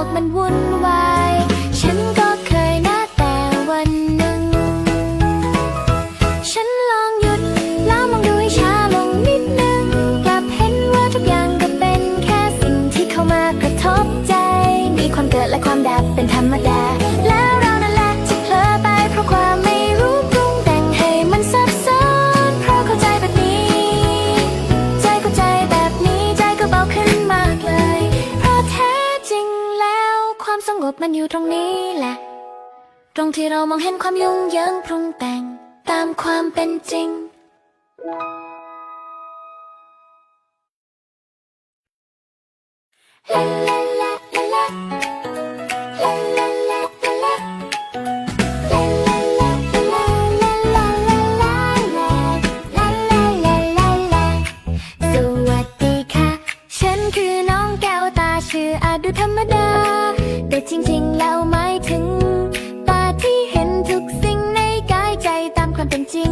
กมันวุ่นวายฉันก็เคยนะแต่วันหนึ่งฉันลองหยุดแล้วมองดูให้ช้าลงนิดนึงกลับเห็นว่าทุกอย่างก็เป็นแค่สิ่งที่เข้ามากระทบใจมีความเกิดและความดับเป็นธรรมดาแล้วเรานั่นแหละที่เผลอไปเพราะความไม่รู้ปรุงแต่งให้มันซับซ้อนเพราะเข้าใจแบบนี้ใจเข้าใจแบบนี้ใจก็เบาขึ้นมากเลยเพราะแท้จริงแล้วความสงบมันอยู่ตรงนี้แหละตรงที่เรามองเห็นความยุ่งเหยิงปรุงแต่งตามความเป็นจริงลาลาลาลาลาลาลาลาสวัสดีค่ะฉันคือน้องแก้วตาชื่ออาจดูธรรมดาแต่จริงๆแล้วหมายถึงตาที่เห็นทุกสิ่งในกายใจตามความเป็นจริง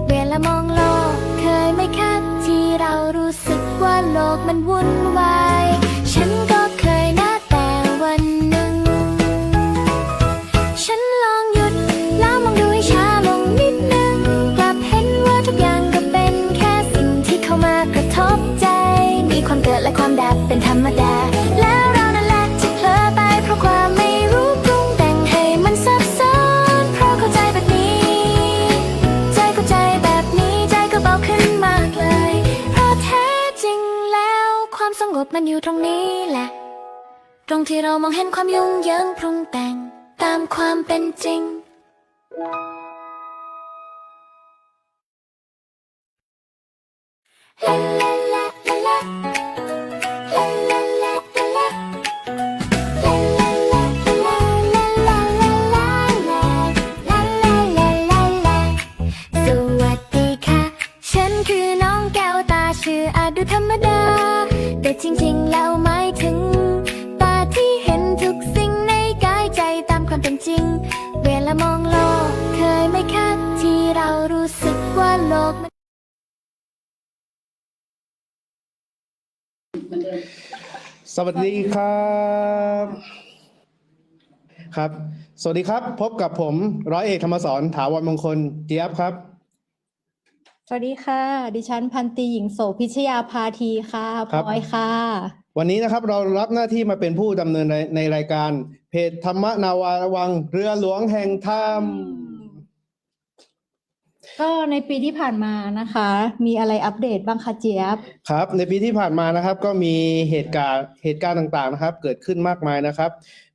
เวลามองโลกเคยไหมคะที่เรารู้สึกว่าโลกมันวุ่นวายฉันก็เคยนะแต่วันหนึ่งฉันลองหยุดแล้วมองดูให้ช้าลงนิดนึงกลับเห็นว่าทุกอย่างก็เป็นแค่สิ่งที่เข้ามากระทบใจมีความเกิดและความดับเป็นธรรมดาแล้วเรานั่นแหละที่เผลอไปเพราะความไม่รู้ปรุงแต่งให้มันซับซ้อนเพราะเข้าใจแบบนี้ใจเข้าใจแบบนี้ใจก็เบาขึ้นมากเลยเพราะแท้จริงแล้วความสงบมันอยู่ตรงนี้แหละตรงที่เรามองเห็นความยุ่งเหยิงปรุงแต่งตามความเป็นจริงลาลาลาลาลาลาลาลาสวัสดีค่ะฉันคือน้องแก้วตาชื่ออาจดูธรรมดาแต่จริงๆแล้วหมายถึงตาที่เห็นทุกสิ่งในกายใจตามความเป็นจริงเวลามองโลกเคยไหมคะที่เรารู้สึกว่าโลกสวัสดีครับครับสวัสดีครับพบกับผมร้อยเอกธรรมสรถาวรมงคลเจี๊ยบครับสวัสดีค่ะดิฉันพันตรีหญิงโสพิชยาภาทีค่ะพ ครับ ลอยค่ะ วันนี้นะครับเรารับหน้าที่มาเป็นผู้ดำเนินในรายการเพจธรรมนาวาวังเรือหลวงแห่งธรรม ก็ในปีที่ผ่านมานะคะ มีอะไรอัปเดตบ้างคะเจี๊ยบ ครับในปีที่ผ่านมานะครับก็มีเหตุการณ์ต่างๆนะครับเกิดขึ้นมากมายนะครับ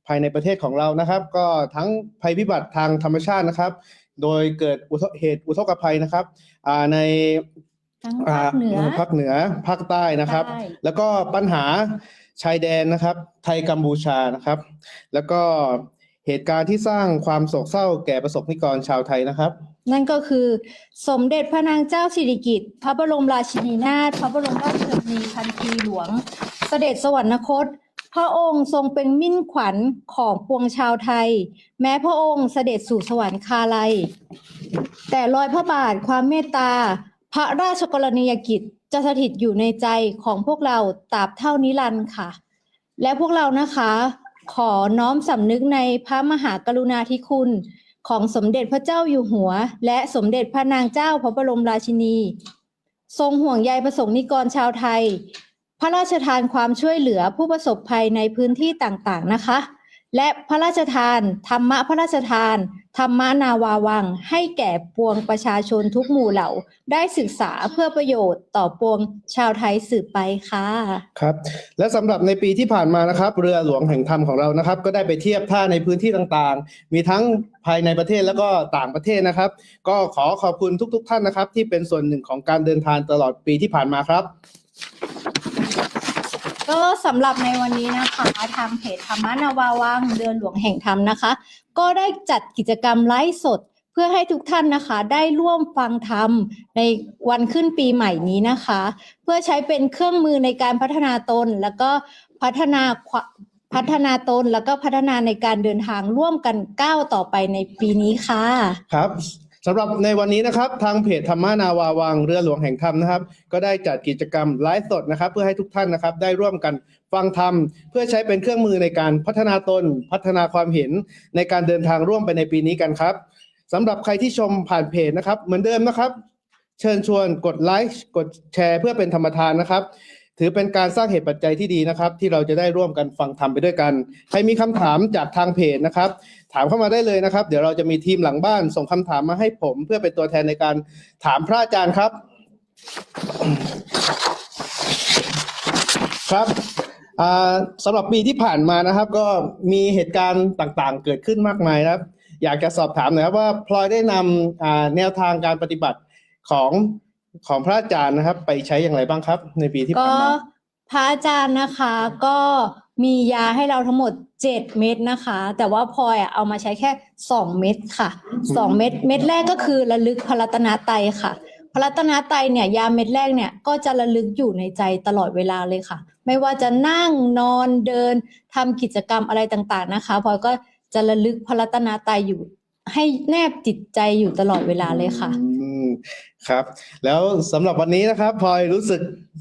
ภายในประเทศของเรานะครับ ก็ทั้งภัยพิบัติทางธรรมชาตินะครับ โดยเกิดเหตุอุทกภัยนะครับใน ทั้งภาคเหนือ ภาคเหนือภาคใต้นะครับ ใต้ แล้วก็ปัญหาชายแดนนะครับ ไทยกัมพูชานะครับ แล้วก็เหตุการณ์ที่สร้างความโศกเศร้าแก่ประสบนิกรชาวไทยนะครับ นั่นก็คือสมเด็จพระนางเจ้าสิริกิติ์พระบรมราชินีนาถพระบรมราชชนนีพันปีหลวง เสด็จสวรรคต พระองค์ทรงเป็นมิ่งขวัญของปวงชาวไทย แม้พระองค์เสด็จสู่สวรรคาลัย แต่รอยพระบาทความเมตตา พระราชกรณียกิจจะสถิตอยู่ในใจของพวกเราตราบเท่านิรันดร์ค่ะ และพวกเรานะคะ ขอน้อมสำนึกในพระมหากรุณาธิคุณของสมเด็จพระเจ้าอยู่หัว และสมเด็จพระนางเจ้าพระบรมราชินี ทรงห่วงใยประสงนิกรชาวไทย พระราชทานความช่วยเหลือผู้ประสบภัยในพื้นที่ต่างๆนะคะ และพระราชทานธรรมะพระราชทาน ธรรมนาวาวังให้แก่ปวงประชาชนทุกหมู่เหล่าได้ศึกษาเพื่อประโยชน์ต่อปวงชาวไทยสืบไปค่ะ ครับและสำหรับในปีที่ผ่านมานะครับเรือหลวงแห่งธรรมของเรานะครับ ก็ได้ไปเทียบท่าในพื้นที่ต่างๆ มีทั้งภายในประเทศแล้วก็ต่างประเทศนะครับ ก็ขอขอบคุณทุกๆท่านนะครับ ที่เป็นส่วนหนึ่งของการเดินทางตลอดปีที่ผ่านมาครับ ก็สำหรับในวันนี้นะคะทางเพจธรรมนาวาวังเรือหลวงแห่งธรรมนะคะ ก็ได้จัดกิจกรรมไลฟ์สด เพื่อให้ทุกท่านนะคะได้ร่วมฟังธรรมในวันขึ้นปีใหม่นี้นะคะ เพื่อใช้เป็นเครื่องมือในการพัฒนาตนแล้วก็พัฒนาตนแล้วก็พัฒนาในการเดินทางร่วมกันก้าวต่อไปในปีนี้ค่ะ ครับ สำหรับในวันนี้นะครับทางเพจธรรมนาวาวังเรือหลวงแห่งธรรมนะครับก็ได้จัดกิจกรรมไลฟ์สดนะครับเพื่อให้ทุกท่านนะครับได้ร่วมกันฟังธรรมเพื่อใช้เป็นเครื่องมือในการพัฒนาตนพัฒนาความเห็นในการเดินทางร่วมไปในปีนี้กันครับสำหรับใครที่ชมผ่านเพจนะครับเหมือนเดิมนะครับเชิญชวนกดไลค์กดแชร์เพื่อเป็นธรรมทานนะครับถือเป็นการสร้างเหตุปัจจัยที่ดีนะครับที่เราจะได้ร่วมกันฟังธรรมไปด้วยกันใครมีคำถามจากทางเพจนะครับถามเข้ามาได้เลยนะครับเดี๋ยวเราจะมีทีมหลังบ้านส่งคำถามมาให้ผมเพื่อเป็นตัวแทนในการถามพระอาจารย์ครับครับสำหรับปีที่ผ่านมานะครับก็มีเหตุการณ์ต่างๆเกิดขึ้นมากมายนะครับอยากจะสอบถามหน่อยครับว่าพลอยได้นำแนวทางการปฏิบัติของพระอาจารย์นะครับไปใช้อย่างไรบ้างครับในปีที่ผ่านมาพระอาจารย์นะคะก็มียาให้เราทั้งหมด7เม็ดนะคะแต่ว่าพลอยเอามาใช้แค่2เม็ดค่ะ2เม็ดแรกก็คือระลึกพระรัตนตรัยค่ะพระรัตนตรัยเนี่ยยาเม็ดแรกเนี่ยก็จะระลึกอยู่ในใจตลอดเวลาเลยค่ะไม่ว่าจะนั่งนอนเดินทำกิจกรรมอะไรต่างๆนะคะพลอยก็จะระลึกพระรัตนตรัยอยู่ให้แนบจิตใจอยู่ตลอดเวลาเลยค่ะครับแล้วสำหรับวันนี้นะครับพลอยรู้สึก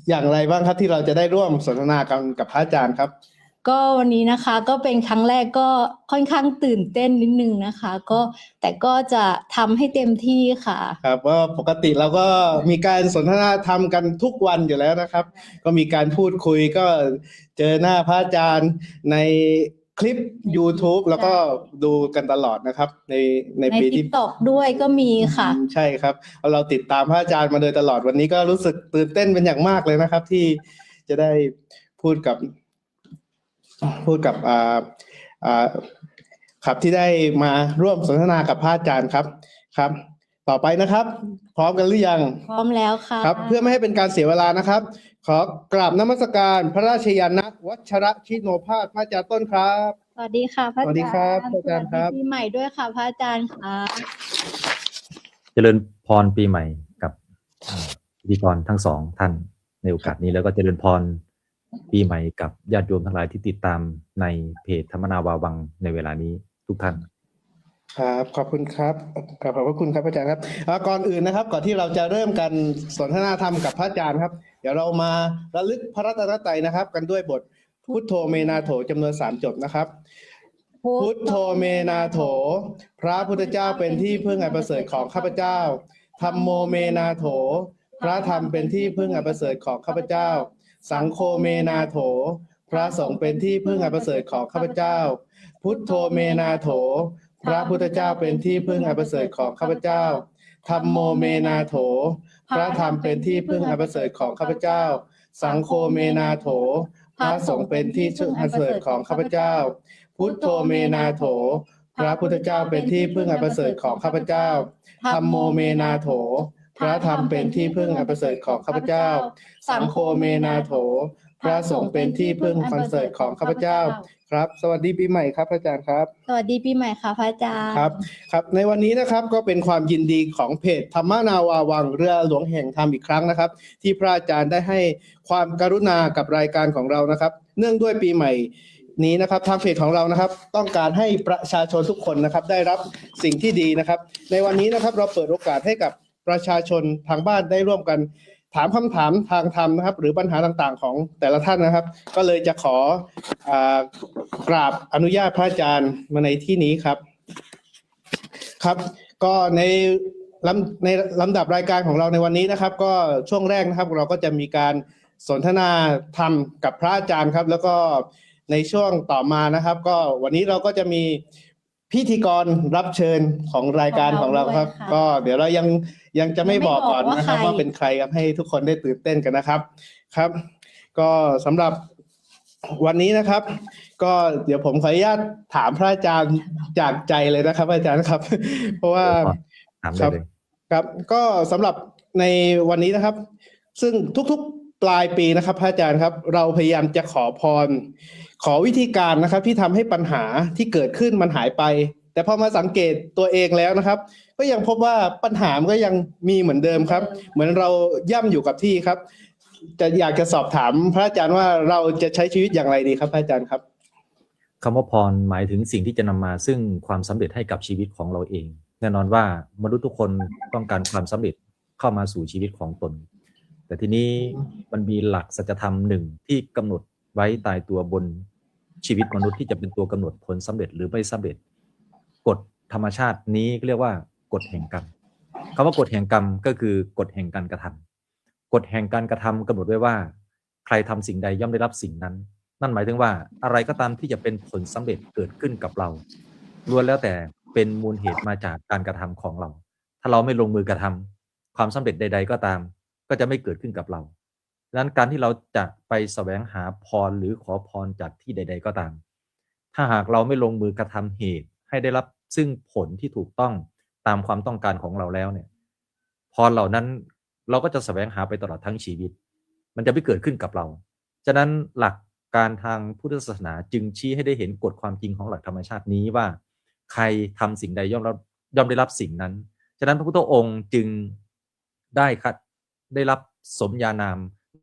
อย่างไรบ้างครับที่เราจะได้ร่วมสนทนากันกับพระอาจารย์ครับก็วันนี้นะคะก็เป็นครั้งแรกก็ค่อนข้างตื่นเต้นนิดนึงนะคะแต่ก็จะทำให้เต็มที่ค่ะครับว่าปกติเราก็มีการสนทนาธรรมกันทุกวันอยู่แล้วนะครับก็มีการพูดคุยก็เจอหน้าพระอาจารย์ในคลิป YouTube แล้วก็ดูกันตลอดนะครับในปีที่ TikTok ด้วยก็มีค่ะใช่ครับเราติดตามพระอาจารย์มาโดยตลอดวันนี้ก็รู้สึกตื่นเต้นเป็นอย่างมากเลยนะครับที่จะได้พูดกับครับที่ได้มาร่วมสนทนากับพระอาจารย์ครับต่อไปนะครับพร้อมกันหรือยังพร้อมแล้วค่ะครับเพื่อไม่ให้เป็นการเสียเวลานะครับขอกราบนมัสการพระราชยานะวัชระชิโนภาสพระอาจารย์ต้นครับสวัสดีค่ะพระอาจารย์สวัสดีครับพระอาจารย์ครับปีใหม่ด้วยค่ะพระอาจารย์ค่ะเจริญพรปีใหม่กับพิธีกรทั้งสองท่านในโอกาสนี้แล้วก็เจริญพรปีใหม่กับญาติโยมทั้งหลายที่ติดตามในเพจธรรมนาวาวังในเวลานี้ทุกท่านครับขอบคุณครับขอบพระคุณครับอาจารย์ครับก่อนอื่นนะครับก่อนที่เราจะเริ่มกันสนทนาธรรมกับพระอาจารย์ครับเดี๋ยวเรามาระลึกพระรัตนตรัยนะครับกันด้วยบทพุทโธเมนาโถจำนวน3จบนะครับพุทโธเมนาโถพระพุทธเจ้าเป็นที่พึ่งอันประเสริฐของข้าพเจ้าธัมโมเมนาโถพระธรรมเป็นที่พึ่งอันประเสริฐของข้าพเจ้าสังโฆเมนาโถพระสงฆ์เป็นที่พึ่งอันประเสริฐของข้าพเจ้าพุทโธเมนาโถพระพุทธเจ้าเป็นที่พึ่งอันประเสริฐของข้าพเจ้าธัมโมเมนาโถพระธรรมเป็นที่พึ่งอันประเสริฐของข้าพเจ้าสังโฆเมนาโถพระสงฆ์เป็นที่พึ่งอันประเสริฐของข้าพเจ้าพุทโธเมนาโถพระพุทธเจ้าเป็นที่พึ่งอันประเสริฐของข้าพเจ้าธัมโมเมนาโถพระธรรมเป็นที่พึ่งอันประเสริฐของข้าพเจ้าสังโฆเมนาโถพระสงฆ์เป็นที่พึ่งอันประเสริฐของข้าพเจ้าครับสวัสดีปีใหม่ครับอาจารย์ครับสวัสดีปีใหม่ค่ะพระอาจารย์ครับในวันนี้นะครับก็เป็นความยินดีของเพจธรรมนาวาวังเรือหลวงแห่งธรรมอีกครั้งนะครับที่พระอาจารย์ได้ให้ความกรุณากับรายการของเรานะครับเนื่องด้วยปีใหม่นี้นะครับทางเพจของเรานะครับต้องการให้ประชาชนทุกคนนะครับได้รับสิ่งที่ดีนะครับในวันนี้นะครับเราเปิดโอกาสให้กับประชาชนทางบ้านได้ร่วมกันถามคำถามทางธรรมนะครับหรือปัญหาต่างๆของแต่ละท่านนะครับก็เลยจะขอกราบอนุญาตพระอาจารย์มาในที่นี้ครับก็ในลำดับรายการของเราในวันนี้นะครับก็ช่วงแรกนะครับเราก็จะมีการสนทนาธรรมกับพระอาจารย์ครับแล้วก็ในช่วงต่อมานะครับก็วันนี้เราก็จะมีพิธีกรรับเชิญของรายการของเราครับก็เดี๋ยวเรายังจะไม่บอกก่อนนะครับว่าเป็นใครครับให้ทุกคนได้ตื่นเต้นกันนะครับก็สำหรับวันนี้นะครับก็เดี๋ยวผมขออนุญาตถามพระอาจารย์จากใจเลยนะครับอาจารย์ครับเพราะว่าครับก็สำหรับในวันนี้นะครับซึ่งทุกๆปลายปีนะครับพระอาจารย์ครับเราพยายามจะขอพรขอวิธีการนะครับที่ทำให้ปัญหาที่เกิดขึ้นมันหายไปแต่พอมาสังเกตตัวเองแล้วนะครับก็ยังพบว่าปัญหามันก็ยังมีเหมือนเดิมครับเหมือนเราย่ำอยู่กับที่ครับจะอยากจะสอบถามพระอาจารย์ว่าเราจะใช้ชีวิตอย่างไรดีครับพระอาจารย์ครับคำว่าพรหมายถึงสิ่งที่จะนำมาซึ่งความสำเร็จให้กับชีวิตของเราเอง แน่นอนว่ามนุษย์ทุกคนต้องการความสำเร็จเข้ามาสู่ชีวิตของตน แต่ทีนี้มันมีหลักสัจธรรมหนึ่งที่กำหนดไว้ตายตัวบนชีวิตมนุษย์ที่จะเป็นตัวกำหนดผลสำเร็จหรือไม่สำเร็จกฎธรรมชาตินี้เรียกว่ากฎแห่งกรรมคำว่ากฎแห่งกรรมก็คือกฎแห่งการกระทำกฎแห่งการกระทำกำหนดไว้ว่าใครทำสิ่งใดย่อมได้รับสิ่งนั้นนั่นหมายถึงว่าอะไรก็ตามที่จะเป็นผลสำเร็จเกิดขึ้นกับเราล้วนแล้วแต่เป็นมูลเหตุมาจากการกระทำของเราถ้าเราไม่ลงมือกระทำความสำเร็จใดๆก็ตามก็จะไม่เกิดขึ้นกับเราดังนั้นการที่เราจะไปแสวงหาพรหรือขอพรจากที่ใดๆก็ตามถ้าหากเราไม่ลงมือกระทำเหตุให้ได้รับซึ่งผลที่ถูกต้องตามความต้องการของเราแล้วเนี่ยพรเหล่านั้นเราก็จะแสวงหาไปตลอดทั้งชีวิตมันจะไม่เกิดขึ้นกับเราฉะนั้นหลักการทางพุทธศาสนาจึงชี้ให้ได้เห็นกฎความจริงของหลักธรรมชาตินี้ว่าใครทำสิ่งใดย่อมได้รับสิ่งนั้นฉะนั้นพระพุทธองค์จึงได้รับสมญานาม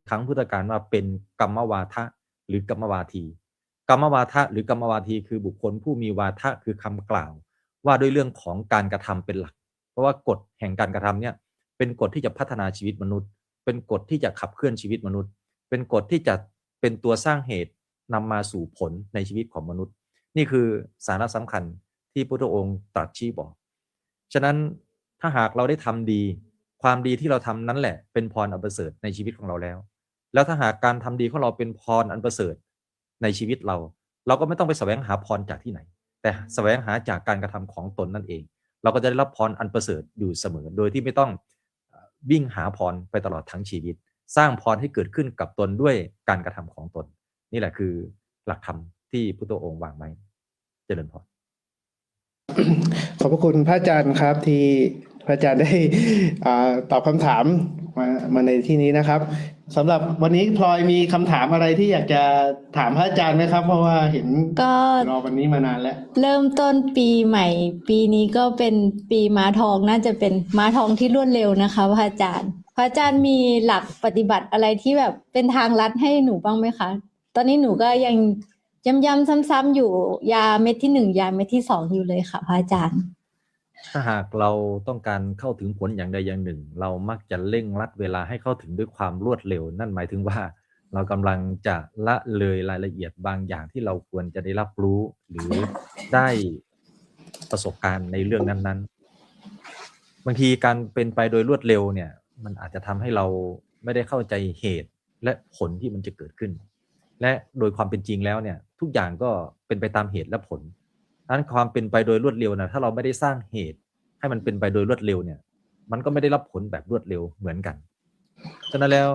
ครั้งพุทธกาลว่าเป็นกัมมวาทะหรือกัมมวาทีกัมมวาทะหรือกัมมวาทีคือบุคคลผู้มีวาทะคือคำกล่าวว่าด้วยเรื่องของการกระทำเป็นหลักเพราะว่ากฎแห่งการกระทำเนี่ยเป็นกฎที่จะพัฒนาชีวิตมนุษย์เป็นกฎที่จะขับเคลื่อนชีวิตมนุษย์เป็นกฎที่จะเป็นตัวสร้างเหตุนำมาสู่ผลในชีวิตของมนุษย์นี่คือสาระสำคัญที่พระพุทธองค์ตรัสชี้บอกฉะนั้นถ้าหากเราได้ทำดีความดีที่เราทำนั้นแหละเป็นพรอันประเสริฐในชีวิตของเราแล้วถ้าหากการทำดีของเราเป็นพรอันประเสริฐในชีวิตเราก็ไม่ต้องไปแสวงหาพรจากที่ไหนแต่แสวงหาจากการกระทำของตนนั่นเองเราก็จะได้รับพรอันประเสริฐอยู่เสมอโดยที่ไม่ต้องวิ่งหาพรไปตลอดทั้งชีวิตสร้างพรให้เกิดขึ้นกับตนด้วยการกระทำของตนนี่แหละคือหลักธรรมที่พุทธองค์วางไว้เจริญพร ขอบพระคุณพระอาจารย์ครับที่พระอาจารย์ได้ตอบคำถามมาในที่นี้นะครับสำหรับวันนี้พลอยมีคำถามอะไรที่อยากจะถามพระอาจารย์ไหมครับเพราะว่าเห็น ก็ รอวันนี้มานานแล้ว เริ่มต้นปีใหม่ ปีนี้ก็เป็นปีม้าทองน่าจะเป็นม้าทองที่รวดเร็วนะคะพระอาจารย์มีหลักปฏิบัติอะไรที่แบบเป็นทางลัดให้หนูบ้างไหมคะตอนนี้หนูก็ยังย้ำๆซ้ำๆอยู่ยาเม็ดที่ 1ยาเม็ดที่ 2อยู่เลยค่ะพระอาจารย์ถ้าหากเราต้องการเข้าถึงผลอย่างใดอย่างหนึ่งเรามักจะเร่งรัดเวลาให้เข้าถึงด้วยความรวดเร็วนั่นหมายถึงว่าเรากำลังจะละเลยรายละเอียดบางอย่างที่เราควรจะได้รับรู้หรือได้ประสบการณ์ในเรื่องนั้นๆบางทีการเป็นไปโดยรวดเร็วเนี่ยมันอาจจะทำให้เราไม่ได้เข้าใจเหตุและผลที่มันจะเกิดขึ้นและโดยความเป็นจริงแล้วเนี่ยทุกอย่างก็เป็นไปตามเหตุและผลนั้นความเป็นไปโดยรวดเร็วนะถ้าเราไม่ได้สร้างเหตุให้มันเป็นไปโดยรวดเร็วเนี่ยมันก็ไม่ได้รับผลแบบรวดเร็วเหมือนกันฉะนั้นแล้ว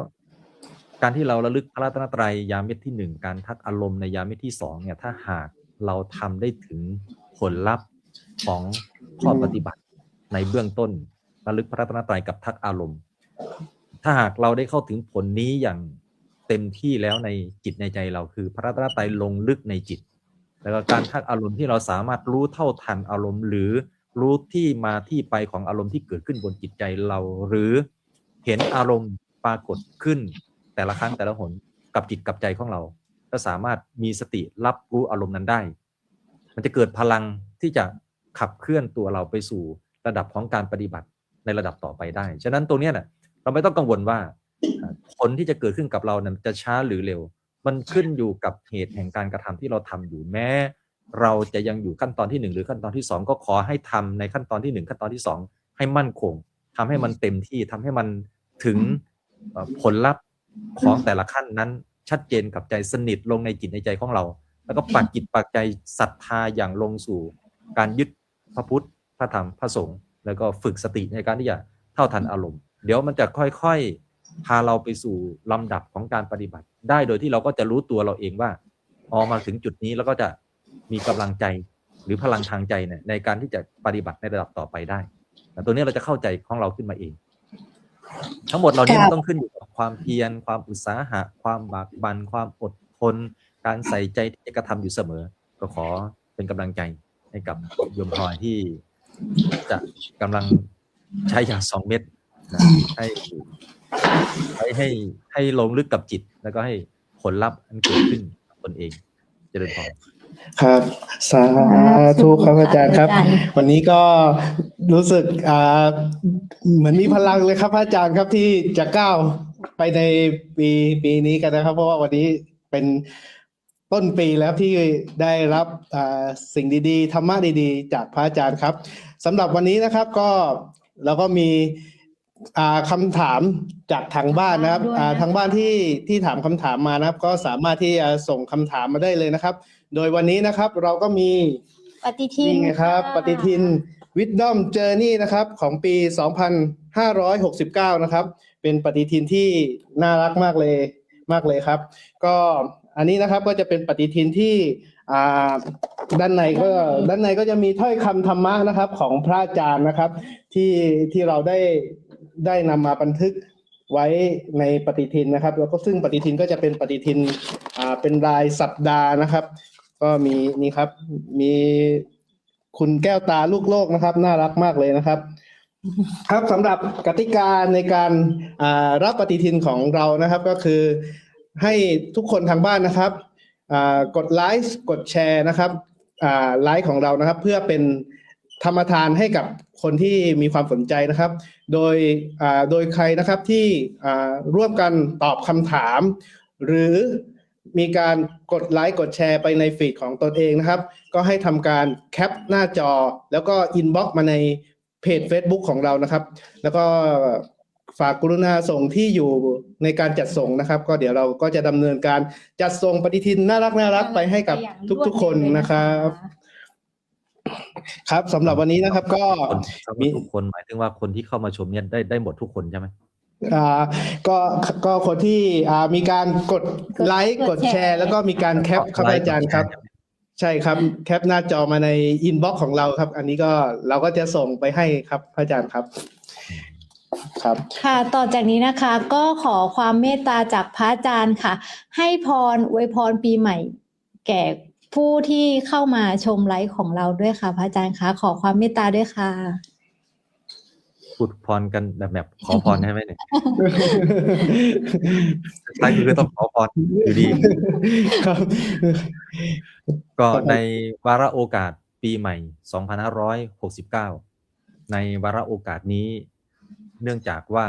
การที่เราระลึกพระรัตนตรัยยามเม็ดที่1การทักอารมณ์ในยามเม็ดที่2เนี่ยถ้าหากเราทำได้ถึงผลลัพธ์ของข้อปฏิบัติในเบื้องต้นระลึกพระรัตนตรัยกับทักอารมณ์ถ้าหากเราได้เข้าถึงผลนี้อย่างเต็มที่แล้วในจิตในใจเราคือพระรัตนตรัยลงลึกในจิตแล้วก็การทักอารมณ์ที่เราสามารถรู้เท่าทันอารมณ์หรือรู้ที่มาที่ไปของอารมณ์ที่เกิดขึ้นบนจิตใจเราหรือเห็นอารมณ์ปรากฏขึ้นแต่ละครั้งแต่ละหนกับจิตกับใจของเราก็สามารถมีสติรับรู้อารมณ์นั้นได้มันจะเกิดพลังที่จะขับเคลื่อนตัวเราไปสู่ระดับของการปฏิบัติในระดับต่อไปได้ฉะนั้นตรงนี้เราไม่ต้องกังวลว่าผลที่จะเกิดขึ้นกับเรานั้นจะช้าหรือเร็วมันขึ้นอยู่กับเหตุแห่งการกระทำที่เราทำอยู่แม้เราจะยังอยู่ขั้นตอนที่1หรือขั้นตอนที่2ก็ขอให้ทำในขั้นตอนที่1ขั้นตอนที่2ให้มั่นคงทำให้มันเต็มที่ทำให้มันถึงผลลัพธ์ของแต่ละขั้นนั้นชัดเจนกับใจสนิทลงในจิตในใจของเราแล้วก็ปักจิตปักใจศรัทธาอย่างลงสู่การยึดพระพุทธพระธรรมพระสงฆ์แล้วก็ฝึกสติในการที่จะเท่าทันอารมณ์เดี๋ยวมันจะค่อยๆพาเราไปสู่ลำดับของการปฏิบัติได้โดยที่เราก็จะรู้ตัวเราเองว่ามาถึงจุดนี้แล้วก็จะมีกำลังใจหรือพลังทางใจเนี่ยในการที่จะปฏิบัติในระดับต่อไปได้แต่ตัวนี้เราจะเข้าใจของเราขึ้นมาเองทั้งหมดเรานี้มันต้องขึ้นอยู่กับความเพียรความอุตสาหะความบากบั่นความอดทนการใส่ใจที่จะกระทำอยู่เสมอก็ขอเป็นกำลังใจให้กับโยมพลอยที่จะกำลังใช้ยา2 เม็ดนะให้ลงลึกกับจิตแล้วก็ให้ผลลัพธ์อันเกิดขึ้นกับตนเองเจริญพร ครับสาธุครับอาจารย์ครับ วันนี้ก็รู้สึกเหมือนมีพลังเลยครับพระอาจารย์ครับที่จะก้าวไปในปีนี้กันนะครับ เพราะว่าวันนี้เป็นต้นปีแล้วที่ได้รับสิ่งดีๆธรรมะดีๆ จากพระอาจารย์ครับสำหรับวันนี้นะครับก็เราก็มีคำถามจากทางบ้านนะครับทางบ้านที่ถามคำถามมานะครับ ก็สามารถที่จะส่งคำถามมาได้เลยนะครับ โดยวันนี้นะครับเราก็มี ปฏิทิน นี่ไงครับ ะ ปฏิทิน Wisdom Journey นะครับของปี 2569 นะครับ เป็นปฏิทินที่น่ารักมากเลยครับ ก็อันนี้นะครับก็จะเป็นปฏิทินที่ด้านในก็จะมีถ้อยคำธรรมะนะครับของพระอาจารย์นะครับ ที่เราได้นำมาบันทึกไว้ในปฏิทินนะครับแล้วก็ซึ่งปฏิทินก็จะเป็นปฏิทินเป็นรายสัปดาห์นะครับ ก็มีนี่ครับมีคุณแก้วตาลูกโลกนะครับน่ารักมากเลยนะครับ ครับสำหรับกติกาในการรับปฏิทินของเรานะครับ ก็คือให้ทุกคนทางบ้านนะครับกดไลค์กดแชร์นะครับไลค์ของเรานะครับ เพื่อเป็นธรรมทานให้กับคนที่มีความสนใจนะครับ โดยใครนะครับที่ร่วมกันตอบคำถาม หรือมีการกดไลค์กดแชร์ไปในฟีดของตนเองนะครับ ก็ให้ทำการแคปหน้าจอแล้วก็อินบ็อกซ์มาในเพจ Facebook ของเรานะครับ แล้วก็ฝากกรุณาส่งที่อยู่ในการจัดส่งนะครับ ก็เดี๋ยวเราก็จะดำเนินการจัดส่งปฏิทินน่ารักไปให้กับทุกๆคนนะครับ ครับสำหรับวันนี้นะครับก็ มีทุกคนหมายถึงว่าคนที่เข้ามาชมเนี่ยได้หมดทุกคนใช่ไหม ก็คนที่มีการกดไลค์กดแชร์แล้วก็มีการแคปครับอาจารย์ครับ ใช่ครับแคปหน้าจอมาในอินบ็อกซ์ของเราครับ อันนี้ก็เราก็จะส่งไปให้ครับพระอาจารย์ครับครับ ค่ะต่อจากนี้นะคะก็ขอความเมตตาจากพระอาจารย์ค่ะ ให้พรอวยพรปีใหม่ แก่ผู้ที่เข้ามาชมไลฟ์ของเราด้วยค่ะพระอาจารย์คะขอความเมตตาด้วยค่ะ พูดพรกันแบบขอพรใช่ไหมเนี่ย สุดท้ายคือต้องขอพรอยู่ดี ครับ ก็ในวาระโอกาสปีใหม่ 2569 ในวาระโอกาสนี้ เนื่องจากว่า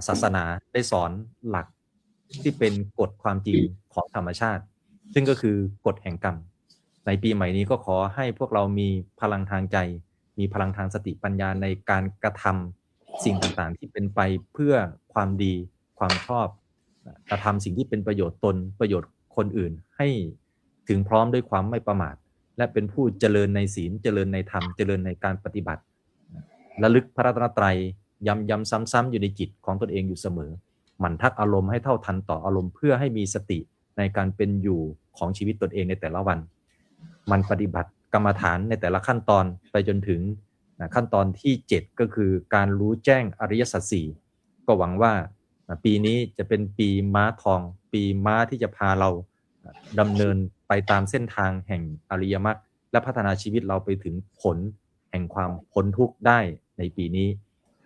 ศาสนาได้สอนหลักที่เป็นกฎความจริงของธรรมชาติ ซึ่งก็คือกฎแห่งกรรม ในปีใหม่นี้ก็ขอให้พวกเรามีพลังทางใจ มีพลังทางสติปัญญาในการกระทำสิ่งต่างๆที่เป็นไปเพื่อความดีความชอบกระทำสิ่งที่เป็นประโยชน์ตนประโยชน์คนอื่นให้ถึงพร้อมด้วยความไม่ประมาทและเป็นผู้เจริญในศีลเจริญในธรรมเจริญในการปฏิบัติระลึกพระรัตนตรัยย้ำซ้ำๆอยู่ในจิตของตนเองอยู่เสมอหมั่นทักอารมณ์ให้เท่าทันต่ออารมณ์เพื่อให้มีสติในการเป็นอยู่ของชีวิตตนเองในแต่ละวันมันปฏิบัติกรรมฐานในแต่ละขั้นตอนไปจนถึงขั้นตอนที่ 7 ก็คือการรู้แจ้งอริยสัจ 4ก็หวังว่าปีนี้จะเป็นปีม้าทองปีม้าที่จะพาเราดำเนินไปตามเส้นทางแห่งอริยมรรคและพัฒนาชีวิตเราไปถึงผลแห่งความพ้นทุกข์ได้ในปีนี้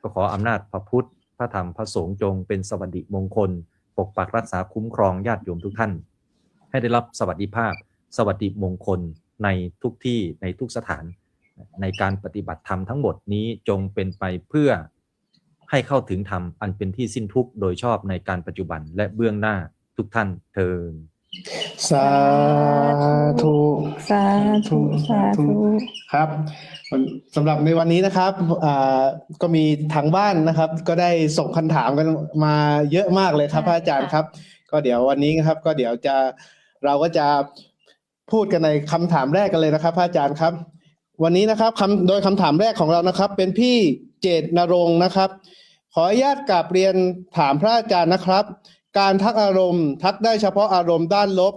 ก็ขออำนาจพระพุทธพระธรรมพระสงฆ์จงเป็นสวัสดิมงคลปกปักรักษาคุ้มครองญาติโยมทุกท่านให้ได้รับสวัสดิภาพสวัสดิมงคลในทุกที่ในทุกสถานในการปฏิบัติธรรมทั้งหมดนี้จงเป็นไปเพื่อให้เข้าถึงธรรมอันเป็นที่สิ้นทุกข์โดยชอบในการปัจจุบันและเบื้องหน้าทุกท่านเทิน สาธุ สาธุสาธุ ครับสำหรับในวันนี้นะครับก็มีทางบ้านนะครับ ก็ได้ส่งคำถามกันมาเยอะมากเลยครับพระอาจารย์ครับ ก็เดี๋ยววันนี้นะครับ ก็เดี๋ยวเราก็จะพูดกันในคำถามแรกกันเลยนะครับพระอาจารย์ครับ วันนี้นะครับโดยคำถามแรกของเรานะครับ เป็นพี่เจตนรงค์นะครับ ขออนุญาตกราบเรียนถามพระอาจารย์นะครับ การทักอารมณ์ทักได้เฉพาะอารมณ์ด้านลบ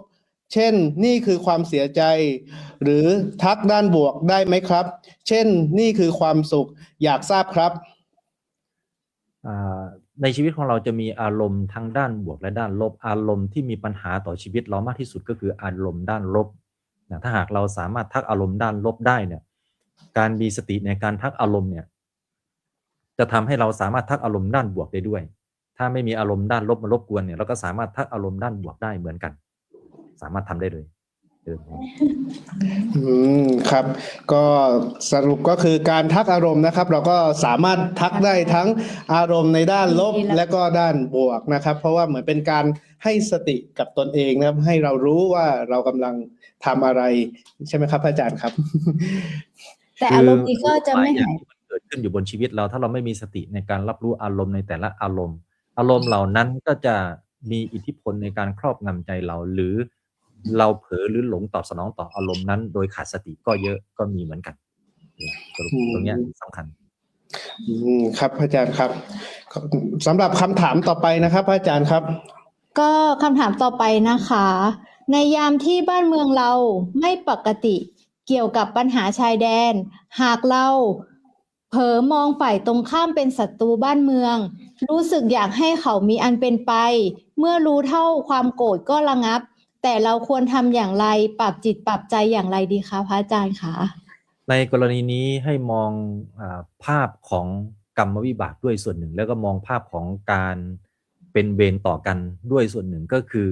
เช่นนี่คือความเสียใจ หรือทักด้านบวกได้ไหมครับ เช่นนี่คือความสุขอยากทราบครับ ในชีวิตของเราจะมีอารมณ์ทั้งด้านบวกและด้านลบอารมณ์ที่มีปัญหาต่อชีวิตเรามากที่สุดก็คืออารมณ์ด้านลบถ้าหากเราสามารถทักอารมณ์ด้านลบได้เนี่ยการมีสติในการทักอารมณ์เนี่ยจะทำให้เราสามารถทักอารมณ์ด้านบวกได้ด้วยถ้าไม่มีอารมณ์ด้านลบมารบกวนเนี่ยเราก็สามารถทักอารมณ์ด้านบวกได้เหมือนกันสามารถทำได้เลย ครับก็สรุปก็คือการทักอารมณ์นะครับ เราก็สามารถทักได้ทั้งอารมณ์ในด้านลบและก็ด้านบวกนะครับ เพราะว่าเหมือนเป็นการให้สติกับตนเองนะครับ ให้เรารู้ว่าเรากำลังทำอะไรใช่ไหมครับอาจารย์ครับ แต่อารมณ์นี้ก็จะไม่หาย ที่มันเกิดขึ้นอยู่บนชีวิตเราถ้าเราไม่มีสติในการรับรู้อารมณ์ในแต่ละอารมณ์เหล่านั้นก็จะมีอิทธิพลในการครอบงำใจเราหรือเราเผลอหรือหลงตอบสนองต่ออารมณ์นั้นโดยขาดสติก็เยอะก็มีเหมือนกันสรุปตรงเนี้ยสำคัญ ครับอาจารย์ครับสำหรับคำถามต่อไปนะครับอาจารย์ครับ ก็คำถามต่อไปนะคะ ในยามที่บ้านเมืองเราไม่ปกติเกี่ยวกับปัญหาชายแดน หากเราเผลอมองฝ่ายตรงข้ามเป็นศัตรูบ้านเมือง รู้สึกอยากให้เขามีอันเป็นไป เมื่อรู้เท่าความโกรธก็ระงับ แต่เราควรทำอย่างไรปรับจิตปรับใจอย่างไรดีคะพระอาจารย์คะ ในกรณีนี้ให้มองภาพของกรรมวิบากด้วยส่วนหนึ่งแล้วก็มองภาพของการเป็นเวรต่อกันด้วยส่วนหนึ่งก็คือ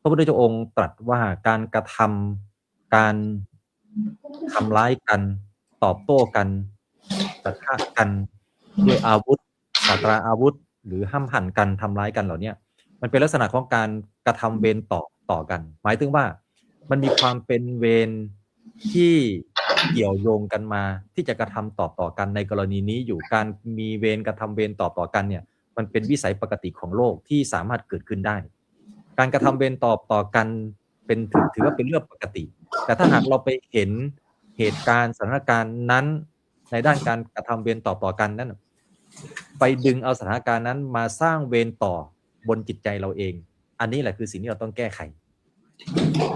พระพุทธเจ้าองค์ตรัสว่าการกระทำการทำร้ายกันตอบโต้กันปะทะกันด้วยอาวุธศาสตราอาวุธหรือห้ามหันกันทำร้ายกันเหล่านี้มันเป็นลักษณะของการกระทำเวรต่อกันหมายถึงว่ามันมีความเป็นเวรที่เกี่ยวโยงกันมาที่จะกระทำต่อกันในกรณีนี้อยู่การมีเวรกระทำเวรต่อกันเนี่ยมันเป็นวิสัยปกติของโลกที่สามารถเกิดขึ้นได้การกระทำเวรต่อกันเป็นถือว่าเป็นเรื่องปกติแต่ถ้าหากเราไปเห็นเหตุการณ์สถานการณ์นั้นในด้านการกระทำเวรต่อกันนั้นไปดึงเอาสถานการณ์นั้นมาสร้างเวรต่อบนจิตใจเราเองอันนี้แหละคือสิ่งที่เราต้องแก้ไข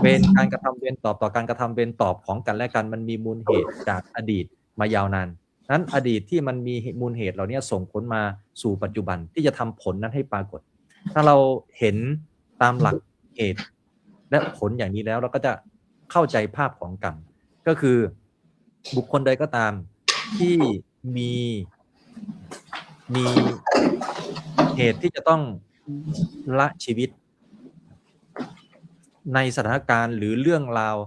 เวรการกระทำเวรต่อการกระทำเวรตอบของกันและกันมันมีมูลเหตุจากอดีตมายาวนานนั้นอดีตที่มันมีมูลเหตุเหล่านี้ส่งผลมาสู่ปัจจุบันที่จะทำผลนั้นให้ปรากฏถ้าเราเห็นตามหลักเหตุและผลอย่างนี้แล้วเราก็จะเข้าใจภาพของกรรมก็คือบุคคลใดก็ตามที่มีเหตุที่จะต้องละชีวิตในสถานการณ์หรือเรื่องราว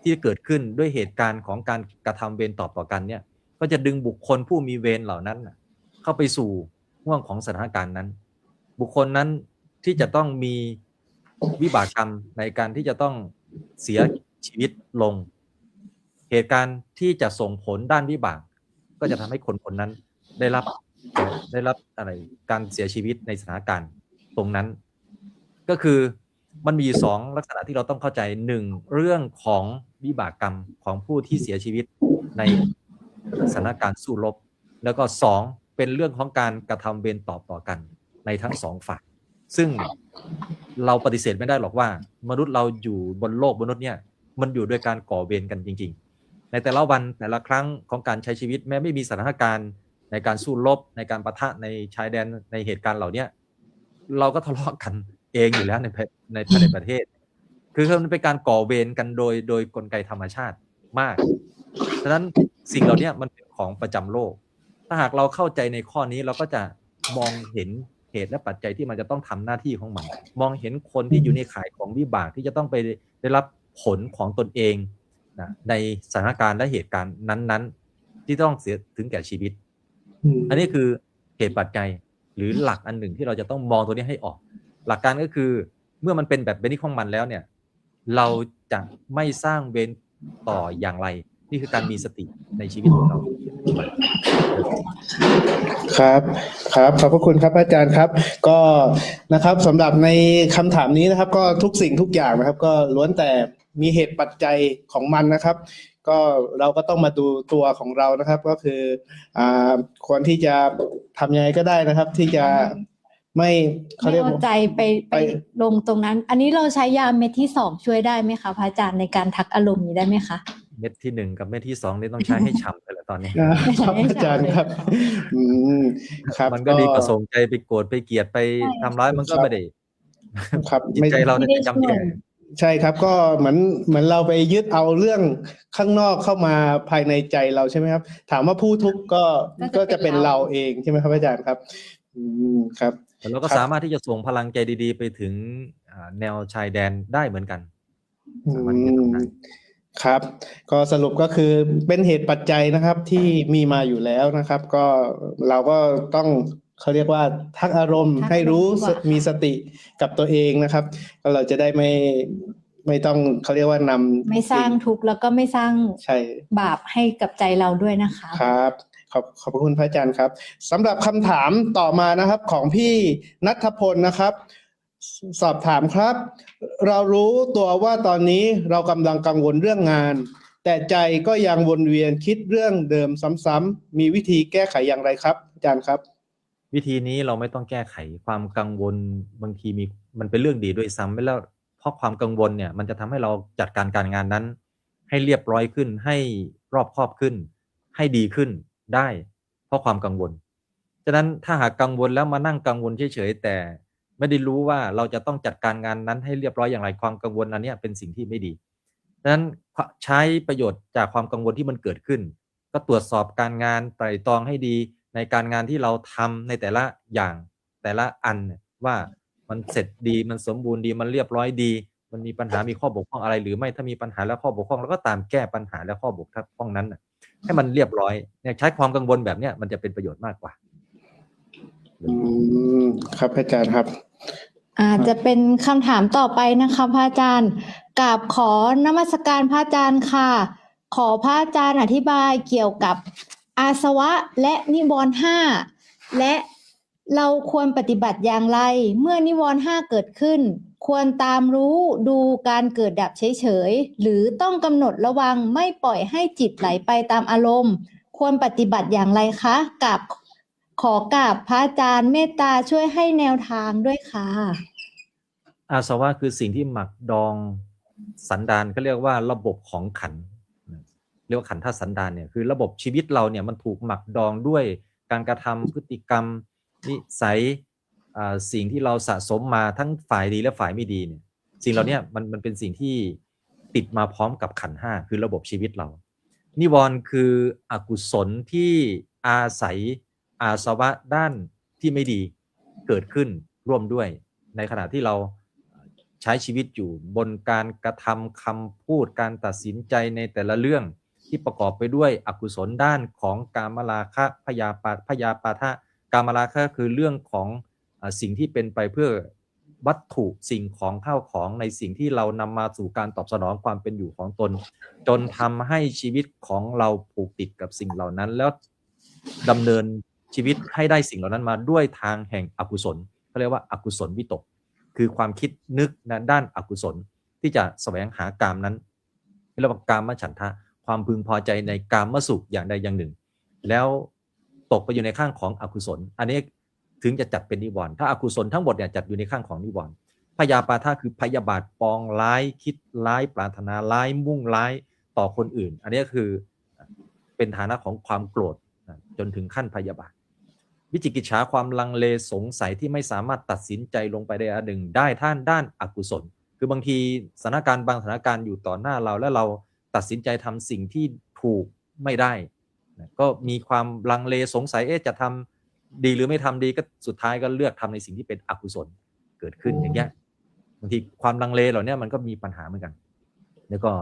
ที่เกิดขึ้นด้วยเหตุการณ์ของการกระทำเวรต่อกันเนี่ยก็จะดึงบุคคลผู้มีเวรเหล่านั้นเข้าไปสู่ห่วงของสถานการณ์นั้นบุคคลนั้นที่จะต้องมีวิบากกรรมในการที่จะต้องเสียชีวิตลงเหตุการณ์ที่จะส่งผลด้านวิบากก็จะทำให้คนนั้นได้รับอะไรการเสียชีวิตในสถานการณ์ตรงนั้นก็คือมันมีสองลักษณะที่เราต้องเข้าใจหนึ่งเรื่องของวิบากกรรมของผู้ที่เสียชีวิตในสถานการณ์สู้รบแล้วก็สองเป็นเรื่องของการกระทำเวรต่อกันในทั้งสองฝ่ายซึ่งเราปฏิเสธไม่ได้หรอกว่ามนุษย์เราอยู่บนโลกมนุษย์เนี่ยมันอยู่ด้วยการก่อเวรกันจริงๆในแต่ละวันแต่ละครั้งของการใช้ชีวิตแม้ไม่มีสถานการณ์ในการสู้รบในการปะทะในชายแดนในเหตุการณ์เหล่านี้เราก็ทะเลาะกันเองอยู่แล้วในภายในประเทศคือมันเป็นการก่อเวรกันโดยกลไกธรรมชาติมากฉะนั้นสิ่งเหล่านี้มันเป็นของประจำโลกถ้าหากเราเข้าใจในข้อนี้เราก็จะมองเห็นเหตุและปัจจัยที่มันจะต้องทำหน้าที่ของมันมองเห็นคนที่อยู่ในข่ายของวิบากที่จะต้องไปได้รับผลของตนเองนะในสถานการณ์และเหตุการณ์นั้นๆที่ต้องเสียถึงแก่ชีวิตอันนี้คือเหตุปัจจัยหรือหลักอันหนึ่งที่เราจะต้องมองตัวนี้ให้ออกหลักการก็คือเมื่อมันเป็นแบบนี้ของมันแล้วเนี่ยเราจะไม่สร้างเวรต่ออย่างไรนี่คือการมีสติในชีวิตของเราครับขอบพระคุณครับอาจารย์ครับก็นะครับสำหรับในคำถามนี้นะครับก็ทุกสิ่งทุกอย่างนะครับก็ล้วนแต่มีเหตุปัจจัยของมันนะครับก็เราก็ต้องมาดูตัวของเรานะครับก็คือควรที่จะทำยังไงก็ได้นะครับที่จะไม่เขาเรียกเอาใจไปลงตรงนั้นอันนี้เราใช้ยาเม็ดที่2ช่วยได้ไหมคะพระอาจารย์ในการทักอารมณ์นี้ได้ไหมคะเม็ดที่1กับเม็ดที่2นี่ต้องใช้ให้ฉ่ำเลยแหละตอนนี้ครับอาจารย์ครับครับมันก็ดีกว่าส่งใจไปโกรธไปเกลียดไปทำร้ายมันก็ไม่ได้ครับจิตใจเราจะจำแย่ใช่ครับก็เหมือนเราไปยึดเอาเรื่องข้างนอกเข้ามาภายในใจเราใช่ไหมครับถามว่าผู้ทุกข์ก็จะเป็นเราเองใช่ไหมครับอาจารย์ครับครับเราก็สามารถที่จะส่งพลังใจดีๆไปถึงแนวชายแดนได้เหมือนกัน สามารถที่จะทำได้ ครับ ก็สรุปก็คือเป็นเหตุปัจจัยนะครับที่มีมาอยู่แล้วนะครับ ก็เราก็ต้องเขาเรียกว่าทักอารมณ์ให้รู้มีสติกับตัวเองนะครับก็เราจะได้ไม่ต้องเขาเรียกว่านำ ไม่สร้างทุกข์แล้วก็ไม่สร้าง ใช่ บาปให้กับใจเราด้วยนะคะ ครับขอบพระคุณพระอาจารย์ครับสำหรับคำถามต่อมานะครับของพี่ณัฐพลนะครับ สอบถามครับ เรารู้ตัวว่าตอนนี้เรากำลังกังวลเรื่องงาน แต่ใจก็ยังวนเวียนคิดเรื่องเดิมซ้ำๆมีวิธีแก้ไขอย่างไรครับอาจารย์ครับ วิธีนี้เราไม่ต้องแก้ไขความกังวลบางทีมันเป็นเรื่องดีด้วยซ้ำไปแล้วเพราะความกังวลเนี่ยมันจะทำให้เราจัดการงานนั้น ให้เรียบร้อยขึ้นให้รอบคอบขึ้น ให้ดีขึ้นได้ เพราะความกังวลฉะนั้นถ้าหากกังวลแล้วมานั่งกังวลเฉยๆแต่ไม่ได้รู้ว่าเราจะต้องจัดการงานนั้นให้เรียบร้อยอย่างไรความกังวลอันนี้เป็นสิ่งที่ไม่ดีดังนั้นใช้ประโยชน์จากความกังวลที่มันเกิดขึ้น ก็ตรวจสอบการงานไตร่ตรองให้ดีในการงานที่เราทำในแต่ละอย่างแต่ละอันว่ามันเสร็จดีมันสมบูรณ์ดีมันเรียบร้อยดีมันมีปัญหามีข้อบกพร่องอะไรหรือไม่ถ้ามีปัญหาและข้อบกพร่องแล้วก็ตามแก้ปัญหาและข้อบกพร่องนั้นให้มันเรียบร้อยเนี่ยใช้ความกังวลแบบเนี้ยมันจะเป็นประโยชน์มากกว่าครับอาจารย์ครับอาจจะเป็นคำถามต่อไปนะคะพระอาจารย์กราบขอนมัสการพระอาจารย์ค่ะขอพระอาจารย์อธิบายเกี่ยวกับอาสวะและนิวรณ์ห้าและเราควรปฏิบัติอย่างไรเมื่อนิวรณ์ห้าเกิดขึ้นควรตามรู้ดูการเกิดดับเฉยๆหรือต้องกำหนดระวังไม่ปล่อยให้จิตไหลไปตามอารมณ์ควรปฏิบัติอย่างไรคะขอกราบพระอาจารย์เมตตาช่วยให้แนวทางด้วยค่ะอาสวะคือสิ่งที่หมักดองสันดานก็เรียกว่าระบบของขันธ์เรียกว่าขันธสันดานเนี่ยคือระบบชีวิตเราเนี่ยมันถูกหมักดองด้วยการกระทำพฤติกรรมนิสัยสิ่งที่เราสะสมมาทั้งฝ่ายดีและฝ่ายไม่ดีเนี่ยสิ่งเหล่านี้มันเป็นสิ่งที่ติดมาพร้อมกับขันธ์ห้าคือระบบชีวิตเรานิวรณ์คืออกุศลที่อาศัยอาสวะด้านที่ไม่ดีเกิดขึ้นร่วมด้วยในขณะที่เราใช้ชีวิตอยู่บนการกระทำคำพูดการตัดสินใจในแต่ละเรื่องที่ประกอบไปด้วยอกุศลด้านของกามราคะพยาปาทะกามราคะคือเรื่องของสิ่งที่เป็นไปเพื่อวัตถุสิ่งของข้าวของในสิ่งที่เรานำมาสู่การตอบสนองความเป็นอยู่ของตนจนทำให้ชีวิตของเราผูกติดกับสิ่งเหล่านั้นแล้วดำเนินชีวิตให้ได้สิ่งเหล่านั้นมาด้วยทางแห่งอกุศลเขาเรียกว่าอกุศลวิตกคือความคิดนึกด้านอกุศลที่จะแสวงหากามนั้นเรียกว่ากามฉันทะความพึงพอใจในกามสุขอย่างใดอย่างหนึ่งแล้วตกไปอยู่ในข้างของอกุศลอันนี้ถึงจะจัดเป็นนิวรณ์ถ้าอกุศลทั้งหมดเนี่ยจัดอยู่ในข้างของนิวรณ์พยาปาทะคือพยาบาทปองร้ายคิดร้ายปรารถนาร้ายมุ่งร้ายต่อคนอื่นอันนี้คือเป็นฐานะของความโกรธจนถึงขั้นพยาบาทวิจิกิจฉาความลังเลสงสัยที่ไม่สามารถตัดสินใจลงไปได้อันหนึ่งได้ท่านด้านอกุศลคือบางทีสถานการณ์บางสถานการณ์อยู่ต่อหน้าเราและเราตัดสินใจทำสิ่งที่ถูกไม่ได้ก็มีความลังเลสงสัยจะทำดีหรือไม่ทำดีก็สุดท้ายก็เลือกทำในสิ่งที่เป็นอกุศลเกิดขึ้นอย่างเงี้ยบางทีความลังเลเหล่านี้มันก็มีปัญหาเหมือนกันแล้วก็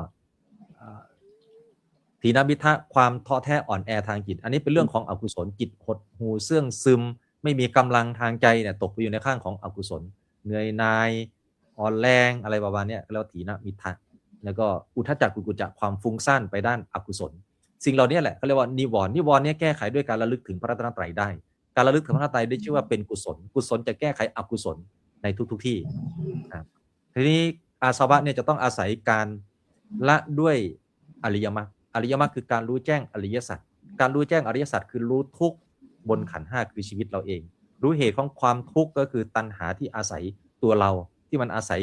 ทีนมิทะความท้อแท้อ่อนแอทางจิตอันนี้เป็นเรื่องของอกุศลจิตหดหู่เสื่องซึมไม่มีกำลังทางใจเนี่ยตกไปอยู่ในข้างของอกุศลเหนื่อยนายอ่อนแรงอะไรประมาณนี้แล้วทีนมิทะแล้วก็อุทธัจจกุกุจจะความฟุ้งซ่านไปด้านอกุศลสิ่งเหล่านี้แหละเขาเรียกว่านิวรณ์เนี่ยแก้ไขด้วยการระลึกถึงพระรัตนตรัยได้การระลึกถึงพระรัตนตรัยได้ชื่อว่าเป็นกุศลจะแก้ไขอกุศลในทุกที่ทีนี้อาสวะเนี่ยจะต้องอาศัยการละด้วยอริยมรรคอริยมรรคคือการรู้แจ้งอริยสัจการรู้แจ้งอริยสัจคือรู้ทุกข์บนขันธ์ห้าคือชีวิตเราเองรู้เหตุของความทุกข์ก็คือตัณหาที่อาศัยตัวเราที่มันอาศัย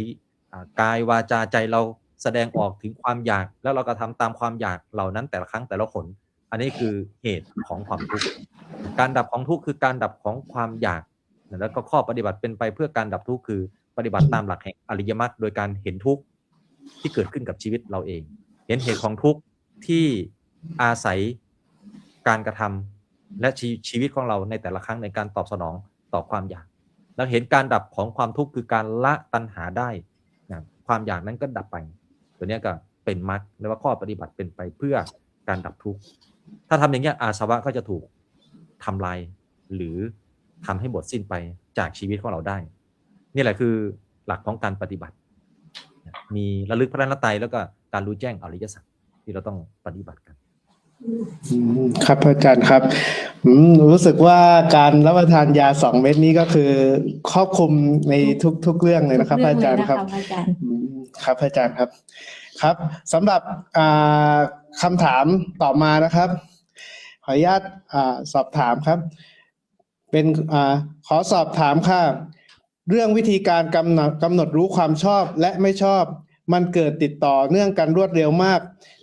กายวาจาใจเราแสดงออกถึงความอยากแล้วเราก็ทำตามความอยากเหล่านั้นแต่ละครั้งแต่ละหนอันนี้คือเหตุของความทุกข์การดับของทุกข์คือการดับของความอยากแล้วก็ข้อปฏิบัติเป็นไปเพื่อการดับทุกข์คือปฏิบัติตามหลักแห่งอริยมรรคโดยการเห็นทุกข์ที่เกิดขึ้นกับชีวิตเราเองเห็นเหตุของทุกข์ที่อาศัยการกระทำและชีวิตของเราในแต่ละครั้งในการตอบสนองต่อความอยากแล้วเห็นการดับของความทุกข์คือการละตัณหาได้ความอยากนั้นก็ดับไป ตัวเนี้ยก็เป็นมรรคเรียกว่าข้อปฏิบัติเป็นไปเพื่อการดับทุกข์ถ้าทำอย่างเงี้ยอาสวะก็จะถูกทำลายหรือทำให้หมดสิ้นไปจากชีวิตของเราได้นี่แหละคือหลักของการปฏิบัติมีระลึกพระรัตนตรัยแล้วก็การรู้แจ้งอริยสัจที่เราต้องปฏิบัติกันครับอาจารย์ครับรู้สึกว่าการรับประทานยา2 เม็ดนี้ก็คือครอบคลุมในทุกเรื่องเลยนะครับอาจารย์ครับครับอาจารย์ครับครับสำหรับคำถามต่อมานะครับขออนุญาตสอบถามครับเป็นขอสอบถามค่ะเรื่องวิธีการกำหนดรู้ความชอบและไม่ชอบมันเกิดติดต่อเนื่องกันรวดเร็วมาก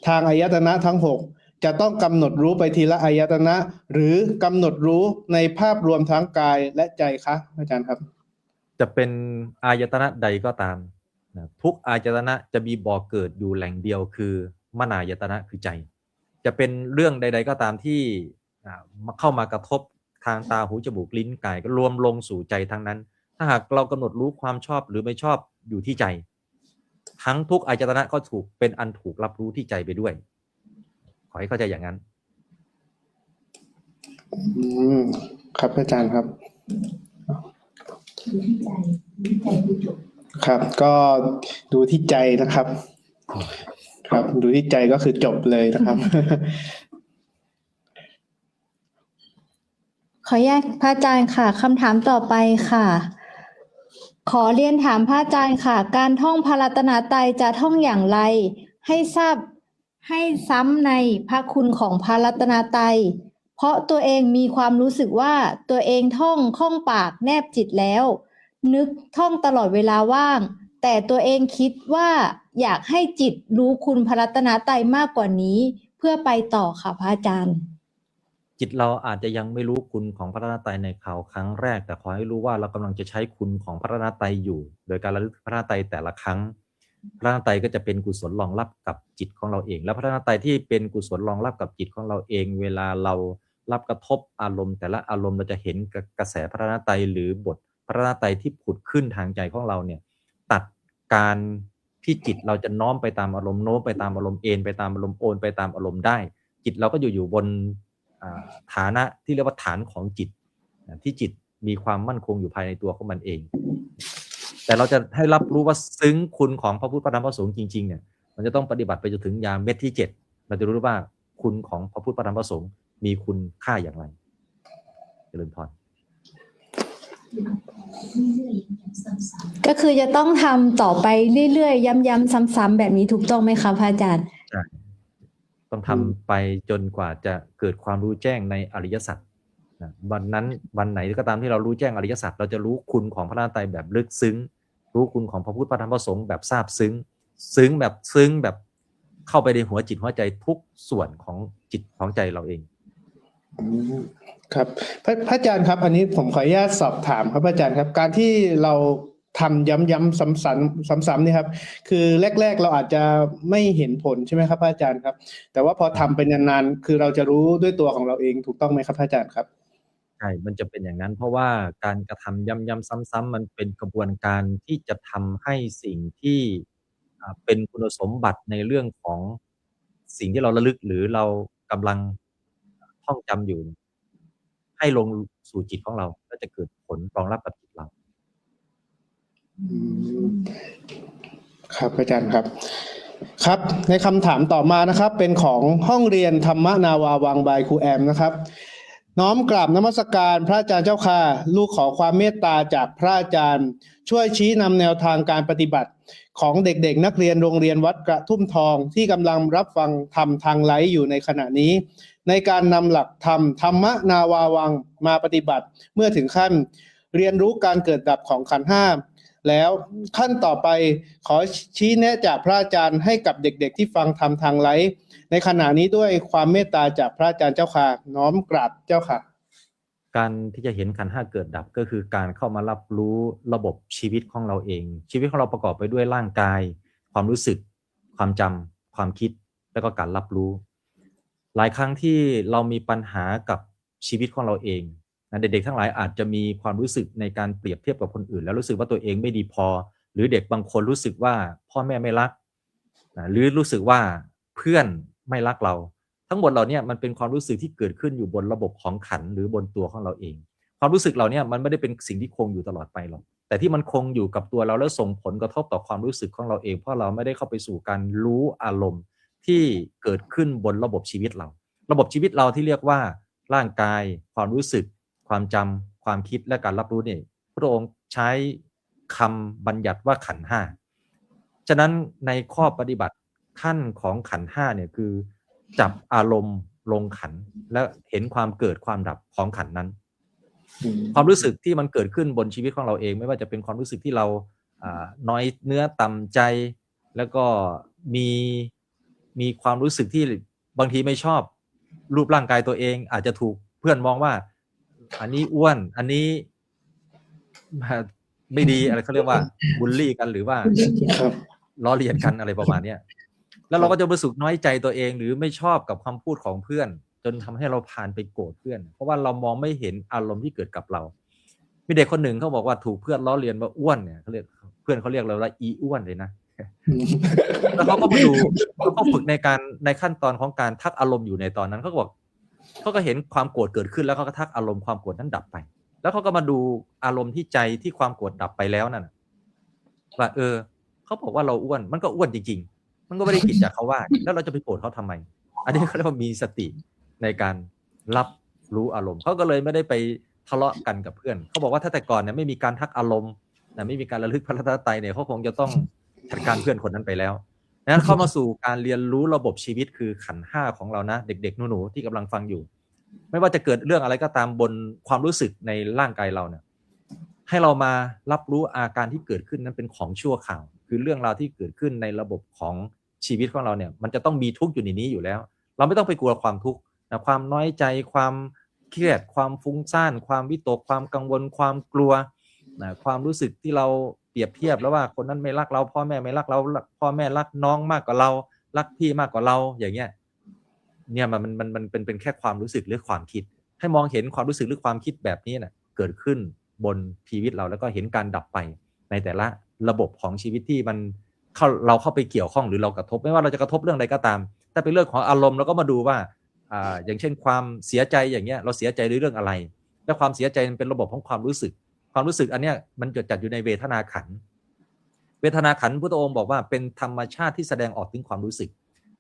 ทางอายตนะทั้ง6จะต้องกำหนดรู้ไปทีละอายตนะหรือกำหนดรู้ในภาพรวมทั้งกายและใจคะอาจารย์ครับจะเป็นอายตนะใดก็ตามทุกอายตนะจะมีบ่อเกิดอยู่แหล่งเดียวคือมนายตนะคือใจจะเป็นเรื่องใดๆก็ตามที่เข้ามากระทบทางตาหูจมูกลิ้นกายก็รวมลงสู่ใจทั้งนั้นถ้าหากเรากำหนดรู้ความชอบหรือไม่ชอบอยู่ที่ใจทั้งทุกอายตนะก็ถูกเป็นอันถูกรับรู้ที่ใจไปด้วยขอให้เข้าใจอย่างนั้นครับอาจารย์ครับครับก็ดูที่ใจนะครับครับดูที่ใจก็คือจบเลยนะครับขออนุญาตพระอาจารย์ค่ะคำถามต่อไปค่ะขอเรียนถามพระอาจารย์ค่ะการท่องพระรัตนตรัยจะท่องอย่างไรให้ทราบให้ซ้ำในพระคุณของพระรัตนตรัยเพราะตัวเองมีความรู้สึกว่าตัวเองท่องคล่องปากแนบจิตแล้วนึกท่องตลอดเวลาว่างแต่ตัวเองคิดว่าอยากให้จิตรู้คุณพระรัตนตรัยมากกว่านี้เพื่อไปต่อค่ะพระอาจารย์จิตเราอาจจะยังไม่รู้คุณของพระรัตนตรัยในคราวครั้งแรกแต่ขอให้รู้ว่าเรากำลังจะใช้คุณของพระรัตนตรัยอยู่โดยการระลึกพระรัตนตรัยแต่ละครั้งพระรัตนตรัยก็จะเป็นกุศลรองรับกับจิตของเราเองและพระรัตนตรัยที่เป็นกุศลรองรับกับจิตของเราเองเวลาเรารับกระทบอารมณ์แต่ละอารมณ์เราจะเห็นกระแสพระรัตนตรัยหรือบทพระรัตนตรัยที่ผุดขึ้นทางใจของเราเนี่ยตัดการที่จิตเราจะน้อมไปตามอารมณ์โน้มไปตามอารมณ์เอ็นไปตามอารมณ์โอนไปตามอารมณ์ได้จิตเราก็อยู่บนฐานะที่เรียกว่าฐานของจิตที่จิตมีความมั่นคงอยู่ภายในตัวของมันเองแต่เราจะให้รับรู้ว่าซึ้งคุณของพระพุทธพระธรรมพระสงฆ์จริงๆเนี่ยมันจะต้องปฏิบัติไปจนถึงยามเม็ดที่7เราจะรู้ว่าคุณของพระพุทธพระธรรมพระสงฆ์มีคุณค่าอย่างไรเจริญพรก็คือจะต้องทำต่อไปเรื่อยๆย้ำๆซ้ำๆแบบนี้ถูกต้องไหมคะพระอาจารย์ใช่ต้องทำไปจนกว่าจะเกิดความรู้แจ้งในอริยสัจวันนั้นวันไหนก็ตามที่เรารู้แจ้งอริยสัจเราจะรู้คุณของพระรัตนตรัยแบบลึกซึ้งรู้คุณของพระพุทธพระธรรมพระสงฆ์แบบซาบซึ้งแบบเข้าไปในหัวจิตหัวใจทุกส่วนของจิตของใจเราเองครับพระอาจารย์ครับอันนี้ผมขออนุญาตสอบถามครับพระอาจารย์ครับการที่เราทำย้ำๆซ้ำๆนี่ครับคือแรกๆเราอาจจะไม่เห็นผลใช่ไหมครับพระอาจารย์ครับแต่ว่าพอทำไปนานๆคือเราจะรู้ด้วยตัวของเราเองถูกต้องไหมครับพระอาจารย์ครับใช่มันจะเป็นอย่างนั้นเพราะว่าการกระทำย้ำๆซ้ำๆมันเป็นกระบวนการที่จะทำให้สิ่งที่เป็นคุณสมบัติในเรื่องของสิ่งที่เราระลึกหรือเรากำลังท่องจำอยู่ให้ลงสู่จิตของเราก็จะเกิดผลรองรับกับจิตเราครับอาจารย์ครับครับในคำถามต่อมานะครับเป็นของห้องเรียนธรรมนาวาวังบายครูแอมนะครับน้อมกราบนมัสการพระอาจารย์เจ้าค่ะลูกขอความเมตตาจากพระอาจารย์ช่วยชี้นำแนวทางการปฏิบัติของเด็กๆนักเรียนโรงเรียนวัดกระทุ่มทองที่กำลังรับฟังธรรมทางไลฟ์อยู่ในขณะนี้ในการนำหลักธรรมธรรมนาวาวังมาปฏิบัติเมื่อถึงขั้นเรียนรู้การเกิดดับของขันธ์5แล้วขั้นต่อไปขอชี้แนะจากพระอาจารย์ให้กับเด็กๆที่ฟังธรรมทางไลฟ์ในขณะนี้ด้วยความเมตตาจากพระอาจารย์เจ้าค่ะน้อมกราบเจ้าค่ะการที่จะเห็นขันธ์5เกิดดับก็คือการเข้ามารับรู้ระบบชีวิตของเราเองชีวิตของเราประกอบไปด้วยร่างกายความรู้สึกความจำความคิดแล้วก็การรับรู้หลายครั้งที่เรามีปัญหากับชีวิตของเราเองเด็กๆทั้งหลายอาจจะมีความรู้สึกในการเปรียบเทียบกับคนอื่นแล้วรู้สึกว่าตัวเองไม่ดีพอหรือเด็กบางคนรู้สึกว่าพ่อแม่ไม่รัก หรือรู้สึกว่าเพื่อนไม่รักเราทั้งหมดเหล่านี้มันเป็นความรู้สึกที่เกิดขึ้นอยู่บนระบบของขันธ์หรือบนตัวของเราเองความรู้สึกเหล่านี้มันไม่ได้เป็นสิ่งที่คงอยู่ตลอดไปหรอกแต่ที่มันคงอยู่กับตัวเราแล้วส่งผลกระทบต่อความรู้สึกของเราเองเพราะเราไม่ได้เข้าไปสู่การรู้อารมณ์ที่เกิดขึ้นบนระบบชีวิตเราระบบชีวิตเราที่เรียกว่าร่างกายความรู้สึกความจำความคิดและการรับรู้เนี่ยพระองค์ใช้คำบัญญัติว่าขันธ์ห้าฉะนั้นในข้อปฏิบัติขั้นของขันธ์ห้าเนี่ยคือจับอารมณ์ลงขันธ์และเห็นความเกิดความดับของขันธ์นั้นความรู้สึกที่มันเกิดขึ้นบนชีวิตของเราเองไม่ว่าจะเป็นความรู้สึกที่เราน้อยเนื้อต่ำใจแล้วก็มีความรู้สึกที่บางทีไม่ชอบรูปร่างกายตัวเองอาจจะถูกเพื่อนมองว่าอันนี้อ้วนอันนี้ไม่ดีอะไรเขาเรียกว่าบูลลี่กันหรือว่าล้อเลียนกันอะไรประมาณนี้แล้วเราก็จะรู้สึกน้อยใจตัวเองหรือไม่ชอบกับคำพูดของเพื่อนจนทำให้เราผ่านไปโกรธเพื่อนเพราะว่าเรามองไม่เห็นอารมณ์ที่เกิดกับเรามีเด็กคนหนึ่งเขาบอกว่าถูกเพื่อนล้อเลียนว่าอ้วนเนี่ยเขาเรียกเพื่อนเขาเรียกเราว่าอีอ้วนเลยนะแล้วเขาก็มาดูเขาก็ฝึกในขั้นตอนของการทักอารมณ์อยู่ในตอนนั้นเขาบอกเขาก็เห็นความโกรธเกิดขึ้นแล้วเขาก็ทักอารมณ์ความโกรธนั้นดับไปแล้วเขาก็มาดูอารมณ์ที่ใจที่ความโกรธดับไปแล้วนั่นว่าเขาบอกว่าเราอ้วนมันก็อ้วนจริงๆมันก็ไม่ได้ผิดจากเขาว่าแล้วเราจะไปโกรธเขาทำไมอันนี้เขาเรียกว่ามีสติในการรับรู้อารมณ์เขาก็เลยไม่ได้ไปทะเลาะกันกับเพื่อนเขาบอกว่าถ้าแต่ก่อนเนี่ยไม่มีการทักอารมณ์ไม่มีการระลึกพระรัตนตรัยเนี่ยเขาคงจะต้องจัดการเพื่อนคนนั้นไปแล้วนั้นเข้ามาสู่การเรียนรู้ระบบชีวิตคือขันธ์ห้าของเรานะเด็กๆหนูๆที่กำลังฟังอยู่ไม่ว่าจะเกิดเรื่องอะไรก็ตามบนความรู้สึกในร่างกายเราเนี่ยให้เรามารับรู้อาการที่เกิดขึ้นนั้นเป็นของชั่วคราวคือเรื่องราวที่เกิดขึ้นในระบบของชีวิตของเราเนี่ยมันจะต้องมีทุกข์อยู่ในนี้อยู่แล้วเราไม่ต้องไปกลัวความทุกข์นะความน้อยใจความเครียดความฟุ้งซ่านความวิตกความกังวลความกลัวนะความรู้สึกที่เราเปรียบเทียบแล้วว่าคนนั้นไม่รักเราพ่อแม่ไม่รักเราพ่อแม่รักน้องมากกว่าเรารักพี่มากกว่าเราอย่างเงี้ยเนี่ยมันเป็นแค่ความรู้สึกหรือความคิดให้มองเห็นความรู้สึกหรือความคิดแบบนี้นะเกิดขึ้นบนชีวิตเราแล้วก็เห็นการดับไปในแต่ละระบบของชีวิตที่มันเราเข้าไปเกี่ยวข้องหรือเรากระทบไม่ว่าเราจะกระทบเรื่องใดก็ตามถ้าเป็นเรื่องของอารมณ์เราก็มาดูว่าอย่างเช่นความเสียใจอย่างเงี้ยเราเสียใจในเรื่องอะไรและความเสียใจมันเป็นระบบของความรู้สึกอันเนี้ยมันจัดอยู่ในเวทนาขันธ์เวทนาขันธ์พุทธองค์บอกว่าเป็นธรรมชาติที่แสดงออกถึงความรู้สึก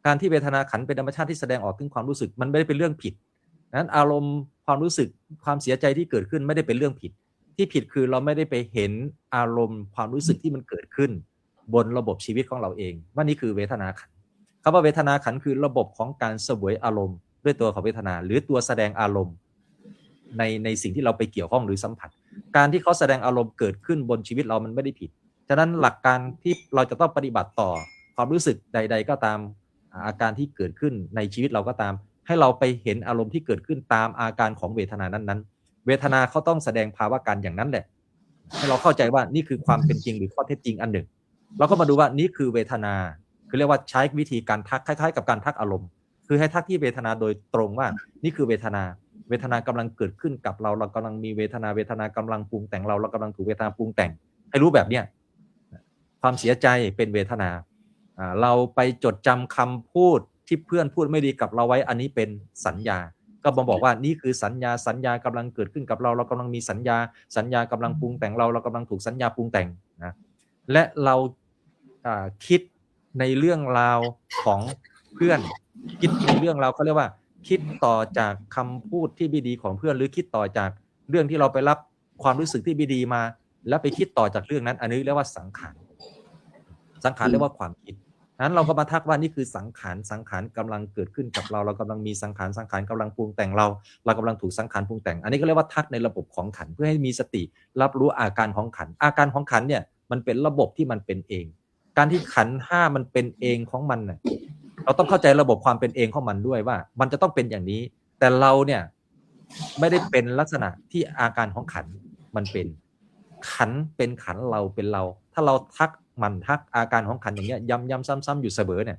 การที่เวทนาขันธ์เป็นธรรมชาติที่แสดงออกถึงความรู้สึกมันไม่ได้เป็นเรื่องผิดนั้นอารมณ์ความรู้สึกความเสียใจที่เกิดขึ้นไม่ได้เป็นเรื่องผิดที่ผิดคือเราไม่ได้ไปเห็นอารมณ์ความรู้สึกที่มันเกิดขึ้นบนระบบชีวิตของเราเองว่านี่คือเวทนาขันธ์คำว่าเวทนาขันธ์คือระบบของการเสวยอารมณ์ด้วยตัวของเวทนาหรือตัวแสดงอารมณ์ในสิ่งที่เราไปเกี่ยวข้องหรือสัมผัสการที่เขาแสดงอารมณ์เกิดขึ้นบนชีวิตเรามันไม่ได้ผิดฉะนั้นหลักการที่เราจะต้องปฏิบัติต่อความรู้สึกใดๆก็ตามอาการที่เกิดขึ้นในชีวิตเราก็ตามให้เราไปเห็นอารมณ์ที่เกิดขึ้นตามอาการของเวทนานั้นๆเวทนาเขาต้องแสดงภาวะการอย่างนั้นแหละให้เราเข้าใจว่านี่คือความเป็นจริงหรือข้อเท็จจริงอันหนึ่งเราก็มาดูว่านี่คือเวทนาคือเรียกว่าใช้วิธีการทักคล้ายๆกับการทักอารมณ์คือให้ทักที่เวทนาโดยตรงว่านี่คือเวทนากำลังเกิดขึ้นกับเรากำลังมีเวทนากำลังปรุงแต่งเรากำลังถูกเวทนาปรุงแต่งให้รู้แบบเนี้ยความเสียใจเป็นเวทนาเราไปจดจำคำพูดที่เพื่อนพูดไม่ดีกับเราไว้อันนี้เป็นสัญญาก็บอกว่านี่คือสัญญากำลังเกิดขึ้นกับเรากำลังมีสัญญากำลังปรุงแต่งเรากำลังถูกสัญญาปรุงแต่งนะและเราคิดในเรื่องราวของเพื่อนคิดในเรื่องราวเขาเรียกว่าคิดต่อจากคำพูดที่ไม่ดีของเพื่อนหรือคิดต่อจากเรื่องที่เราไปรับความรู้สึกที่ไม่ดีมาแล้วไปคิดต่อจากเรื่องนั้นอันนี้เรียกว่าสังขารเรียกว่าความคิดนั้นเราก็มาทักว่านี่คือสังขารกำลังเกิดขึ้นกับเรากำลังมีสังขารกำลังปรุงแต่งเรากำลังถูกสังขารปรุงแต่งอันนี้ก็เรียกว่าทักในระบบของขันธ์เพื่อให้มีสติรับรู้อาการของขันธ์เนี่ยมันเป็นระบบที่มันเป็นเองการที่ขันธ์ห้ามันเป็นเองของมันน่ะเราต้องเข้าใจระบบความเป็นเองของมันด้วยว่ามันจะต้องเป็นอย่างนี้แต่เราเนี่ยไม่ได้เป็นลักษณะที่อาการของขันธ์มันเป็นขันธ์เป็นขันธ์เราเป็นเราถ้าเราทักอาการของขันธ์อย่างเงี้ยย้ำซ้ำอยู่เสมอเนี่ย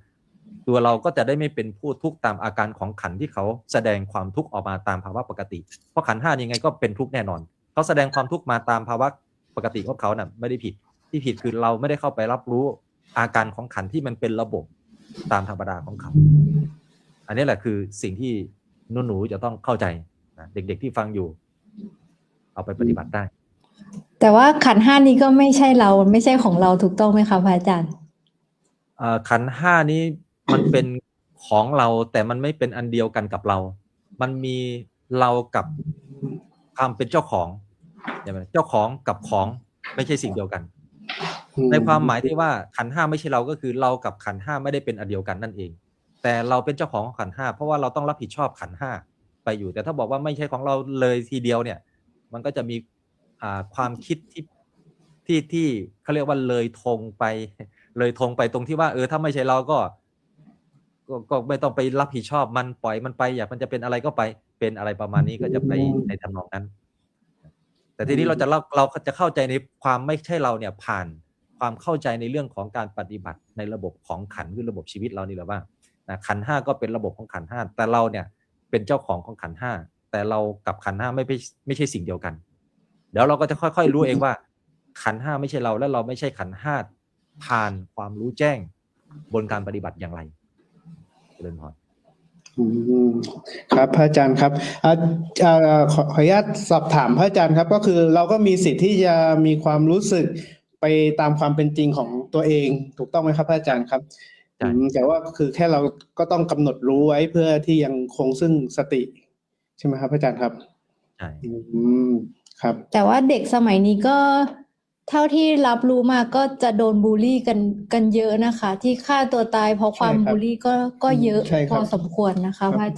ตัวเราก็จะได้ไม่เป็นผู้ทุกข์ตามอาการของขันธ์ที่เขาแสดงความทุกข์ออกมาตามภาวะปกติเพราะขันธ์ห้ายังไงก็เป็นทุกข์แน่นอนเขาแสดงความทุกข์มาตามภาวะปกติของเขาน่ะไม่ได้ผิดที่ผิดคือเราไม่ได้เข้าไปรับรู้อาการของขันธ์ที่มันเป็นระบบ ตามธรรมดาของเขา อันนี้แหละคือสิ่งที่หนูๆจะต้องเข้าใจนะเด็กๆที่ฟังอยู่ เอาไปปฏิบัติได้ แต่ว่าขันธ์ห้านี้ก็ไม่ใช่เราไม่ใช่ของเราถูกต้องไหมคะพระอาจารย์ ขันธ์ห้านี้มันเป็นของเราแต่มันไม่เป็นอันเดียวกันกับเรา มันมีเรากับความเป็นเจ้าของใช่ไหมเจ้าของกับของไม่ใช่สิ่งเดียวกัน ในความหมายที่ว่าขันธ์ห้าไม่ใช่เราก็คือเรากับขันธ์ห้าไม่ได้เป็นอันเดียวกันนั่นเอง แต่เราเป็นเจ้าของขันธ์ห้าเพราะว่าเราต้องรับผิดชอบขันธ์ห้าไปอยู่ แต่ถ้าบอกว่าไม่ใช่ของเราเลยทีเดียวเนี่ย มันก็จะมีความคิดที่เขาเรียกว่าเลยธงไปตรงที่ว่าถ้าไม่ใช่เราก็ไม่ต้องไปรับผิดชอบมันปล่อยมันไปอยากมันจะเป็นอะไรก็ไปเป็นอะไรประมาณนี้ก็จะไปในทำนองนั้น แต่ทีนี้เราจะเข้าใจในความไม่ใช่เราเนี่ยผ่านความเข้าใจในเรื่องของการปฏิบัติในระบบของขันธ์คือระบบชีวิตเรานี่แหละว่าขันธ์ห้าก็เป็นระบบของขันธ์ห้าแต่เราเนี่ยเป็นเจ้าของของขันธ์ห้าแต่เรากับขันธ์ห้าไม่ใช่สิ่งเดียวกันเดี๋ยวเราก็จะค่อยๆรู้เองว่าขันธ์ห้าไม่ใช่เราและเราไม่ใช่ขันธ์ห้าผ่านความรู้แจ้งบนการปฏิบัติอย่างไรเจริญพร ครับพระอาจารย์ครับขออนุญาตสอบถามพระอาจารย์ครับก็คือเราก็มีสิทธิ์ที่จะมีความรู้สึกไปตามความเป็นจริงของตัวเองถูกต้องไหมครับพระอาจารย์ครับแต่ว่าคือแค่เราก็ต้องกำหนดรู้ไว้เพื่อที่ยังคงซึ่งสติใช่ไหมครับพระอาจารย์ครับใช่ครับแต่ว่าเด็กสมัยนี้ก็เท่าที่รับรู้มาก็จะโดนบูลลี่กันเยอะนะคะ ที่ฆ่าตัวตายเพราะความบูลลี่ก็เยอะพอสมควรนะคะพระอา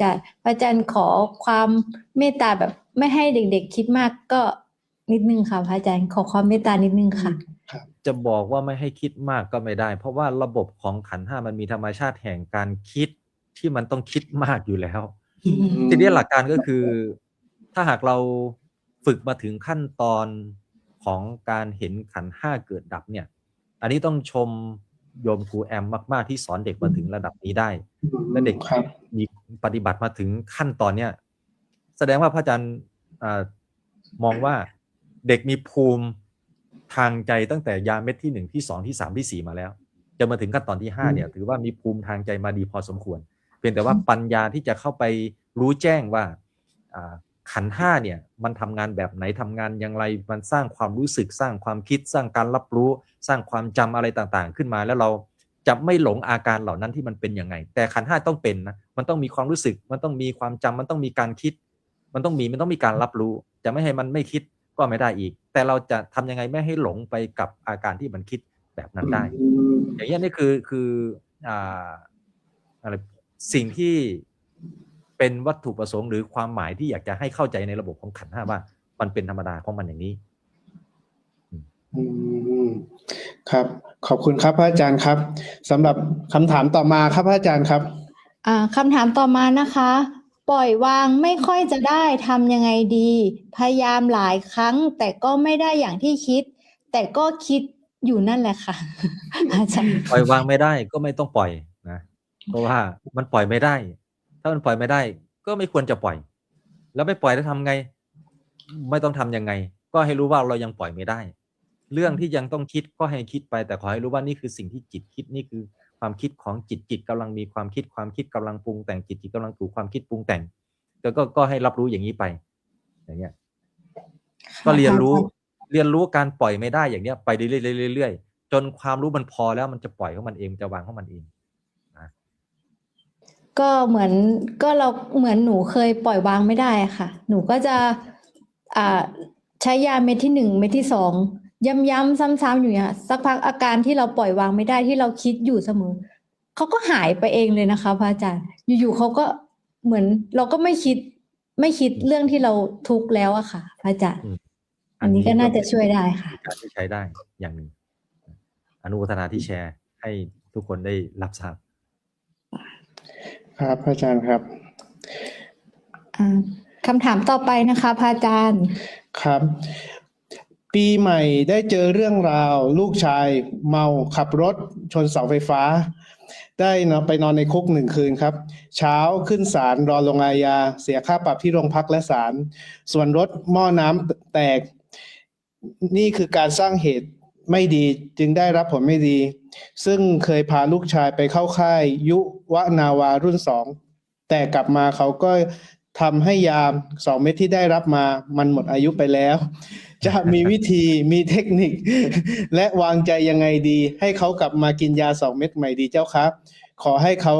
จารย์ขอความเมตตาแบบไม่ให้เด็กๆคิดมากก็นิดนึงค่ะพระอาจารย์ขอความเมตตานิดนึงค่ะจะบอกว่าไม่ให้คิดมากก็ไม่ได้เพราะว่าระบบของขันธ์ห้ามันมีธรรมชาติแห่งการคิดที่มันต้องคิดมากอยู่แล้วทีนี้หลักการก็คือถ้าหากเราฝึกมาถึงขั้นตอนของการเห็นขันธ์ห้าเกิดดับเนี่ยอันนี้ต้องชมโยมครูแอมมากๆที่สอนเด็กมาถึงระดับนี้ได้และเด็กมีปฏิบัติมาถึงขั้นตอนเนี้ยแสดงว่าพระอาจารย์มองว่าเด็กมีภูมิทางใจตั้งแต่ยาเม็ดที่1ที่2ที่3ที่4มาแล้วจะมาถึงขั้นตอนที่5เนี่ยถือว่ามีภูมิทางใจมาดีพอสมควรเพียงแต่ว่าปัญญาที่จะเข้าไปรู้แจ้งว่าขันธ์ห้าเนี่ยมันทำงานแบบไหนทำงานอย่างไรมันสร้างความรู้สึกสร้างความคิดสร้างการรับรู้สร้างความจำอะไรต่างๆขึ้นมาแล้วเราจะไม่หลงอาการเหล่านั้นที่มันเป็นยังไงแต่ขันธ์ห้าต้องเป็นนะมันต้องมีความรู้สึกมันต้องมีความจำมันต้องมีการคิดมันต้องมีการรับรู้จะไม่ให้มันไม่คิดก็ไม่ได้อีกแต่เราจะทำยังไงไม่ให้หลงไปกับอาการที่มันคิดแบบนั้นได้อย่างนี้นี่คืออะไรสิ่งที่เป็นวัตถุประสงค์หรือความหมายที่อยากจะให้เข้าใจในระบบของขันธ์ห้าว่ามันเป็นธรรมดาของมันอย่างนี้ครับขอบคุณครับพระอาจารย์ครับสำหรับคำถามต่อมาครับพระอาจารย์ครับคำถามต่อมานะคะปล่อยวางไม่ค่อยจะได้ทำยังไงดีพยายามหลายครั้งแต่ก็ไม่ได้อย่างที่คิดแต่ก็คิดอยู่นั่นแหละค่ะอาจารย์ปล่อยวางไม่ได้ก็ไม่ต้องปล่อยนะเพราะว่ามันปล่อยไม่ได้ถ้ามันปล่อยไม่ได้ก็ไม่ควรจะปล่อยแล้วไม่ปล่อยแล้วทำไงไม่ต้องทำยังไงก็ให้รู้ว่าเรายังปล่อยไม่ได้เรื่องที่ยังต้องคิดก็ให้คิดไปแต่ขอให้รู้ว่านี่คือสิ่งที่จิตคิดนี่คือความคิดของจิตกำลังมีความคิดกำลังปรุงแต่งจิตกำลังถูกความคิดปรุงแต่งก็ให้รับรู้อย่างนี้ไปอย่างเงี้ยก็เรียนรู้การปล่อยไม่ได้อย่างเนี้ยไปเรื่อยๆจนความรู้มันพอแล้วมันจะปล่อยของมันเองจะวางของมันเองก็เหมือนหนูเคยปล่อยวางไม่ได้ค่ะหนูก็จะใช้ยาเม็ดที่1เม็ดที่2ย้ำๆซ้ำๆอยู่เนี่ยสักพักอาการที่เราปล่อยวางไม่ได้ที่เราคิดอยู่เสมอเขาก็หายไปเองเลยนะคะพระอาจารย์อยู่ๆเขาก็เหมือนเราก็ไม่คิดเรื่องที่เราทุกข์แล้วอะค่ะพระอาจารย์อันนี้ก็น่าจะช่วยได้ค่ะการที่ใช้ได้อย่างหนึ่งอนุโมทนาที่แชร์ให้ทุกคนได้รับทราบครับพระอาจารย์ครับคำถามต่อไปนะคะพระอาจารย์ครับปีใหม่ได้เจอเรื่องราวลูกชายเมาขับรถชนเสาไฟฟ้าได้ไปนอนในคุก1 คืนครับเช้าขึ้นศาลรอลงอาญาเสียค่าปรับที่โรงพักและศาลส่วนรถหม้อน้ำแตกนี่คือการสร้างเหตุ ไม่ดีจึงได้รับผลไม่ดี ซึ่งเคยพาลูกชายไปเข้าค่ายยุวนาวารุ่น2แต่กลับมาเขาก็ทำให้ยา2 เม็ดที่ได้รับมามันหมดอายุไปแล้ว จะมีวิธีมีเทคนิค และวางใจยังไงดี ให้เขากลับมากินยา2 เม็ดใหม่ดีเจ้าครับ ขอให้เขา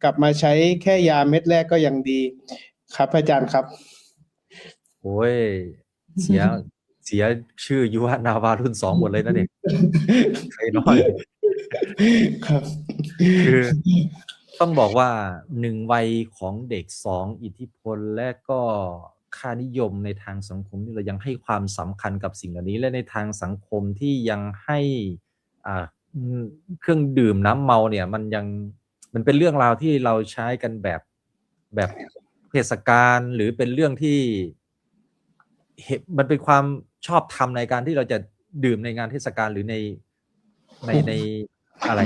กลับมาใช้แค่ยาเม็ดแรกก็ยังดี ครับอาจารย์ครับ โอ้ยเสียชื่อยุวนาวารุ่น2หมดเลยนะเนี่ยใครน้อย ครับ คือต้องบอกว่า1วัยของเด็ก2อิทธิพลและก็ค่านิยมในทางสังคมที่เรายังให้ความสำคัญกับสิ่งเหล่านี้และในทางสังคมที่ยังให้อ่าเครื่องดื่มน้ำเมาเนี่ยมันเป็นเรื่องราวที่เราใช้กันแบบเทศกาลหรือเป็นเรื่องที่มันเป็นความชอบธรรมในการที่เราจะดื่มในงานเทศกาลหรือในอะไร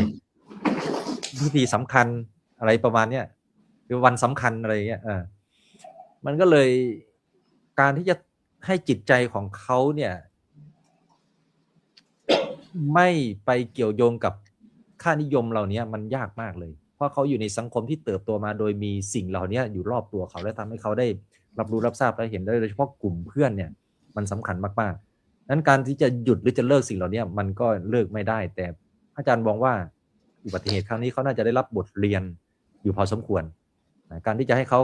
พิธีสำคัญอะไรประมาณเนี้ยหรือวันสำคัญอะไรเงี้ยมันก็เลยการที่จะให้จิตใจของเขาเนี่ยไม่ไปเกี่ยวโยงกับค่านิยมเหล่านี้มันยากมากเลยเพราะเขาอยู่ในสังคมที่เติบโตมาโดยมีสิ่งเหล่านี้อยู่รอบตัวเขาและทำให้เขาได้รับรู้รับทราบและเห็นได้โดยเฉพาะกลุ่มเพื่อนเนี่ยมันสำคัญมากๆนั้นการที่จะหยุดหรือจะเลิกสิ่งเหล่านี้มันก็เลิกไม่ได้แต่อาจารย์มองว่าอุบัติเหตุครั้งนี้เขาน่าจะได้รับบทเรียนอยู่พอสมควรการที่จะให้เขา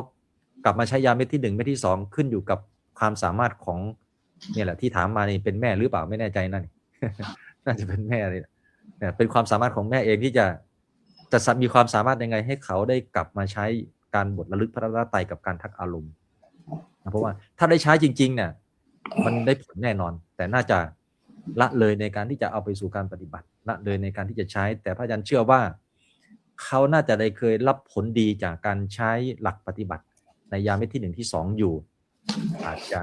กลับมาใช้ยาเม็ดที่1เม็ดที่2ขึ้นอยู่กับความสามารถของเนี่ยแหละที่ถามมานี่เป็นแม่หรือเปล่าไม่แน่ใจนั่น น่าจะเป็นแม่เลยเนี่ยเป็นความสามารถของแม่เองที่จะมีความสามารถยังไงให้เขาได้กลับมาใช้การบทระลึกพระรัตนตรัยกับการทักอารมณ์เพราะว่าถ้าได้ใช้จริงๆเนี่ยมันได้ผลแน่นอนแต่น่าจะละเลยในการที่จะเอาไปสู่การปฏิบัติละเลยในการที่จะใช้แต่พระอาจารย์เชื่อว่าเขาน่าจะได้เคยรับผลดีจากการใช้หลักปฏิบัติในยาเม็ดที่1ที่2อยู่อาจจะ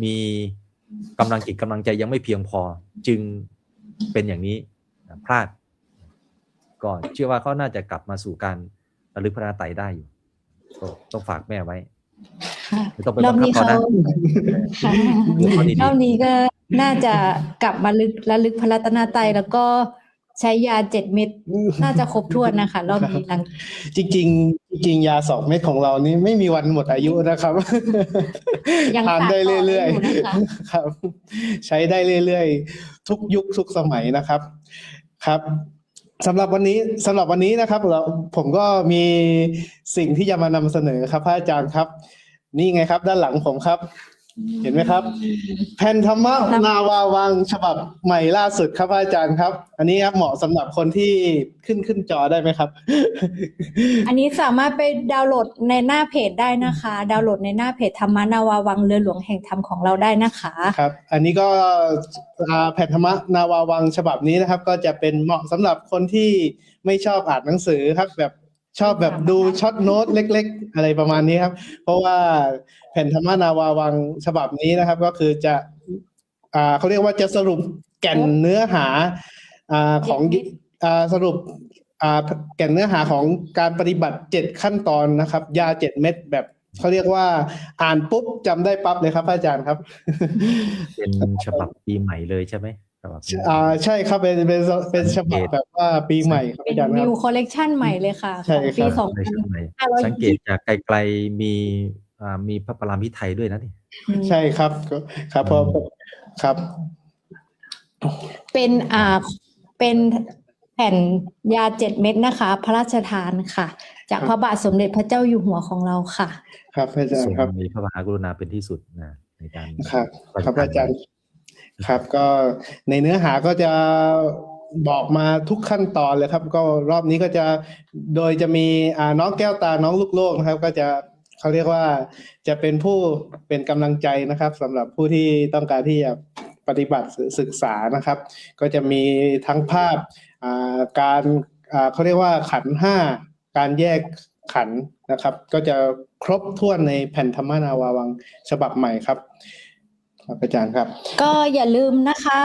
มีกำลังจิตกำลังใจยังไม่เพียงพอจึงเป็นอย่างนี้พลาดก็เชื่อว่าเขาน่าจะกลับมาสู่การระลึกพระรัตนตรัยได้อยู่ก็ต้องฝากแม่ไว้ไม่ต้องไปบังคับเขานะรอบนี้ก็น่าจะกลับมาระลึกพระรัตนตรัยแล้วก็ใช้ยา7 เม็ดน่าจะครบถ้วนนะคะรอบนี้จริงยา2 เม็ดของเรานี่ไม่มีวันหมดอายุนะครับทานได้เรื่อยๆครับใช้ได้เรื่อยๆทุกยุคทุกสมัยนะครับครับสำหรับวันนี้นะครับผมก็มีสิ่งที่จะมานำเสนอครับพระอาจารย์ครับนี่ไงครับด้านหลังผมครับเห็นไหมครับแผ่นธรรมนาวาวังฉบับใหม่ล่าสุดครับอาจารย์ครับอันนี้ครับเหมาะสำหรับคนที่ขึ้นจอได้ไหมครับอันนี้สามารถไปดาวน์โหลดในหน้าเพจได้นะคะดาวน์โหลดในหน้าเพจธรรมนาวาวังเรือหลวงแห่งธรรมของเราได้นะคะครับอันนี้ก็แผ่นธรรมนาวาวังฉบับนี้นะครับก็จะเป็นเหมาะสำหรับคนที่ไม่ชอบอ่านหนังสือครับแบบชอบแบบดูช็อตโน้ตเล็กๆอะไรประมาณนี้ครับเพราะว่าแผ่นธรรมนาวาวังฉบับนี้นะครับก็คือจะเขาเรียกว่าจะสรุปแก่นเนื้อหาของสรุปแก่นเนื้อหาของการปฏิบัติ7ขั้นตอนนะครับยา7 เม็ดแบบเขาเรียกว่าอ่านปุ๊บจำได้ปั๊บเลยครับอาจารย์ครับเป็นฉบับปีใหม่เลยใช่ไหมใช่ครับเป็นฉบับแบบว่าปีใหม่ครับอาจารย์ครับ New Collection ใหม่เลยค่ะของปี2500สังเกตจากไกลๆมีพระปรามภิไธยด้วยนะนี่ใช่ครับครับพอครับเป็นแผ่นยา7 เม็ดนะคะพระราชทานค่ะจากพระบาทสมเด็จพระเจ้าอยู่หัวของเราค่ะครับอาจารย์ครับมีพระมหากรุณาเป็นที่สุดนะในการครับอาจารย์ครับก็ในเนื้อหาก็จะบอกมาทุกขั้นตอนเลยครับก็รอบนี้ก็จะมีน้องแก้วตาน้องลูกโลกนะครับก็จะเขาเรียกว่าจะเป็นผู้เป็นกำลังใจนะครับสำหรับผู้ที่ต้องการที่จะปฏิบัติศึกษานะครับก็จะมีทั้งภาพการเขาเรียกว่าขันธ์5การแยกขันธ์นะครับก็จะครบถ้วนในแผ่นธรรมนาวาวังฉบับใหม่ครับอาจารย์ครับก็อย่าลืมนะคะ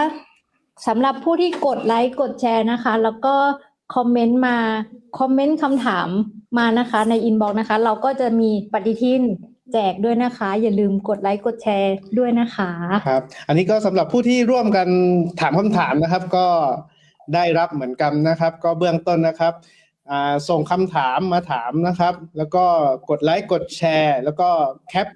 สำหรับผู้ที่กดไลค์กดแชร์นะคะแล้วก็คอมเมนต์คำถามมานะคะในอินบ็อกซ์นะคะเราก็จะมีปฏิทิน แจกด้วยนะคะ อย่าลืมกดไลค์กดแชร์ด้วยนะคะ ครับ อันนี้ก็สำหรับผู้ที่ร่วมกันถามคำถามนะครับ ก็ได้รับเหมือนกันนะครับ ก็เบื้องต้นนะครับส่งคำถามมาถามนะครับ แล้วก็กดไลค์กดแชร์ แล้วก็แคป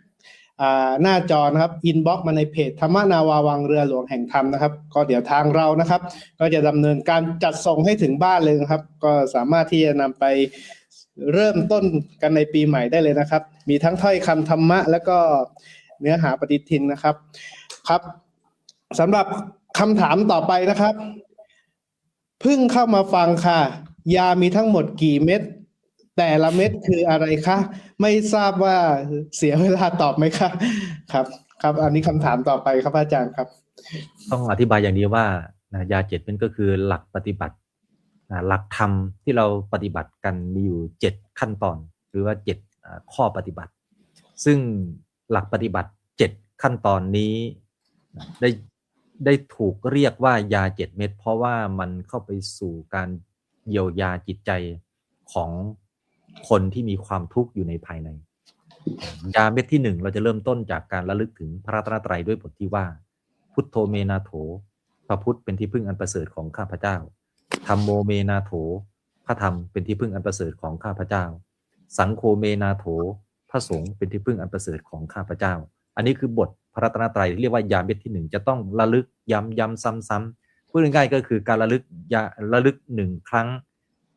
หน้าจอนะครับอินบ็อกซ์มาในเพจธรรมนาวาวังเรือหลวงแห่งธรรมนะครับ ก็เดี๋ยวทางเรานะครับ ก็จะดำเนินการจัดส่งให้ถึงบ้านเลยนะครับ ก็สามารถที่จะนำไปเริ่มต้นกันในปีใหม่ได้เลยนะครับ มีทั้งถ้อยคำธรรมะแล้วก็เนื้อหาปฏิทินนะครับครับสำหรับคำถามต่อไปนะครับเพิ่งเข้ามาฟังค่ะ ยามีทั้งหมดกี่เม็ดแต่ละเม็ดคืออะไรคะไม่ทราบว่าเสียเวลาตอบไหมคะครับครับอันนี้คำถามต่อไปครับอาจารย์ครับต้องอธิบายอย่างนี้ว่ายา7 เม็ดก็คือหลักปฏิบัติหลักธรรมที่เราปฏิบัติกันมีอยู่7 ขั้นตอนหรือว่า7 ข้อปฏิบัติซึ่งหลักปฏิบัติ7 ขั้นตอนนี้ได้ถูกเรียกว่ายา7 เม็ดเพราะว่ามันเข้าไปสู่การเยียวยาจิตใจของคนที่มีความทุกข์อยู่ในภายในยาเม็ดที่1เราจะเริ่มต้นจากการระลึกถึงพระรัตนตรัยด้วยบทที่ว่าพุทโธเมนาโถพระพุทธเป็นที่พึ่งอันประเสริฐของข้าพเจ้าธัมโมเมนาโถพระธรรมเป็นที่พึ่งอันประเสริฐของข้าพเจ้าสังโฆเมนาโถพระสงฆ์เป็นที่พึ่งอันประเสริฐของข้าพเจ้าอันนี้คือบทพระรัตนตรัยที่เรียกว่ายาเม็ดที่1จะต้องระลึกย้ำซ้ำๆพูดง่ายๆก็คือการระลึก1 ครั้ง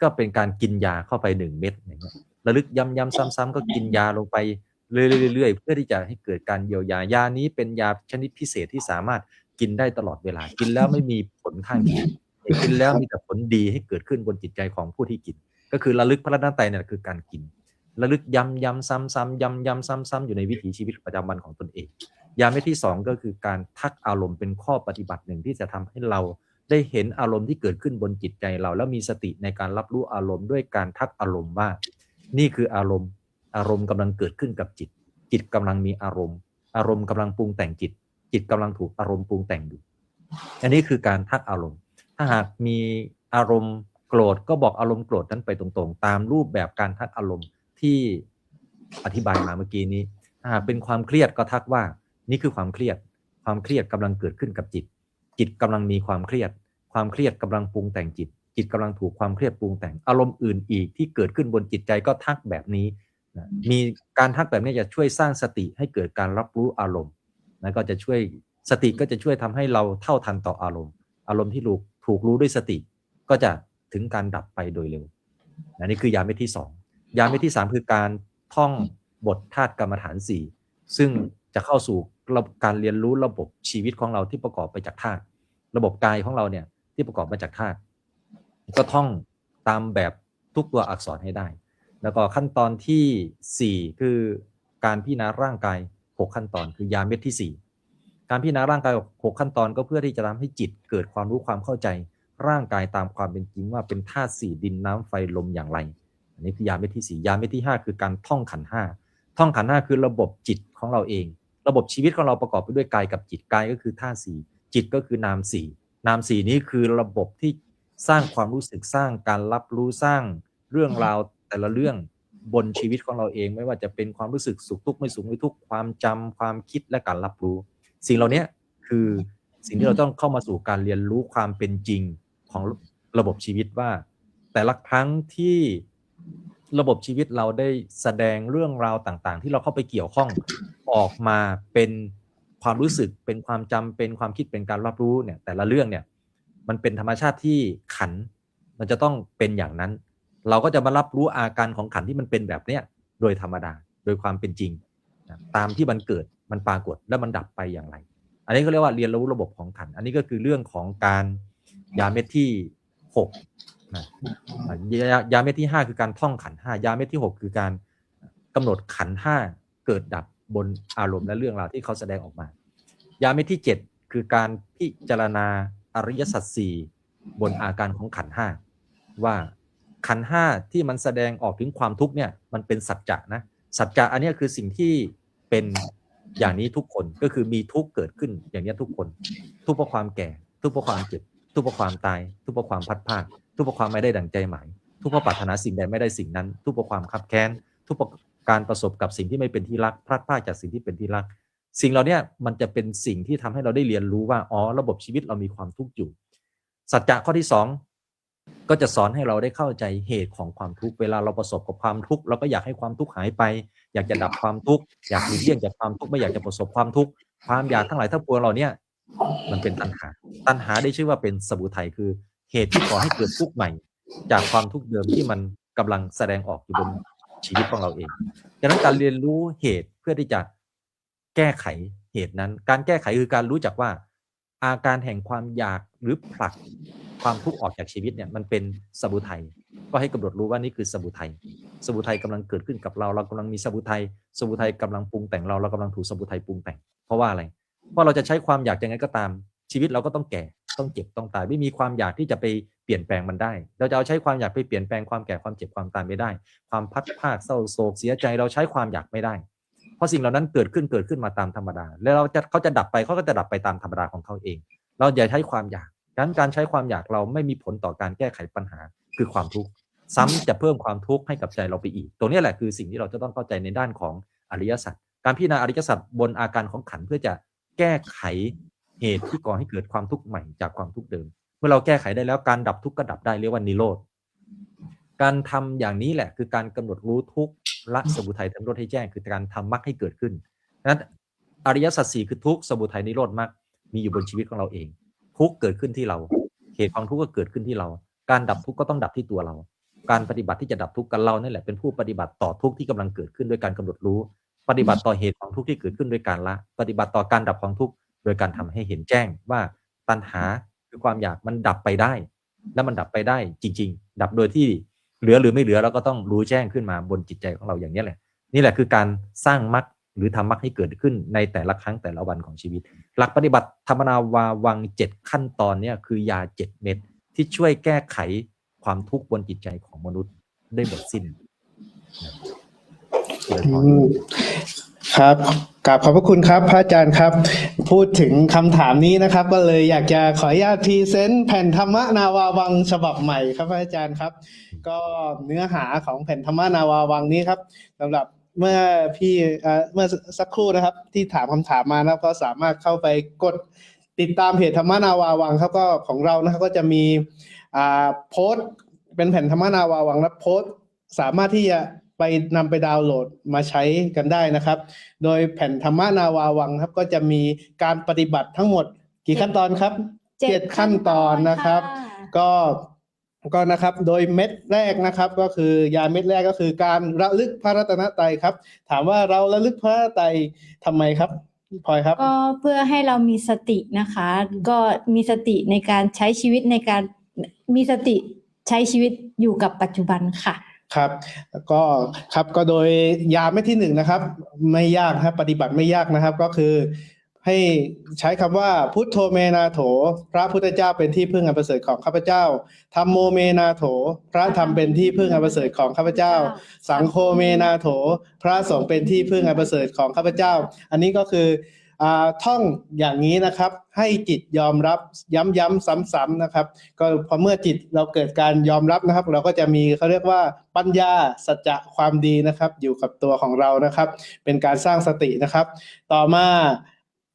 ก็เป็นการกินยาเข้าไป1 เม็ดอย่างเงี้ยระลึกย้ำซ้ำๆก็กินยาลงไปเรื่อยๆเพื่อที่จะให้เกิดการเยียวยายานี้เป็นยาชนิดพิเศษที่สามารถกินได้ตลอดเวลากินแล้วไม่มีผลข้างเคียงกินแล้วมีแต่ผลดีให้เกิดขึ้นบนจิตใจของผู้ที่กินก็คือระลึกพระรัตนตรัยเนี่ยคือการกินระลึกย้ำซ้ำๆย้ำซ้ำๆอยู่ในวิถีชีวิตประจำวันของตนเองยาเม็ดที่2ก็คือการทักอารมณ์เป็นข้อปฏิบัติหนึ่งที่จะทำให้เราได้เห็นอารมณ์ที่เกิดขึ้นบนจิตใจเราแล้วมีสติในการรับรู้อารมณ์ด้วยการทักอารมณ์ว่านี่คืออารมณ์กำลังเกิดขึ้นกับจิตกำลังมีอารมณ์กำลังปรุงแต่งจิตกำลังถูกอารมณ์ปรุงแต่งอยู่อันนี้คือการทักอารมณ์ถ้าหากมีอารมณ์โกรธก็บอกอารมณ์โกรธนั้นไปตรงๆตามรูปแบบการทักอารมณ์ที่อธิบายมาเมื่อกี้นี้ถ้าหากเป็นความเครียดก็ทักว่านี่คือความเครียดกำลังเกิดขึ้นกับจิตกำลังมีความเครียดกำลังปรุงแต่งจิตกำลังถูกความเครียดปรุงแต่งอารมณ์อื่นอีกที่เกิดขึ้นบนจิตใจก็ทักแบบนี้มีการทักแบบนี้จะช่วยสร้างสติให้เกิดการรับรู้อารมณ์นะก็จะช่วยสติก็จะช่วยทำให้เราเท่าทันต่ออารมณ์ที่ถูกรู้ด้วยสติก็จะถึงการดับไปโดยเร็วนี่คือยาเม็ดที่2ยาเม็ดที่3คือการท่องบทธาตุกรรมฐาน4ซึ่งจะเข้าสู่การเรียนรู้ระบบชีวิตของเราที่ประกอบไปจากธาตุระบบกายของเราเนี่ยที่ประกอบมาจากธาตุก็ท่องตามแบบทุกตัวอักษรให้ได้แล้วก็ขั้นตอนที่4คือการพิจารณาร่างกาย6 ขั้นตอนคือยาเม็ดที่4การพิจารณาร่างกาย6 ขั้นตอนก็เพื่อที่จะทำให้จิตเกิดความรู้ความเข้าใจร่างกายตามความเป็นจริงว่าเป็นธาตุ4ดินน้ำไฟลมอย่างไรอันนี้คือยาเม็ดที่4ยาเม็ดที่5คือการท่องขันธ์5ท่องขันธ์5คือระบบจิตของเราเองระบบชีวิตของเราประกอบไปด้วยกายกับจิตกายก็คือธาตุ4จิตก็คือนาม4นี้คือระบบที่สร้างความรู้สึกสร้างการรับรู้สร้างเรื่องราวแต่ละเรื่องบนชีวิตของเราเองไม่ว่าจะเป็นความรู้สึกสุขทุกข์ไม่สุขไม่ทุกข์ความจำความคิดและการรับรู้สิ่งเหล่านี้คือสิ่งที่เราต้องเข้ามาสู่การเรียนรู้ความเป็นจริงของระบบชีวิตว่าแต่ละครั้งที่ระบบชีวิตเราได้แสดงเรื่องราวต่างๆที่เราเข้าไปเกี่ยวข้องออกมาเป็นความรู้สึกเป็นความจำเป็นความคิดเป็นการรับรู้เนี่ยแต่ละเรื่องเนี่ยมันเป็นธรรมชาติที่ขันธ์มันจะต้องเป็นอย่างนั้นเราก็จะมารับรู้อาการของขันธ์ที่มันเป็นแบบเนี้ยโดยธรรมดาโดยความเป็นจริงตามที่มันเกิดมันปรากฏและมันดับไปอย่างไรอันนี้เขาเรียกว่าเรียนรู้ระบบของขันธ์อันนี้ก็คือเรื่องของการยาเม็ดที่6นะยาเม็ดที่5คือการท่องขันธ์5ยาเม็ดที่6คือการกำหนดขันธ์5เกิดดับบนอารมณ์และเรื่องราวที่เขาแสดงออกมายาเม็ดที่7คือการพิจารณาอริยสัจ4บนอาการของขันธ์5ว่าขันธ์5ที่มันแสดงออกถึงความทุกข์เนี่ยมันเป็นสัจจะนะสัจจะอันนี้คือสิ่งที่เป็นอย่างนี้ทุกคนก็คือมีทุกข์เกิดขึ้นอย่างนี้ทุกคนทุกข์เพราะความแก่ทุกข์เพราะความเจ็บทุกข์เพราะความตายทุกข์เพราะความพัดพรากทุกข์เพราะความไม่ได้ดั่งใจหมายทุกข์เพราะปรารถนาสิ่งใดไม่ได้สิ่งนั้นทุกข์เพราะความคับแค้นทุกข์เพราะ การประสบกับสิ่งที่ไม่เป็นที่รักพลัดพรากจากสิ่งที่เป็นที่รักสิ่งเหล่านี้มันจะเป็นสิ่งที่ทำให้เราได้เรียนรู้ว่าอ๋อระบบชีวิตเรามีความทุกข์อยู่สัจจะข้อที่2ก็จะสอนให้เราได้เข้าใจเหตุของความทุกข์เวลาเราประสบกับความทุกข์เราก็อยากให้ความทุกข์หายไปอยากจะดับความทุกข์อยากหลีกเลี่ยงจากความทุกข์ไม่อยากจะประสบความทุกข์ความอยากทั้งหลายทั้งปวงเราเนี่ยมันเป็นตัณหาได้ชื่อว่าเป็นสมุทัยคือเหตุที่ก่อให้เกิดทุกข์ใหม่จากความทุกข์เดิมที่มันกำลังแสดงออกอยู่บนชีวิตของเราเองดังนั้นการเรียนรู้เหตุเพื่อที่จะแก้ไขเหตุนั้นการแก้ไขคือการรู้จักว่าอาการแห่งความอยากหรือผลักความทุกข์ออกจากชีวิตเนี่ยมันเป็นสมุทัยก็ให้กำหนดรู้ว่านี่คือสมุทัยกำลังเกิดขึ้นกับเรากำลังมีสมุทัยกำลังปรุงแต่งเรากำลังถูกสมุทัยปรุงแต่งเพราะว่าอะไรเพราะเราจะใช้ความอยากยังไงก็ตามชีวิตเราก็ต้องแก่ต้องเจ็บต้องตายไม่มีความอยากที่จะไปเปลี่ยนแปลงมันได้เราจะเอาใช้ความอยากไปเปลี่ยนแปลงความแก่ความเจ็บความตายไม่ได้ความพัดภาคเศร้าโศกเสียใจเราใช้ความอยากไม่ได้เพราะสิ่งเหล่านั้นเกิดขึ้นมาตามธรรมดาแล้วเขาจะดับไปเขาก็จะดับไปตามธรรมดาของเขาเองเราอย่าใช้ความอยากการใช้ความอยากเราไม่มีผลต่อการแก้ไขปัญหาคือความทุกข์ซ้ำจะเพิ่มความทุกข์ให้กับใจเราไปอีกตรงนี้แหละคือสิ่งที่เราจะต้องเข้าใจในด้านของอริยสัจการพิจารณาอริยสัจบนอาการของขันธ์เพื่อจะแก้ไขเหตุที่ก่อให้เกิดความทุกข์ใหม่จากความทุกข์เดิมเมื่อเราแก้ไขได้แล้วการดับทุกข์ก็ดับได้เรียกว่านิโรธการทำอย่างนี้แหละคือการกำหนดรู้ทุกข์ละสมุทัยทำนิโรธให้แจ้งคือการทำมรรคให้เกิดขึ้นนั้นอริยสัจสี่คือทุกข์สมุทัยนิโรธมรรคมีอยู่บนชีวิตของเราเองทุกข์เกิดขึ้นที่เราเหตุของทุกข์ก็เกิดขึ้นที่เราการดับทุกข์ก็ต้องดับที่ตัวเราการปฏิบัติที่จะดับทุกข์กันเรานั่นแหละเป็นผู้ปฏิบัติต่อทุกข์ที่กำลังเกิดขึ้นด้วยการกำหนดรู้ปฏิบัติต่อเหตุของทุกข์ที่เกิดขึ้นด้วยการละปฏิบัติต่อการดับของทุกข์โดยการทำให้เห็นแจ้งว่าตัณหาคือความอยากมันดับไปได้และมันดับไปได้จริงๆดับโดยที่เหลือหรือไม่เหลือเราก็ต้องรู้แจ้งขึ้นมาบนจิตใจของเราอย่างนี้แหละนี่แหละคือการสร้างมรรคหรือทำมรรคให้เกิดขึ้นในแต่ละครั้งแต่ละวันของชีวิตหลักปฏิบัติธรรมนาวาวัง7ขั้นตอนเนี่ยคือยา7เม็ดที่ช่วยแก้ไขความทุกข์บนจิตใจของมนุษย์ได้หมดสิ้นครับกราบขอบพระคุณครับพระอาจารย์ครับพูดถึงคำถามนี้นะครับก็เลยอยากจะขออนุญาตพรีเซนต์แผ่นธรรมนาวาวังฉบับใหม่ครับพระอาจารย์ครับก็เนื้อหาของแผ่นธรรมนาวาวังนี้ครับสำหรับเมื่อสักครู่นะครับที่ถามคำถามมานะก็สามารถเข้าไปกดติดตามเพจธรรมนาวาวังครับก็ของเรานะครับก็จะมีโพสต์เป็นแผ่นธรรมนาวาวังและโพสต์สามารถที่จะไปนำไปดาวน์โหลดมาใช้กันได้นะครับโดยแผ่นธรรมนาวาวังครับก็จะมีการปฏิบัติทั้งหมดกี่ขั้นตอนครับ7ขั้นตอนนะครับก็นะครับโดยเม็ดแรกนะครับก็คือยาเม็ดแรกก็คือการระลึกพระรัตนตรัยครับถามว่าเราระลึกพระรัตนตรัยทำไมครับพลอยครับก็เพื่อให้เรามีสตินะคะก็มีสติในการใช้ชีวิตในการมีสติใช้ชีวิตอยู่กับปัจจุบันค่ะครับก็โดยยาเม็ดที่1นะครับไม่ยากครับปฏิบัติไม่ยากนะครับก็คือให้ใช้คำว่าพุทโธเมนาโถพระพุทธเจ้าเป็นที่พึ่งอันประเสริฐของข้าพเจ้าธัมโมเมนาโถพระธรรมเป็นที่พึ่งอันประเสริฐของข้าพเจ้าสังโฆเมนาโถพระสงฆ์เป็นที่พึ่งอันประเสริฐของข้าพเจ้าอันนี้ก็คือท่องอย่างนี้นะครับให้จิตยอมรับย้ำซ้ำๆนะครับก็พอเมื่อจิตเราเกิดการยอมรับนะครับเราก็จะมีเขาเรียกว่าปัญญาสัจจะความดีนะครับอยู่กับตัวของเรานะครับเป็นการสร้างสตินะครับต่อมา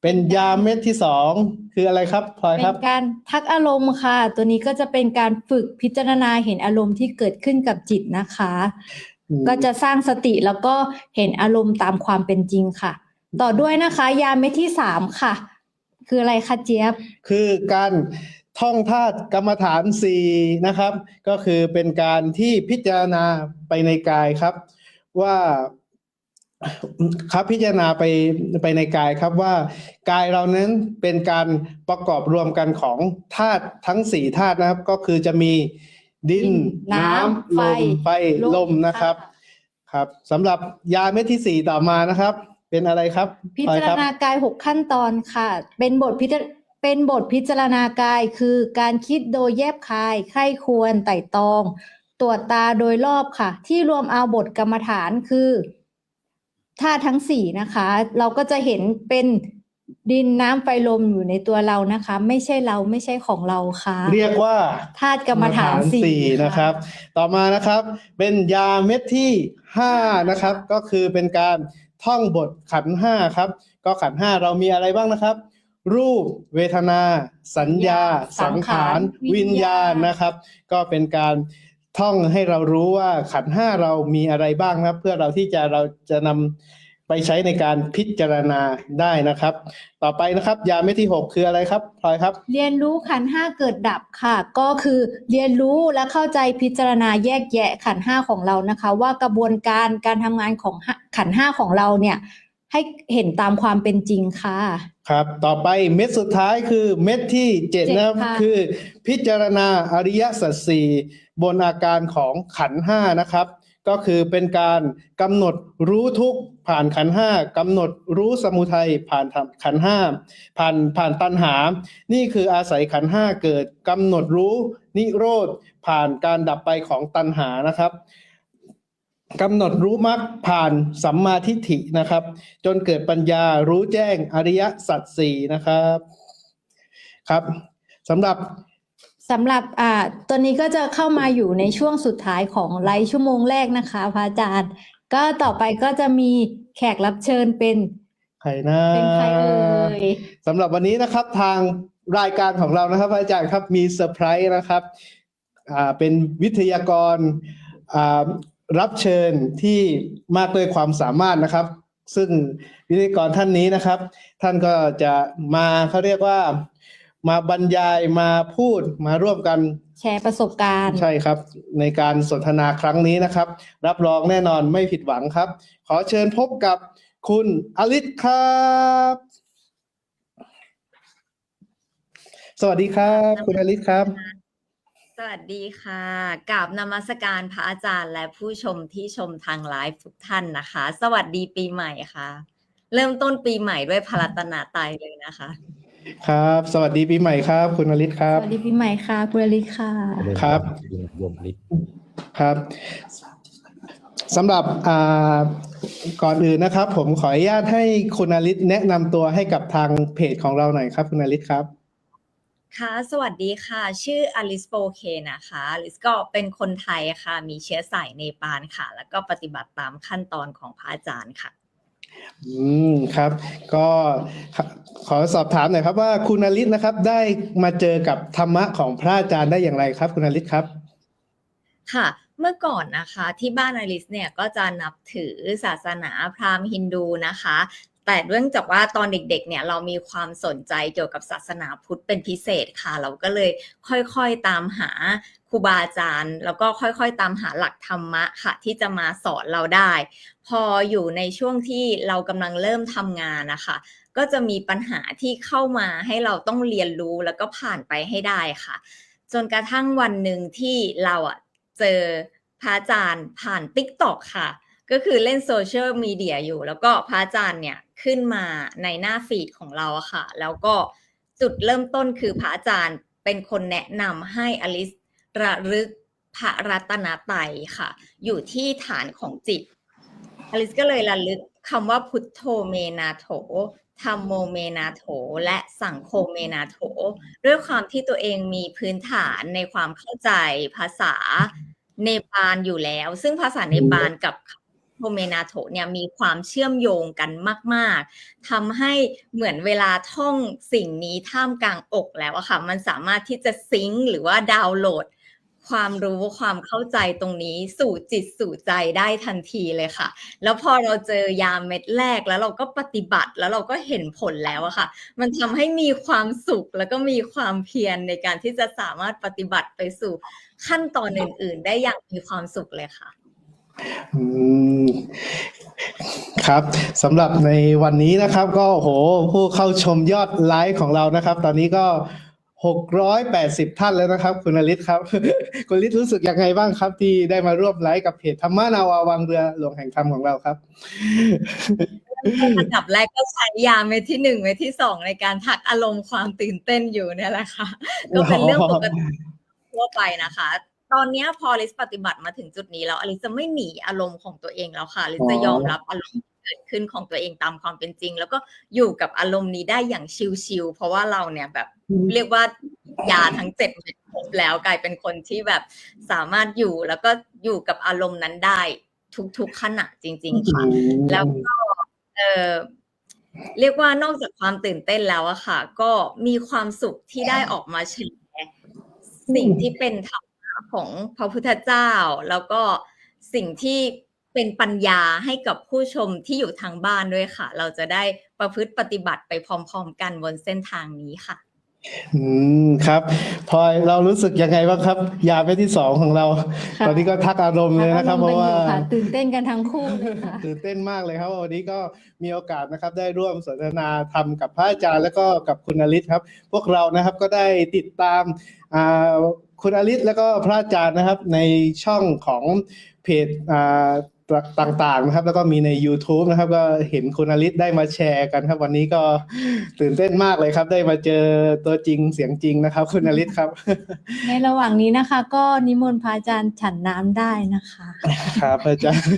เป็นยาเม็ดที่2คืออะไรครับพลอยครับเป็นการทักอารมณ์ค่ะตัวนี้ก็จะเป็นการฝึกพิจารณาเห็นอารมณ์ที่เกิดขึ้นกับจิตนะคะก็จะสร้างสติแล้วก็เห็นอารมณ์ตามความเป็นจริงค่ะต่อด้วยนะคะยาเม็ดที่3ค่ะคืออะไรคะเจี๊ยบคือการท่องธาตุกรรมฐาน4นะครับก็คือเป็นการที่พิจารณาไปในกายครับว่าครับพิจารณาไปในกายครับว่ากายเรานั้นเป็นการประกอบรวมกันของธาตุทั้ง4ธาตุนะครับก็คือจะมีดินน้ำไฟลมนะครับครับสำหรับยาเม็ดที่4ต่อมานะครับเป็นอะไรครับพิจารณากาย6ขั้นตอนค่ะเป็นบทพิจารณากายคือการคิดโดยแยบคายใคร่ควรไต่ตรองตรวจตาโดยรอบค่ะที่รวมเอาบทกรรมฐานคือธาตุทั้ง4นะคะเราก็จะเห็นเป็น ดินน้ำไฟลมอยู่ในตัวเรานะคะ ไม่ใช่เราไม่ใช่ของเราค่ะ เรียกว่า ธาตุกรรมฐานสี่ นะครับ ต่อมานะครับเป็นยาเม็ดที่5นะครับก็คือเป็นการท่องบทขันธ์5ครับก็ขันธ์5เรามีอะไรบ้างนะครับ รูปเวทนา สัญญา สังขารวิญญาณนะครับ ก็เป็นการท่องให้เรารู้ว่าขันธ์5เรามีอะไรบ้างครับ เพื่อเราจะนำไปใช้ในการพิจารณาได้นะครับ ต่อไปนะครับยาเม็ดที่6คืออะไรครับพลอยครับ เรียนรู้ขันธ์ห้าเกิดดับค่ะ ก็คือเรียนรู้และเข้าใจพิจารณาแยกแยะขันธ์ห้าของเรานะคะ ว่ากระบวนการทำงานของขันธ์ห้าของเราเนี่ยให้เห็นตามความเป็นจริงค่ะ ครับต่อไปเม็ดสุดท้ายคือเม็ดที่7นะครับ ค่ะ คือพิจารณาอริยสัจสี่บนอาการของขันธ์5นะครับก็คือเป็นการกำหนดรู้ทุกข์ผ่านขันธ์5กำหนดรู้สมุทัยผ่านขันธ์5ผ่านตัณหานี่คืออาศัยขันธ์5เกิดกำหนดรู้นิโรธผ่านการดับไปของตัณหานะครับกำหนดรู้มรรคผ่านสัมมาทิฏฐินะครับจนเกิดปัญญารู้แจ้งอริยสัจสี่นะครับครับสำหรับตัวนี้ก็จะเข้ามาอยู่ในช่วงสุดท้ายของไลฟ์ชั่วโมงแรกนะคะพระอาจารย์ ก็ต่อไปก็จะมีแขกรับเชิญเป็น ใครนะ ใครเอ่ย สำหรับวันนี้นะครับทางรายการของเรานะครับอาจารย์ครับมีเซอร์ไพรส์นะครับเป็นวิทยากรรับเชิญที่มากด้วยความสามารถนะครับ ซึ่งวิทยากรท่านนี้นะครับ ท่านก็จะมาเขาเรียกว่ามาบรรยายมาพูดมาร่วมกัน แชร์ประสบการณ์ ใช่ครับในการสนทนาครั้งนี้นะครับ รับรองแน่นอนไม่ผิดหวังครับ ขอเชิญพบกับคุณอลิศครับสวัสดีครับคุณอลิศครับ สวัสดีค่ะกราบนมัสการพระอาจารย์และผู้ชมที่ชมทางไลฟ์ทุกท่านนะคะ สวัสดีปีใหม่ค่ะ เริ่มต้นปีใหม่ด้วยพระรัตนตรัยเลยนะคะ ครับ สวัสดีปีใหม่ครับ คุณอลิศครั ส บ วัสดีปีใหม่ค่ะคุณอลิศค่ะ ครับ โยมลิศ ครับสำหรับก่อนอื่นนะครับ ผมขออนุญาตให้คุณอลิศแนะนำตัวให้กับทางเพจของเราหน่อยครับคุณอลิศครับ ค่ะสวัสดีค่ะชื่ออลิสโปเคนะคะอลิสก็เป็นคนไทยค่ะมีเชื้อสายเนปาลค่ะแล้วก็ปฏิบัติตามขั้นตอนของพระอาจารย์ค่ะ ครับ ก็ขอสอบถามหน่อยครับว่าคุณอลิศนะครับได้มาเจอกับธรรมะของพระอาจารย์ได้อย่างไรครับคุณอลิศครับ ค่ะเมื่อก่อนนะคะที่บ้านอลิสเนี่ยก็จะนับถือศาสนาพราหมณ์ฮินดูนะคะแต่เนื่องจากว่าตอนเด็กๆเนี่ยเรามีความสนใจเกี่ยวกับศาสนาพุทธเป็นพิเศษค่ะเราก็เลยค่อยๆตามหาครูบาอาจารย์แล้วก็ค่อยๆตามหาหลักธรรมะค่ะที่จะมาสอนเราได้พออยู่ในช่วงที่เรากำลังเริ่มทำงานนะคะก็จะมีปัญหาที่เข้ามาให้เราต้องเรียนรู้แล้วก็ผ่านไปให้ได้ค่ะจนกระทั่งวันหนึ่งที่เราเจอพระอาจารย์ผ่าน TikTok ค่ะก็คือเล่นโซเชียลมีเดียอยู่แล้วก็พระอาจารย์เนี่ยขึ้นมาในหน้าฟีดของเราค่ะแล้วก็จุดเริ่มต้นคือพระอาจารย์เป็นคนแนะนำให้อลิสระลึกพระรัตนตรัยค่ะอยู่ที่ฐานของจิตอลิสก็เลยระลึกคำว่าพุทโธเมนาโถธัมโมเมนาโถและสังโฆเมนาโถด้วยความที่ตัวเองมีพื้นฐานในความเข้าใจภาษาเนปาลอยู่แล้วซึ่งภาษาเนปาลกับโมเมนาโถเนี่ยมีความเชื่อมโยงกันมากๆทำให้เหมือนเวลาท่องสิ่งนี้ท่ามกลางอกแล้วอะค่ะมันสามารถที่จะซิงค์หรือว่าดาวน์โหลดความรู้ความเข้าใจตรงนี้สู่จิตสู่ใจได้ทันทีเลยค่ะแล้วพอเราเจอยาเม็ดแรกแล้วเราก็ปฏิบัติแล้วเราก็เห็นผลแล้วอะค่ะมันทำให้มีความสุขแล้วก็มีความเพียรในการที่จะสามารถปฏิบัติไปสู่ขั้นตอนอื่นๆได้อย่างมีความสุขเลยค่ะครับสำหรับในวันนี้นะครับก็โหผู้เข้าชมยอดไลฟ์ของเรานะครับ ตอนนี้ก็680ท่านแล้วนะครับคุณอลิศครับ คุณอลิศรู้สึกยังไงบ้างครับที่ได้มาร่วมไลฟ์กับเพจธรรมนาวาวังเรือหลวงแห่งธรรมของเราครับ อันดับแรกก็ใช้ยาเม็ดที่1เม็ดที่2ในการทักอารมณ์ความตื่นเต้นอยู่เนี่ยแหละค่ะก็เป็นเรื่องปกติทั่วไปนะคะตอนนี้พออลิสปฏิบัติมาถึงจุดนี้แล้วอลิสจะไม่หนีอารมณ์ของตัวเองแล้วค่ะอลิสจะยอมรับอารมณ์ เกิดขึ้นของตัวเองตามความเป็นจริง แล้วก็อยู่กับอารมณ์นี้ได้อย่างชิลๆเพราะว่าเราเนี่ยแบบเรียกว่ายาทั้ง7 เม็ดครบแล้วกลายเป็นคนที่แบบสามารถอยู่แล้วก็อยู่กับอารมณ์นั้นได้ทุกๆขณะจริงๆค่ะแล้วก็เรียกว่านอกจากความตื่นเต้นแล้วอะค่ะก็มีความสุขที่ได้ออกมาแชร์สิ่งที่เป็นธรรมะของพระพุทธเจ้าแล้วก็สิ่งที่เป็นปัญญาให้กับผู้ชมที่อยู่ทางบ้านด้วยค่ะเราจะได้ประพฤติปฏิบัติไปพร้อมๆกันบนเส้นทางนี้ค่ะครับพลอยเรารู้สึกยังไงบ้างครับยาเม็ดที่2ของเรา ค่ะ ตอนนี้ก็ทักอารมณ์เลยนะครับ เพราะว่า ตื่นเต้นกันทั้งคู่เลยค่ะ ตื่นเต้นมากเลยครับวันนี้ก็มีโอกาสนะครับได้ร่วมสนทนาธรรมกับพระอาจารย์แล้วก็กับคุณอลิศครับพวกเรานะครับก็ได้ติดตามคุณอลิศแล้วก็พระอาจารย์นะครับในช่องของเพจต่างๆนะครับแล้วก็มีใน YouTube นะครับก็เห็นคุณอลิศได้มาแชร์กันครับวันนี้ก็ตื่นเต้นมากเลยครับได้มาเจอตัวจริงเสียงจริงนะครับคุณอลิศครับ ในระหว่างนี้นะคะ ก็นิมนต์พระอาจารย์ฉันน้ำได้นะคะ ครับอาจารย์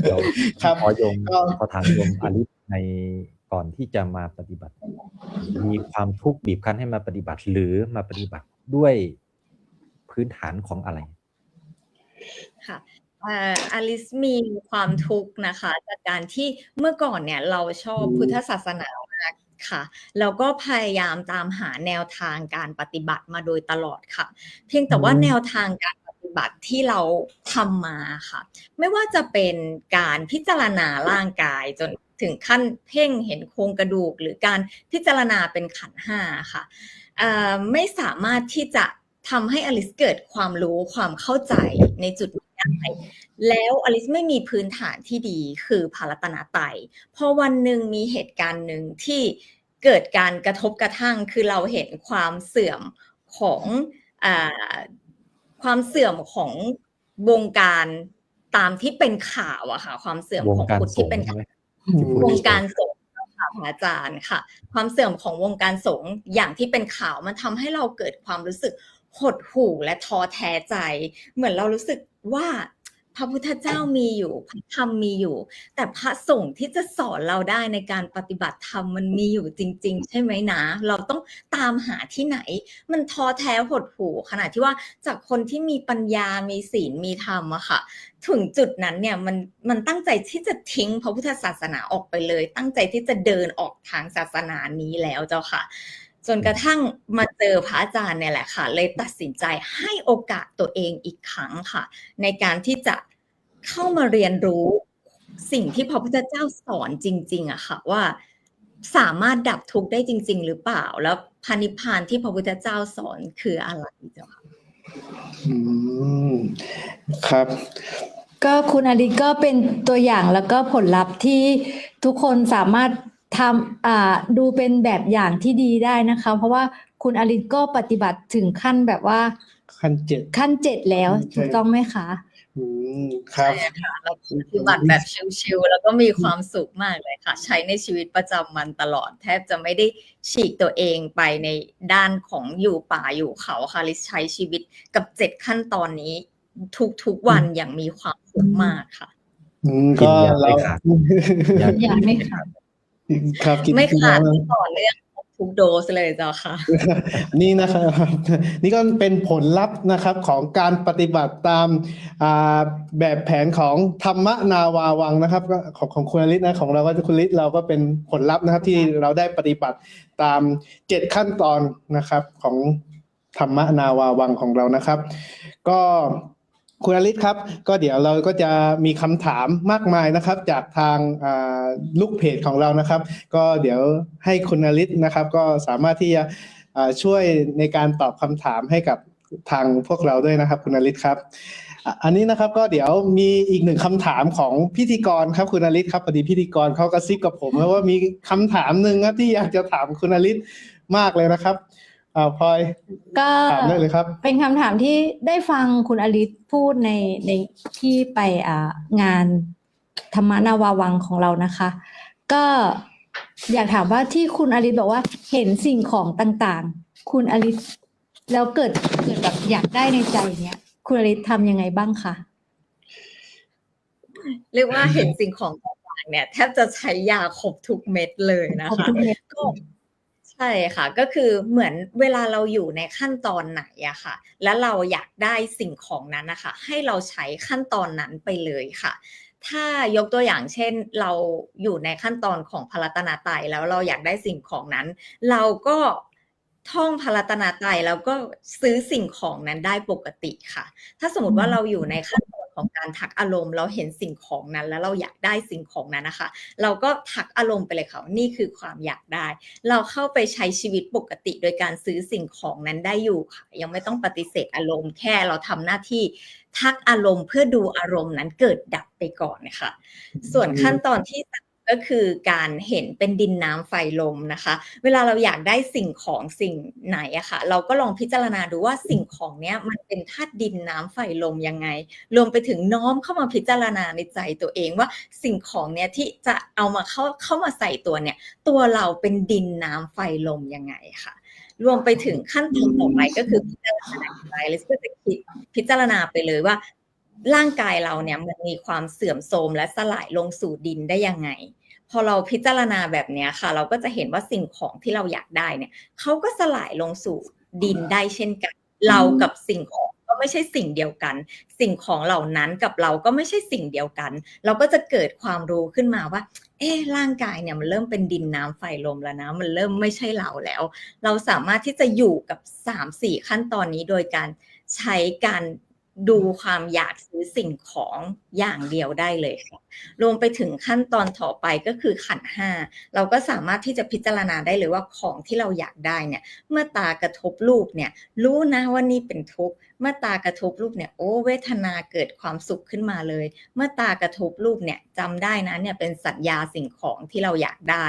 เดี๋ยว ครับ ขอถามโยมอลิศในก่อนที่จะมาปฏิบัติ มีความทุกข์บีบคั้นให้มาปฏิบัติ หรือมาปฏิบัติด้วยพื้นฐานของอะไรค่ะอลิสมีความทุกข์นะคะจากการที่เมื่อก่อนเนี่ยเราชอบพุทธศาสนามากค่ะแล้วก็พยายามตามหาแนวทางการปฏิบัติมาโดยตลอดค่ะเพียงแต่ว่าแนวทางการปฏิบัติที่เราทำมาค่ะไม่ว่าจะเป็นการพิจารณาร่างกายจนถึงขั้นเพ่งเห็นโครงกระดูกหรือการพิจารณาเป็นขันธ์5ค่ะไม่สามารถที่จะทำให้อลิสเกิดความรู้ความเข้าใจในจุดนี้ได้แล้วอลิสไม่มีพื้นฐานที่ดีคือพระรัตนตรัยพอวันหนึ่งมีเหตุการณ์หนึ่งที่เกิดการกระทบกระทั่งคือเราเห็นความเสื่อมของวงการตามที่เป็นข่าวอะค่ะความเสื่อมของพุทธที่เป็นวงการสงฆ์ค่ะพระอาจารย์ค่ะความเสื่อมของวงการสงฆ์อย่างที่เป็นข่าวมันทำให้เราเกิดความรู้สึกหดหู่และท้อแท้ใจเหมือนเรารู้สึกว่าพระพุทธเจ้ามีอยู่พระธรรมมีอยู่แต่พระสงฆ์ที่จะสอนเราได้ในการปฏิบัติธรรมมันมีอยู่จริงๆใช่ไหมนะเราต้องตามหาที่ไหนมันท้อแท้หดหู่ขนาดที่ว่าจากคนที่มีปัญญามีศีลมีธรรมอะค่ะถึงจุดนั้นเนี่ยมันตั้งใจที่จะทิ้งพระพุทธศาสนาออกไปเลยตั้งใจที่จะเดินออกทางศาสนานี้แล้วเจ้าค่ะจนกระทั่งมาเจอพระอาจารย์เนี่ยแหละค่ะเลยตัดสินใจให้โอกาสตัวเองอีกครั้งค่ะในการที่จะเข้ามาเรียนรู้สิ่งที่พระพุทธเจ้าสอนจริงๆอะค่ะว่าสามารถดับทุกข์ได้จริงๆหรือเปล่าแล้วพระนิพพานที่พระพุทธเจ้าสอนคืออะไรเจ้าค่ะครับ ก็คุณอลิศก็เป็นตัวอย่างแล้วก็ผลลัพธ์ที่ทุกคนสามารถทำดูเป็นแบบอย่างที่ดีได้นะคะเพราะว่าคุณอลิศก็ปฏิบัติถึงขั้นแบบว่าขั้น 7แล้วถูกต้องไหมคะครับ ใช่ค่ะเราปฏิบัติแบบชิลๆแล้วก็มีความสุขมากเลยค่ะใช้ในชีวิตประจำวันตลอดแทบจะไม่ได้ฉีกตัวเองไปในด้านของอยู่ป่าอยู่เขาค่ะลิใช้ชีวิตกับ7ขั้นตอนนี้ทุกวันอย่างมีความสุขมากค่ะก็เราอยากไม่ขาดครับไม่ขาดต่อเนื่องทุกโดสเลยเจ้าค่ะนี่นะครับนี่ก็เป็นผลลัพธ์นะครับของการปฏิบัติตามแบบแผนของธรรมนาวาวังนะครับของคุณอลิศนะของเราก็คุณอลิศเราก็เป็นผลลัพธ์นะครับที่เราได้ปฏิบัติตาม7ขั้นตอนนะครับของธรรมนาวาวังของเรานะครับก็คุณอลิศครับก็เดี๋ยวเราก็จะมีคำถามมากมายนะครับจากทางลูกเพจของเรานะครับก็เดี๋ยวให้คุณอลิศนะครับก็สามารถที่จะช่วยในการตอบคำถามให้กับทางพวกเราด้วยนะครับคุณอลิศครับอันนี้นะครับก็เดี๋ยวมีอีก1คำถามของพิธีกรครับคุณอลิศครับพอดีพิธีกรเขากระซิบกับผมว่ามีคำถามหนึ่งครับที่อยากจะถามคุณอลิศมากเลยนะครับพลอยก็ถามได้เลยครับเป็นคำถามที่ได้ฟังคุณอลิศพูดในที่ไปงานธรรมนาวาวังของเรานะคะก็อยากถามว่าที่คุณอลิศบอกว่าเห็นสิ่งของต่างๆคุณอลิศแล้วเกิดแบบอยากได้ในใจเนี่ยคุณอลิศทำยังไงบ้างคะเรียกว่าเห็นสิ่งของต่าง างๆเนี่ยแทบจะใช้ยาครบทุกเม็ดเลยนะ ขอบ คะ คุณเมย์ ก็ใช่ค่ะ ก็คือเหมือนเวลาเราอยู่ในขั้นตอนไหนอะค่ะ แล้วเราอยากได้สิ่งของนั้นนะคะ ให้เราใช้ขั้นตอนนั้นไปเลยค่ะ ถ้ายกตัวอย่างเช่นเราอยู่ในขั้นตอนของพระรัตนตรัยแล้วเราอยากได้สิ่งของนั้น เราก็ท่องพระรัตนตรัยแล้วก็ซื้อสิ่งของนั้นได้ปกติค่ะ ถ้าสมมติว่าเราอยู่ในขั้นตอนของการทักอารมณ์เราเห็นสิ่งของนั้นแล้วเราอยากได้สิ่งของนั้นนะคะ เราก็ทักอารมณ์ไปเลยค่ะว่านี่คือความอยากได้ เราเข้าไปใช้ชีวิตปกติโดยการซื้อสิ่งของนั้นได้อยู่ค่ะ ยังไม่ต้องปฏิเสธอารมณ์แค่เราทำหน้าที่ทักอารมณ์เพื่อดูอารมณ์นั้นเกิดดับไปก่อนนะคะ ส่วนขั้นตอนที่สามก็คือการเห็นเป็นดินน้ำไฟลมนะคะ เวลาเราอยากได้สิ่งของสิ่งไหนอะค่ะ เราก็ลองพิจารณาดูว่าสิ่งของเนี้ยมันเป็นธาตุดินน้ำไฟลมยังไง รวมไปถึงน้อมเข้ามาพิจารณาในใจตัวเองว่าสิ่งของเนี้ยที่จะเอามาเข้ามาใส่ตัวเนี่ย ตัวเราเป็นดินน้ำไฟลมยังไงค่ะ รวมไปถึงขั้นตอนต่อไปก็คือพิจารณาใจเลยก็จะคิดพิจารณาไปเลยว่า ร่างกายเราเนี่ยมันมีความเสื่อมโทรมและสลายลงสู่ดินได้ยังไง พอเราพิจารณาแบบเนี้ยค่ะ เราก็จะเห็นว่าสิ่งของที่เราอยากได้เนี่ยเขาก็สลายลงสู่ดินได้เช่นกัน เรากับสิ่งของก็ไม่ใช่สิ่งเดียวกัน สิ่งของเหล่านั้นกับเราก็ไม่ใช่สิ่งเดียวกัน เราก็จะเกิดความรู้ขึ้นมาว่า ร่างกายเนี่ยมันเริ่มเป็นดินน้ำไฟลมแล้วนะ มันเริ่มไม่ใช่เราแล้ว เราสามารถที่จะอยู่กับ 3-4 ขั้นตอนนี้โดยการใช้การดูความอยากซื้อสิ่งของอย่างเดียวได้เลยค่ะ รวมไปถึงขั้นตอนต่อไปก็คือขันธ์ห้าเราก็สามารถที่จะพิจารณาได้เลยว่าของที่เราอยากได้เนี่ยเมื่อตากระทบรูปเนี่ยรู้นะว่านี่เป็นทุกข์เมื่อตากระทบรูปเนี่ยโอ้เวทนาเกิดความสุขขึ้นมาเลยเมื่อตากระทบรูปเนี่ยจำได้นะเนี่ยเป็นสัญญาสิ่งของที่เราอยากได้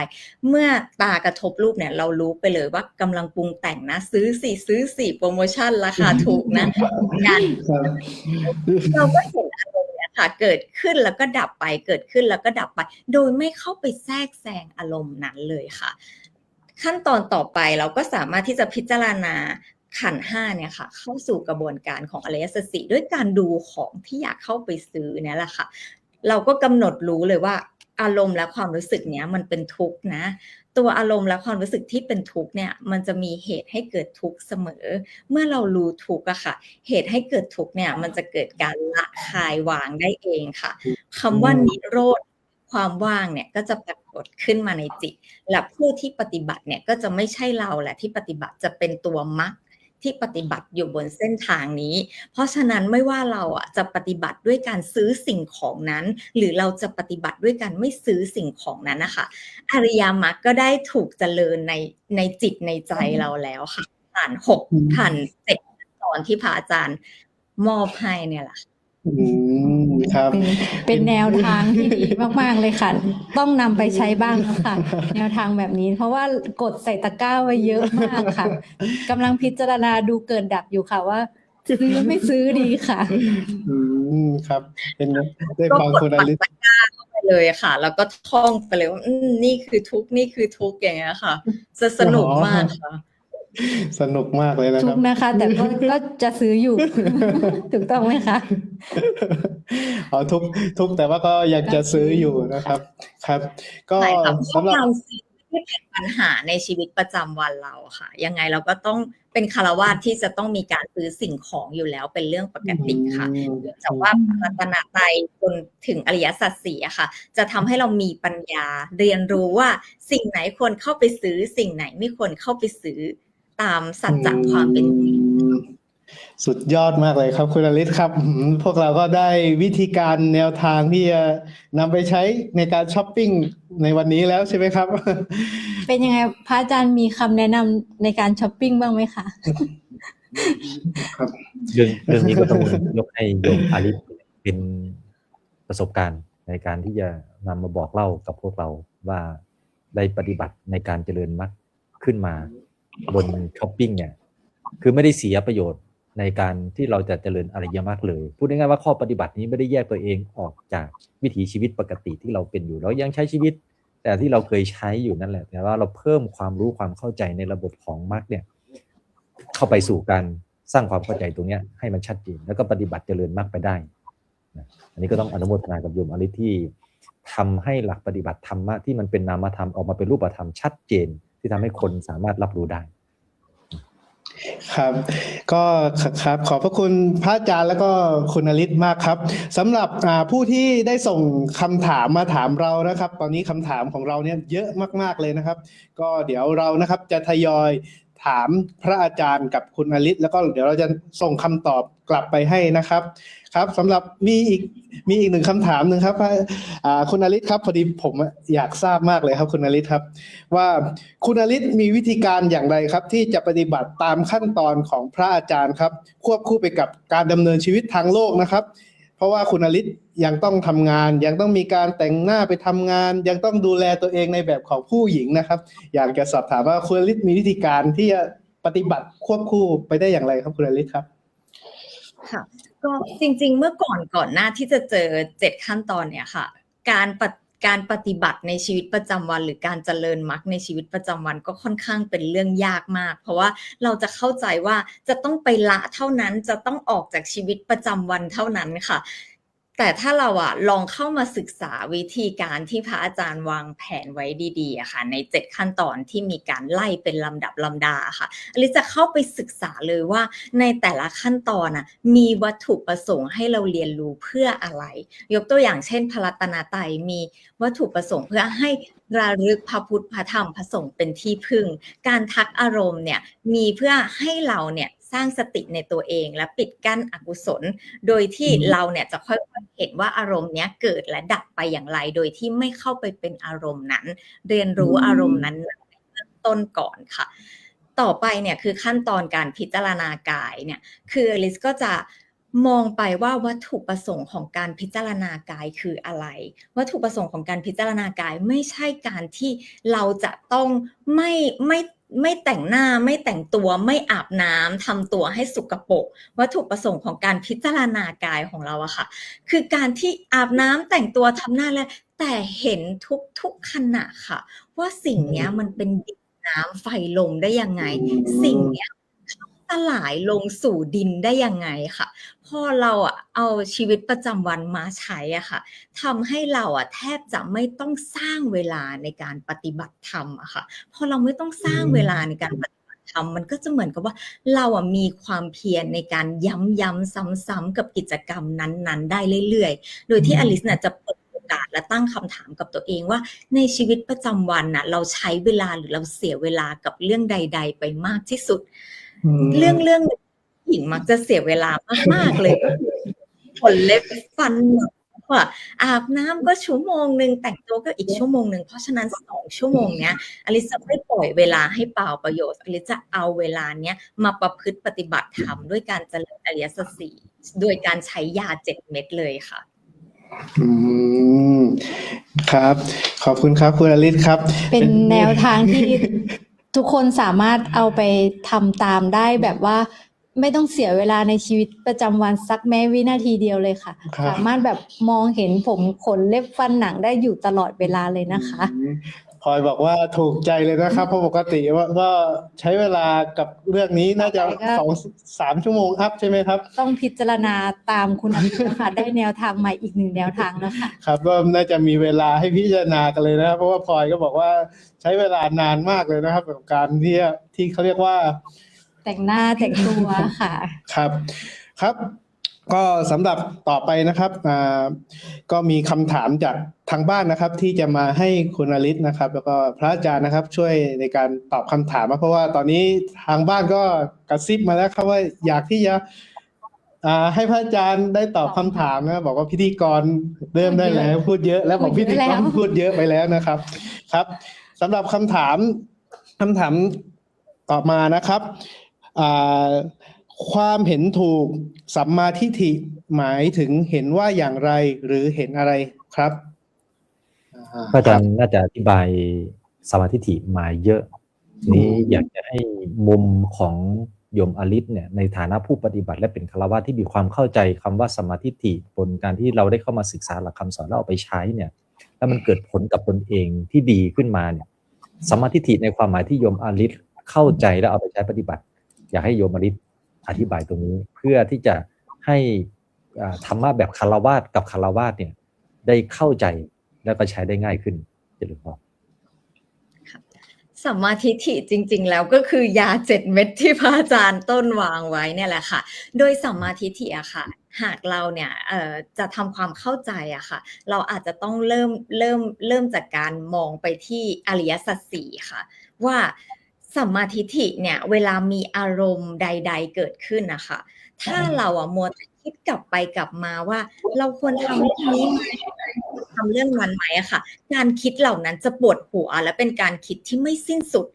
เมื่อตากระทบรูปเนี่ยเรารู้ไปเลยว่ากำลังปรุงแต่งนะซื้อสี่โปรโมชั่นราคาถูกนะการเราก็เห็นอารมณ์เนี่ยค่ะเกิดขึ้นแล้วก็ดับไปเกิดขึ้นแล้วก็ดับไปโดยไม่เข้าไปแทรกแซงอารมณ์นั้นเลยค่ะขั้นตอนต่อไปเราก็สามารถที่จะพิจารณาขันธ์ห้าเนี่ยค่ะเข้าสู่กระบวนการของอริยสัจสี่ด้วยการดูของที่อยากเข้าไปซื้อเนี่ยแหละค่ะเราก็กำหนดรู้เลยว่าอารมณ์และความรู้สึกเนี้ยมันเป็นทุกข์นะตัวอารมณ์และความรู้สึกที่เป็นทุกข์เนี่ยมันจะมีเหตุให้เกิดทุกข์เสมอเมื่อเรารู้ทุกข์อะค่ะเหตุให้เกิดทุกข์เนี่ยมันจะเกิดการละคายวางได้เองค่ะคำว่านิโรธความว่างเนี่ยก็จะปรากฏขึ้นมาในจิตและผู้ที่ปฏิบัติเนี่ยก็จะไม่ใช่เราแหละที่ปฏิบัติจะเป็นตัวมรรคที่ปฏิบัติอยู่บนเส้นทางนี้เพราะฉะนั้นไม่ว่าเราจะปฏิบัติด้วยการซื้อสิ่งของนั้นหรือเราจะปฏิบัติด้วยการไม่ซื้อสิ่งของนั้นนะคะอริยมรรคก็ได้ถูกเจริญในจิตในใจเราแล้วค่ะผ่าน7 ตอนที่พระอาจารย์มอบให้เนี่ยแหละครับเป็นแนวทางที่ดีมากๆเลยค่ะต้องนำไปใช้บ้างแล้วค่ะแนวทางแบบนี้เพราะว่ากดใส่ตะกร้าไว้เยอะมากค่ะกำลังพิจารณาดูเกิดดับอยู่ค่ะว่าซื้อไม่ซื้อดีค่ะครับเป็นได้ฟังคุณอลิศเข้าไปเลยค่ะแล้วก็ท่องไปเลยว่านี่คือทุกข์นี่คือทุกข์อย่างเงี้ยค่ะจะสนุกมากค่ะสนุกมากเลยนะครับทุกนะคะแต่ก็จะซื้ออยู่ ถูกต้องไหมคะทุกแต่ว่าก็ยังจะซื้ออยู่นะครับครับก็สำหรับการซื้อที่เป็นปัญหาในชีวิตประจำวันเราค่ะยังไงเราก็ต้องเป็นฆราวาสที่จะต้องมีการซื้อสิ่งของอยู่แล้วเป็นเรื่องปกติค่ะแต่ว่ารัตนตรัยจนถึงอริยสัจสี่อะค่ะจะทำให้เรามีปัญญาเรียนรู้ว่าสิ่งไหนควรเข้าไปซื้อสิ่งไหนไม่ควรเข้าไปซื้อตามสัจจะความเป็นจริงสุดยอดมากเลยครับคุณอลิศครับพวกเราก็ได้วิธีการแนวทางที่จะนำไปใช้ในการช้อปปิ้งในวันนี้แล้วใช่ไหมครับเป็นยังไงพระอาจารย์มีคำแนะนำในการช้อปปิ้งบ้างไหมคะครับเรื่องนี้ก็ต้องยกให้โยมอาลิศเป็นประสบการณ์ในการที่จะนำมาบอกเล่ากับพวกเราว่าได้ปฏิบัติในการเจริญมรรคขึ้นมาบนช้อปปิ้งเนี่ยคือไม่ได้เสียประโยชน์ในการที่เราจะเจริญอริยมรรคเลยพูดง่ายๆว่าข้อปฏิบัตินี้ไม่ได้แยกตัวเองออกจากวิถีชีวิตปกติที่เราเป็นอยู่เรายังใช้ชีวิตแต่ที่เราเคยใช้อยู่นั่นแหละแต่ว่าเราเพิ่มความรู้ความเข้าใจในระบบของมรรคเนี่ยเข้าไปสู่การสร้างความเข้าใจตรงนี้ให้มันชัดเจนแล้วก็ปฏิบัติเจริญมรรคไปได้อันนี้ก็ต้องอนุโมทนากับโยมอลิศที่ ทำให้หลักปฏิบัติธรรมะที่มันเป็นนามธรรมออกมาเป็นรูปธรรมชัดเจนที่ทำให้คนสามารถรับรู้ได้ ครับก็ครับขอบพระคุณพระอาจารย์แล้วก็คุณอลิศมากครับสำหรับผู้ที่ได้ส่งคำถามมาถามเรานะครับ ตอนนี้คำถามของเราเนี่ยเยอะมากๆเลยนะครับ ก็เดี๋ยวเรานะครับจะทยอยถามพระอาจารย์กับคุณอลิศแล้วก็เดี๋ยวเราจะส่งคำตอบกลับไปให้นะครับครับสำหรับมีอีกหนึ่งคำถามหนึ่งครับคุณอลิศครับพอดีผมอยากทราบมากเลยครับคุณอลิศครับว่าคุณอลิศมีวิธีการอย่างไรครับที่จะปฏิบัติตามขั้นตอนของพระอาจารย์ครับควบคู่ไปกับการดำเนินชีวิตทางโลกนะครับเพราะว่าคุณอลิศยังต้องทำงานยังต้องมีการแต่งหน้าไปทำงานยังต้องดูแลตัวเองในแบบของผู้หญิงนะครับอยากจะสอบถามว่าคุณอลิศมีวิธีการที่จะปฏิบัติควบคู่ไปได้อย่างไรครับคุณอลิศครับค่ะก็จริงๆเมื่อก่อนหน้าที่จะเจอ7ขั้นตอนเนี่ยค่ะการปฏิบัติในชีวิตประจำวันหรือการเจริญมรรคในชีวิตประจำวันก็ค่อนข้างเป็นเรื่องยากมากเพราะว่าเราจะเข้าใจว่าจะต้องไปละเท่านั้นจะต้องออกจากชีวิตประจำวันเท่านั้นค่ะแต่ถ้าเราลองเข้ามาศึกษาวิธีการที่พระอาจารย์วางแผนไว้ดีๆค่ะใน7ขั้นตอนที่มีการไล่เป็นลำดับลำดาค่ะอลิจะเข้าไปศึกษาเลยว่าในแต่ละขั้นตอนมีวัตถุประสงค์ให้เราเรียนรู้เพื่ออะไรยกตัวอย่างเช่นพระรัตนตรัยมีวัตถุประสงค์เพื่อให้ระลึกพระพุทธพระธรรมพระสงฆ์เป็นที่พึ่งการทักอารมณ์เนี่ยมีเพื่อให้เราเนี่ยสร้างสติในตัวเองและปิดกั้นอกุศลโดยที่เราเนี่ยจะค่อยๆเห็นว่าอารมณ์เนี้ยเกิดและดับไปอย่างไรโดยที่ไม่เข้าไปเป็นอารมณ์นั้นเรียนรู้อารมณ์นั้นในเบื้องต้นก่อนค่ะต่อไปเนี่ยคือขั้นตอนการพิจารณากายเนี่ยคืออลิซก็จะมองไปว่าวัตถุประสงค์ของการพิจารณากายคืออะไรวัตถุประสงค์ของการพิจารณากายไม่ใช่การที่เราจะต้องไม่แต่งหน้าไม่แต่งตัวไม่อาบน้ำทำตัวให้สกปรกวัตถุประสงค์ของการพิจารณากายของเราอะค่ะคือการที่อาบน้ำแต่งตัวทำหน้าแล้วแต่เห็นทุกขณะค่ะว่าสิ่งเนี้ยมันเป็นดินน้ำไฟลมได้ยังไงสิ่งเนี้ยสลายลงสู่ดินได้ยังไงค่ะพอเราเอาชีวิตประจำวันมาใช้อะค่ะทำให้เราแทบจะไม่ต้องสร้างเวลาในการปฏิบัติธรรมอะค่ะพอเราไม่ต้องสร้างเวลาในการปฏิบัติธรรมมันก็จะเหมือนกับว่าเรามีความเพียรในการย้ำซ้ำๆกับกิจกรรมนั้นๆได้เรื่อยๆโดยที่อลิซจะเปิดโอกาสและตั้งคำถามกับตัวเองว่าในชีวิตประจำวันเราใช้เวลาหรือเราเสียเวลากับเรื่องใดๆไปมากที่สุดเรื่องหญิงมักจะเสียเวลามากๆเลยขนเล็บฟันอาบน้ำก็ชั่วโมงนึงแต่งตัวก็อีกชั่วโมงนึงเพราะฉะนั้น2 ชั่วโมงเนี้ยอลิซจะไม่ปล่อยเวลาให้เปล่าประโยชน์อลิซจะเอาเวลาเนี้ยมาประพฤติปฏิบัติธรรมด้วยการเจริญอริยสัจ4โดยการใช้ยา7 เม็ดเลยค่ะครับขอบคุณครับคุณอลิศครับเป็นแนวทางที่ทุกคนสามารถเอาไปทำตามได้แบบว่าไม่ต้องเสียเวลาในชีวิตประจำวันสักแม้วินาทีเดียวเลยค่ะสามารถแบบมองเห็นผมขนเล็บฟันหนังได้อยู่ตลอดเวลาเลยนะคะพลอยบอกว่าถูกใจเลยนะครับเพราะปกติว่าก็ใช้เวลากับเรื่องนี้น่าจะ 2-3 ชั่วโมงอัพใช่ไหมครับต้องพิจารณาตามคุณอภิชาติได้แนวทางใหม่อีก1แนวทางแล้วค่ะครับก็น่าจะมีเวลาให้พิจารณากันเลยนะครับเพราะว่าพลอยก็บอกว่าใช้เวลานานมากเลยนะครับกับการที่เขาเรียกว่าแต่งหน้าแต่งตัวค่ะครับก็สำหรับต่อไปนะครับก็มีคำถามจากทางบ้านนะครับที่จะมาให้คุณอลิศนะครับแล้วก็พระอาจารย์นะครับช่วยในการตอบคำถามเพราะว่าตอนนี้ทางบ้านก็กระซิบมาแล้วครับว่าอยากที่จะให้พระอาจารย์ได้ตอบคำถามนะบอกว่าพิธีกรเริ่มได้แล้วพูดเยอะแล้วบอกพิธีกรพูดเยอะไปแล้วนะครับครับสำหรับคำถามต่อมานะครับความเห็นถูกสัมมาทิฏฐิหมายถึงเห็นว่าอย่างไรหรือเห็นอะไรครับอาจารย์น่าจะอธิบายสัมมาทิฏฐิมาเยอะนี้อยากจะให้มุมของโยมอลิศเนี่ยในฐานะผู้ปฏิบัติและเป็นฆราวาสที่มีความเข้าใจคำว่าสัมมาทิฏฐิบนการที่เราได้เข้ามาศึกษาหลักคำสอนแล้วเอาไปใช้เนี่ยแล้วมันเกิดผลกับตนเองที่ดีขึ้นมาเนี่ยสัมมาทิฏฐิในความหมายที่โยมอลิศเข้าใจแล้วเอาไปใช้ปฏิบัติอยากให้โยมอลิศอธิบายตรงนี้เพื่อที่จะให้ธรรมะแบบฆราวาสกับฆราวาสเนี่ยได้เข้าใจ แล้วก็ใช้ได้ง่ายขึ้นเจริญพร สัมมาทิฏฐิจริงๆแล้วก็คือยา7 เม็ดที่พระอาจารย์ต้นวางไว้เนี่ยแหละค่ะโดยสัมมาทิฏฐิอะค่ะหากเราเนี่ยจะทำความเข้าใจอะค่ะเราอาจจะต้องเริ่มจากการมองไปที่อริยสัจสี่ค่ะว่าสัมมาทิฏฐิเนี่ยเวลามีอารมณ์ใดๆเกิดขึ้นนะคะถ้าเราอะมัวแต่คิดกลับไปกลับมาว่าเราควรทำเรื่องนี้ไหมทำเรื่องนั้นไหมอะค่ะการคิดเหล่านั้นจะปวดหัวและเป็นการคิดที่ไม่สิ้นสุด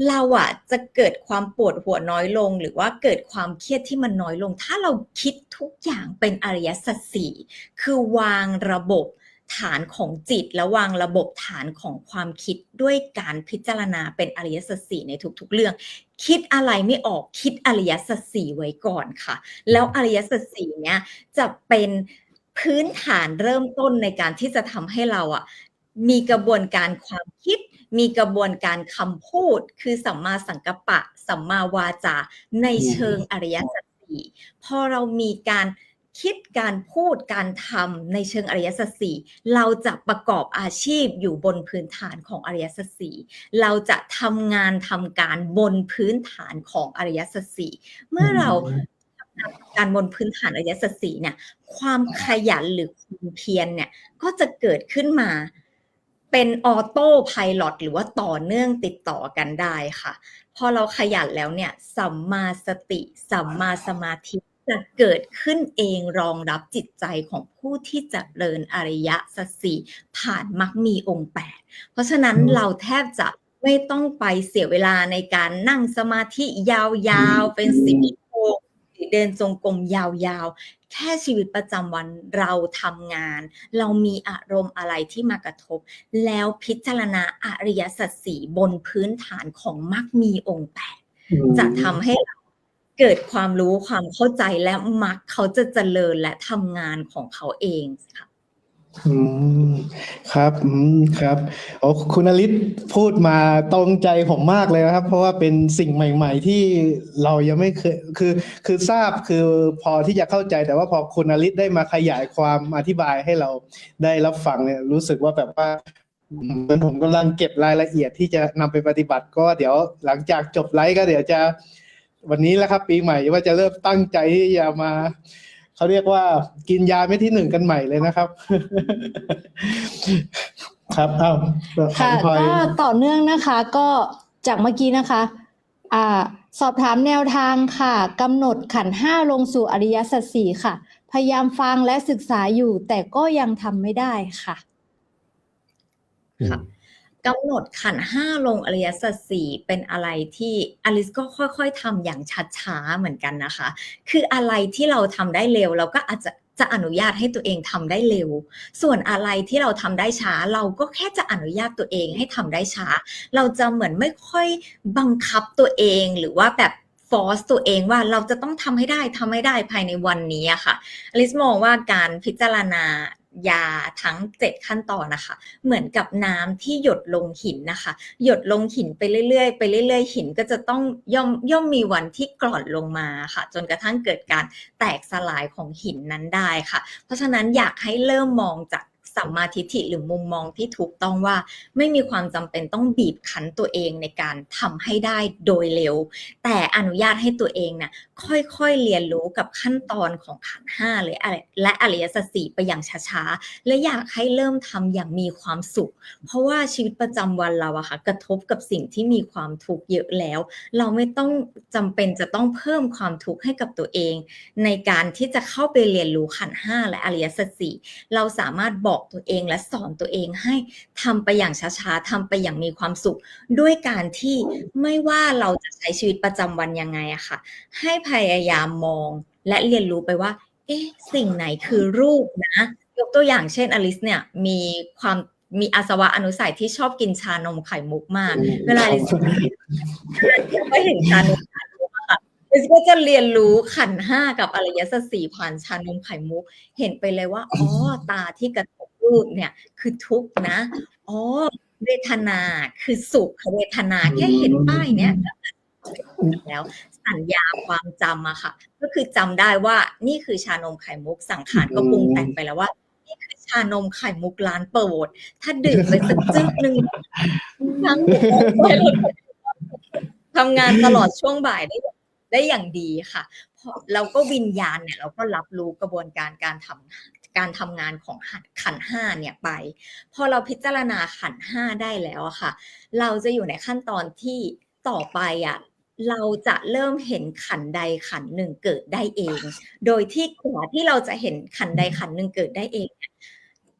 เราอะจะเกิดความปวดหัวน้อยลงหรือว่าเกิดความเครียดที่มันน้อยลงถ้าเราคิดทุกอย่างเป็นอริยสัจสี่คือวางระบบฐานของจิตและวางระบบฐานของความคิดด้วยการพิจารณาเป็นอริยสัจสี่ในทุกๆเรื่องคิดอะไรไม่ออกคิดอริยสัจสี่ไว้ก่อนค่ะแล้วอริยสัจสี่เนี้ยจะเป็นพื้นฐานเริ่มต้นในการที่จะทำให้เราอะมีกระบวนการความคิดมีกระบวนการคำพูดคือสัมมาสังกัปปะสัมมาวาจาในเชิงอริยสัจสี่พอเรามีการคิดการพูดการทำในเชิงอริยสัจสี่เราจะประกอบอาชีพอยู่บนพื้นฐานของอริยสัจสี่เราจะทำงานทำการบนพื้นฐานของอริยสัจสี่เมื่อเราทำงานการบนพื้นฐานอริยสัจสี่เนี่ยความขยันหรือความเพียรเนี่ยก็จะเกิดขึ้นมาเป็นออโต้ไพลอตหรือว่าต่อเนื่องติดต่อกันได้ค่ะพอเราขยันแล้วเนี่ยสัมมาสติสัมมาสมาธิจะเกิดขึ้นเองรองรับจิตใจของผู้ที่จะเจริญอริยสัจสี่ผ่านมรรคมีองค์8เพราะฉะนั้นเราแทบจะไม่ต้องไปเสียเวลาในการนั่งสมาธิยาวๆเป็น10 ชั่วโมงหรือเดินจงกรมยาวๆแค่ชีวิตประจำวันเราทำงานเรามีอารมณ์อะไรที่มากระทบแล้วพิจารณาอริยสัจสี่บนพื้นฐานของมรรคมีองค์8จะทำให้เราเกิดความรู้ความเข้าใจและมรรคเขาจะเจริญและทำงานของเขาเองค่ะครับครับโอ้คุณอลิศพูดมาตรงใจผมมากเลยนะครับเพราะว่าเป็นสิ่งใหม่ๆที่เรายังไม่เคยคือทราบคือพอที่จะเข้าใจแต่ว่าพอคุณอลิศได้มาขยายความอธิบายให้เราได้รับฟังเนี่ยรู้สึกว่าแบบว่าผมกำลังเก็บรายละเอียดที่จะนำไปปฏิบัติก็เดี๋ยวหลังจากจบไลฟ์ก็เดี๋ยวจะวันนี้แล้วครับปีใหม่ว่าจะเริ่มตั้งใจที่จะมาเขาเรียกว่ากินยาเม็ดที่1กันใหม่เลยนะครับ ครับค่ะก็ต่อเนื่องนะคะก็จากเมื่อกี้นะคะสอบถามแนวทางค่ะกำหนดขันธ์5ลงสู่อริยสัจสี่ค่ะพยายามฟังและศึกษาอยู่แต่ก็ยังทำไม่ได้ค่ะกำหนดขันธ์5ลงอริยสัจสี่เป็นอะไรที่อลิสก็ค่อยๆทำอย่างช้าๆเหมือนกันนะคะคืออะไรที่เราทำได้เร็วเราก็อาจจะอนุญาตให้ตัวเองทำได้เร็วส่วนอะไรที่เราทำได้ช้าเราก็แค่จะอนุญาตตัวเองให้ทำได้ช้าเราจะเหมือนไม่ค่อยบังคับตัวเองหรือว่าแบบฟอร์สตัวเองว่าเราจะต้องทำให้ได้ภายในวันนี้อะค่ะอลิสมองว่าการพิจารณายาทั้ง7ขั้นตอนนะคะเหมือนกับน้ำที่หยดลงหินนะคะหยดลงหินไปเรื่อยๆหินก็จะต้องย่อมมีวันที่กร่อนลงมาค่ะจนกระทั่งเกิดการแตกสลายของหินนั้นได้ค่ะเพราะฉะนั้นอยากให้เริ่มมองจากสัมมาทิฏฐิหรือมุมมองที่ถูกต้องว่าไม่มีความจำเป็นต้องบีบคั้นตัวเองในการทำให้ได้โดยเร็วแต่อนุญาตให้ตัวเองเนี่ยค่อยๆเรียนรู้กับขั้นตอนของขันธ์5เลยและอริยสัจสี่ไปอย่างช้าๆและอยากให้เริ่มทำอย่างมีความสุขเพราะว่าชีวิตประจำวันเราอะค่ะกระทบกับสิ่งที่มีความทุกข์เยอะแล้วเราไม่ต้องจำเป็นจะต้องเพิ่มความทุกข์ให้กับตัวเองในการที่จะเข้าไปเรียนรู้ขันธ์5และอริยสัจสี่เราสามารถบอกตัวเองและสอนตัวเองให้ทำไปอย่างช้าๆทำไปอย่างมีความสุขด้วยการที่ไม่ว่าเราจะใช้ชีวิตประจำวันยังไงอะค่ะให้พยายามมองและเรียนรู้ไปว่าสิ่งไหนคือรูปนะยกตัวอย่างเช่นอลิสเนี่ยมีอาสวะอนุสัยที่ชอบกินชานมไข่มุกมากเวลาอลิสไม่เห็นชานมไข่มุกค่ะอลิสก็จะเรียนรู้ขันธ์5กับอริยสัจสี่ผ่านชานมไข่มุกเห็นไปเลยว่าตาที่กระทบรูปเนี่ยคือทุกข์นะเวทนาคือสุขเวทนาแค่เห็นป้ายเนี่ยแล้วสัญญาความจำอะค่ะก็คือจำได้ว่านี่คือชานมไข่มุกสังขารก็ปรุงแต่งไปแล้วว่านี่ คือชานมไข่มุกร้านโปรดถ้าดื่มไปสักจึ๊กนึงทั้งทำงานตลอดช่วงบ่ายได้อย่างดีค่ะแล้วก็วิญญาณเนี่ยเราก็รับรู้กระบวนการการทำงานของขันธ์ห้าเนี่ยไปพอเราพิจารณาขันธ์ห้าได้แล้วอะค่ะเราจะอยู่ในขั้นตอนที่ต่อไปอะเราจะเริ่มเห็นขันธ์ใดขันธ์หนึ่งเกิดได้เอง โดยที่กว่าที่เราจะเห็นขันธ์ใดขันธ์หนึ่งเกิดได้เองเนี่ย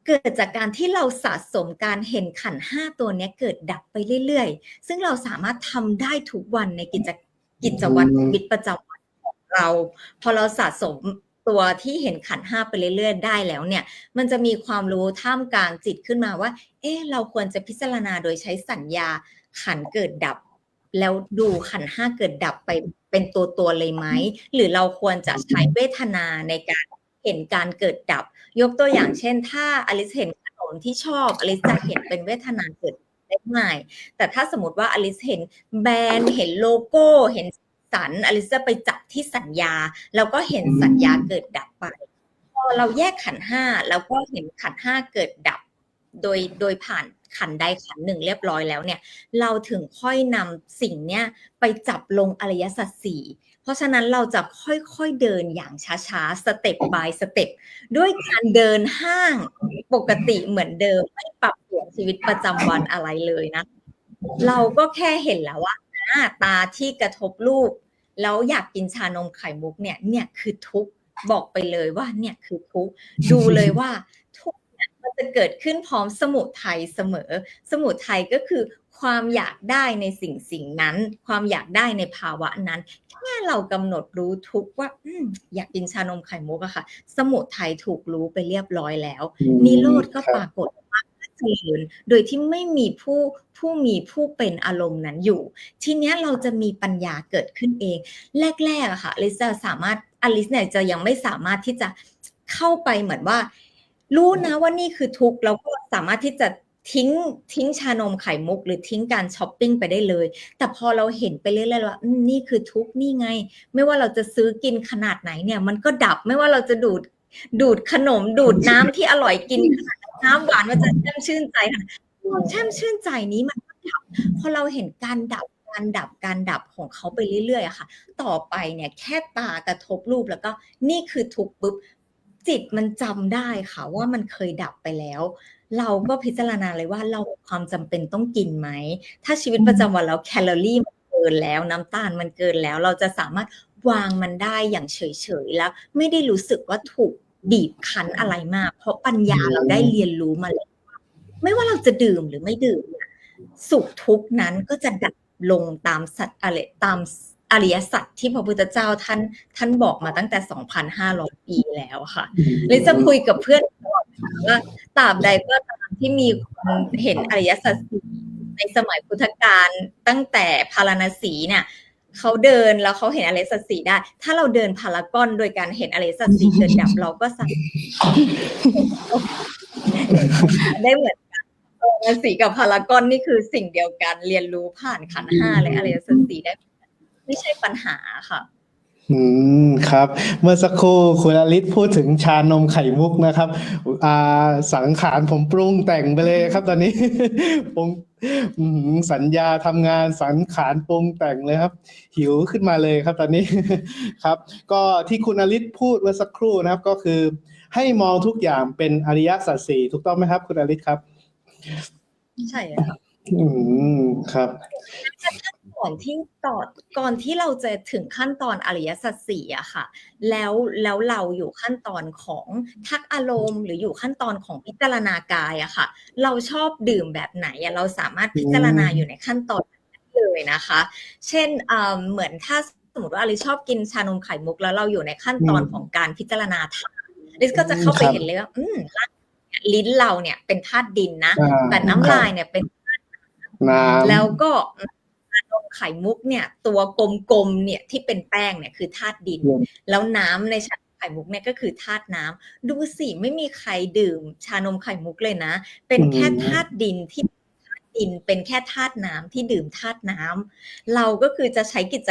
เกิดจากการที่เราสะสมการเห็นขันธ์ห้าตัวนี้เกิดดับไปเรื่อยๆซึ่งเราสามารถทำได้ทุกวันในกิจวัตรชีวิตประจำวันของเราพอเราสะสมตัวที่เห็นขันธ์ห้าไปเรื่อยๆได้แล้วเนี่ยมันจะมีความรู้ท่ามกลางจิตขึ้นมาว่าเราควรจะพิจารณาโดยใช้สัญญาขันธ์เกิดดับแล้วดูขันธ์ห้าเกิดดับไปเป็นตัวเลยไหมหรือเราควรจะใช้เวทนาในการเห็นการเกิดดับยกตัวอย่างเช่นถ้าอลิซเห็นขนมที่ชอบอลิซจะเห็นเป็นเวทนาเกิดได้ง่ายแต่ถ้าสมมติว่าอลิซเห็นแบรนด์เห็นโลโก้เห็นสันอลิซจะไปจับที่สัญญาแล้วก็เห็นสัญญาเกิดดับไปพอเราแยกขันธ์ห้าแล้วก็เห็นขันธ์ห้าเกิดดับโดยผ่านขันธ์ใดขันธ์หนึ่งเรียบร้อยแล้วเนี่ยเราถึงค่อยนำสิ่งเนี้ยไปจับลงอริยสัจสี่เพราะฉะนั้นเราจะค่อยๆเดินอย่างช้าๆสเต็ป by สเต็ปด้วยการเดินห้างปกติเหมือนเดิมไม่ปรับเปลี่ยนชีวิตประจำวันอะไรเลยนะเราก็แค่เห็นแล้วว่าตาที่กระทบรูปแล้วอยากกินชานมไข่มุกเนี่ยคือทุกข์บอกไปเลยว่าเนี่ยคือทุกข์ดูเลยว่าทุกข์เนี่ยมันจะเกิดขึ้นพร้อมสมุทัยเสมอสมุทัยก็คือความอยากได้ในสิ่งนั้นความอยากได้ในภาวะนั้นแค่เรากำหนดรู้ทุกข์ว่าอยากกินชานมไข่มุกอะค่ะสมุทัยถูกรู้ไปเรียบร้อยแล้วนิโรธก็ปรากฏเจริญโดยที่ไม่มีผู้เป็นอารมณ์นั้นอยู่ทีเนี้ยเราจะมีปัญญาเกิดขึ้นเองแรกๆอะค่ะอลิซเนี่ยจะยังไม่สามารถที่จะเข้าไปเหมือนว่ารู้นะว่านี่คือทุกข์เราก็สามารถที่จะทิ้งชานมไข่มุกหรือทิ้งการช้อปปิ้งไปได้เลยแต่พอเราเห็นไปเรื่อยๆว่านี่คือทุกข์นี่ไงไม่ว่าเราจะซื้อกินขนาดไหนเนี่ยมันก็ดับไม่ว่าเราจะดูดขนมดูดน้ำที่อร่อยกินขนาดน้ำหวานมันจะแช่มชื่นใจค่ะความแช่มชื่นใจนี้มันก็ดับพอเราเห็นการดับของเขาไปเรื่อยๆอะค่ะต่อไปเนี่ยแค่ตากระทบรูปแล้วก็นี่คือทุกข์ปุ๊บจิตมันจำได้ค่ะว่ามันเคยดับไปแล้วเราก็พิจารณาเลยว่าเราความจำเป็นต้องกินไหมถ้าชีวิตประจำวันเราแคลอรี่มันเกินแล้วน้ำตาลมันเกินแล้วเราจะสามารถวางมันได้อย่างเฉยๆแล้วไม่ได้รู้สึกว่าถูกบีบคั้นอะไรมากเพราะปัญญาเราได้เรียนรู้มาแล้วไม่ว่าเราจะดื่มหรือไม่ดื่มสุขทุกข์นั้นก็จะดับลงตามตามอริยสัจที่พระพุทธเจ้าท่านบอกมาตั้งแต่ 2,500 ปีแล้วค่ะเลยจะคุยกับเพื่อนว่าตราบใดก็ตามที่มีคนเห็นอริยสัจในสมัยพุทธกาลตั้งแต่พาราณสีเนี่ยเขาเดินแล้วเขาเห็นอริยสัจสี่ได้ถ้าเราเดินพารากอนโดยการเห็นอริยสัจสี่เกิดดับเราก็สามารถได้เหมือนกันอริยสัจสี่กับพารากอนนี่คือสิ่งเดียวกันเรียนรู้ผ่านขันธ์ห้าและอริยสัจสี่ได้ไม่ใช่ปัญหาค่ะ ครับ เมื่อสักครู่คุณอลิศพูดถึงชานมไข่มุกนะครับสังขารผมปรุงแต่งไปเลยครับตอนนี้ ผมสัญญาทำงานสังขารปรุงแต่งเลยครับ หิวขึ้นมาเลยครับตอนนี้ ครับ ก็ที่คุณอลิศพูดเมื่อสักครู่นะครับ ก็คือให้มองทุกอย่างเป็นอริยสัจสี่ถูกต้องไหมครับคุณอลิศครับใช่ค่ะครับก่อนที่เราจะถึงขั้นตอนอริยสัจสี่อะค่ะแล้วเราอยู่ขั้นตอนของทักอารมณ์หรืออยู่ขั้นตอนของพิจารณากายอะค่ะเราชอบดื่มแบบไหนเราสามารถพิจารณาอยู่ในขั้นตอนนั้นเลยนะคะเช่นเหมือนถ้าสมมติว่าอลิซชอบกินชานมไข่มุกแล้วเราอยู่ในขั้นตอนของการพิจารณาธาตุอลิซก็จะเข้าไปเห็นเลยว่าลิ้นเราเนี่ยเป็นธาตุดินนะแต่น้ำลายเนี่ยเป็นน้ำแล้วก็ไข่มุกเนี่ยตัวกลมๆเนี่ยที่เป็นแป้งเนี่ยคือธาตุดินแล้วน้ำในชานมไข่มุกเนี่ยก็คือธาตุน้ำดูสิไม่มีใครดื่มชานมไข่มุกเลยนะเป็นแค่ธาตุดินที่เป็นแค่ธาตุน้ำที่ดื่มธาตุน้ำเราก็คือจะใช้กิจ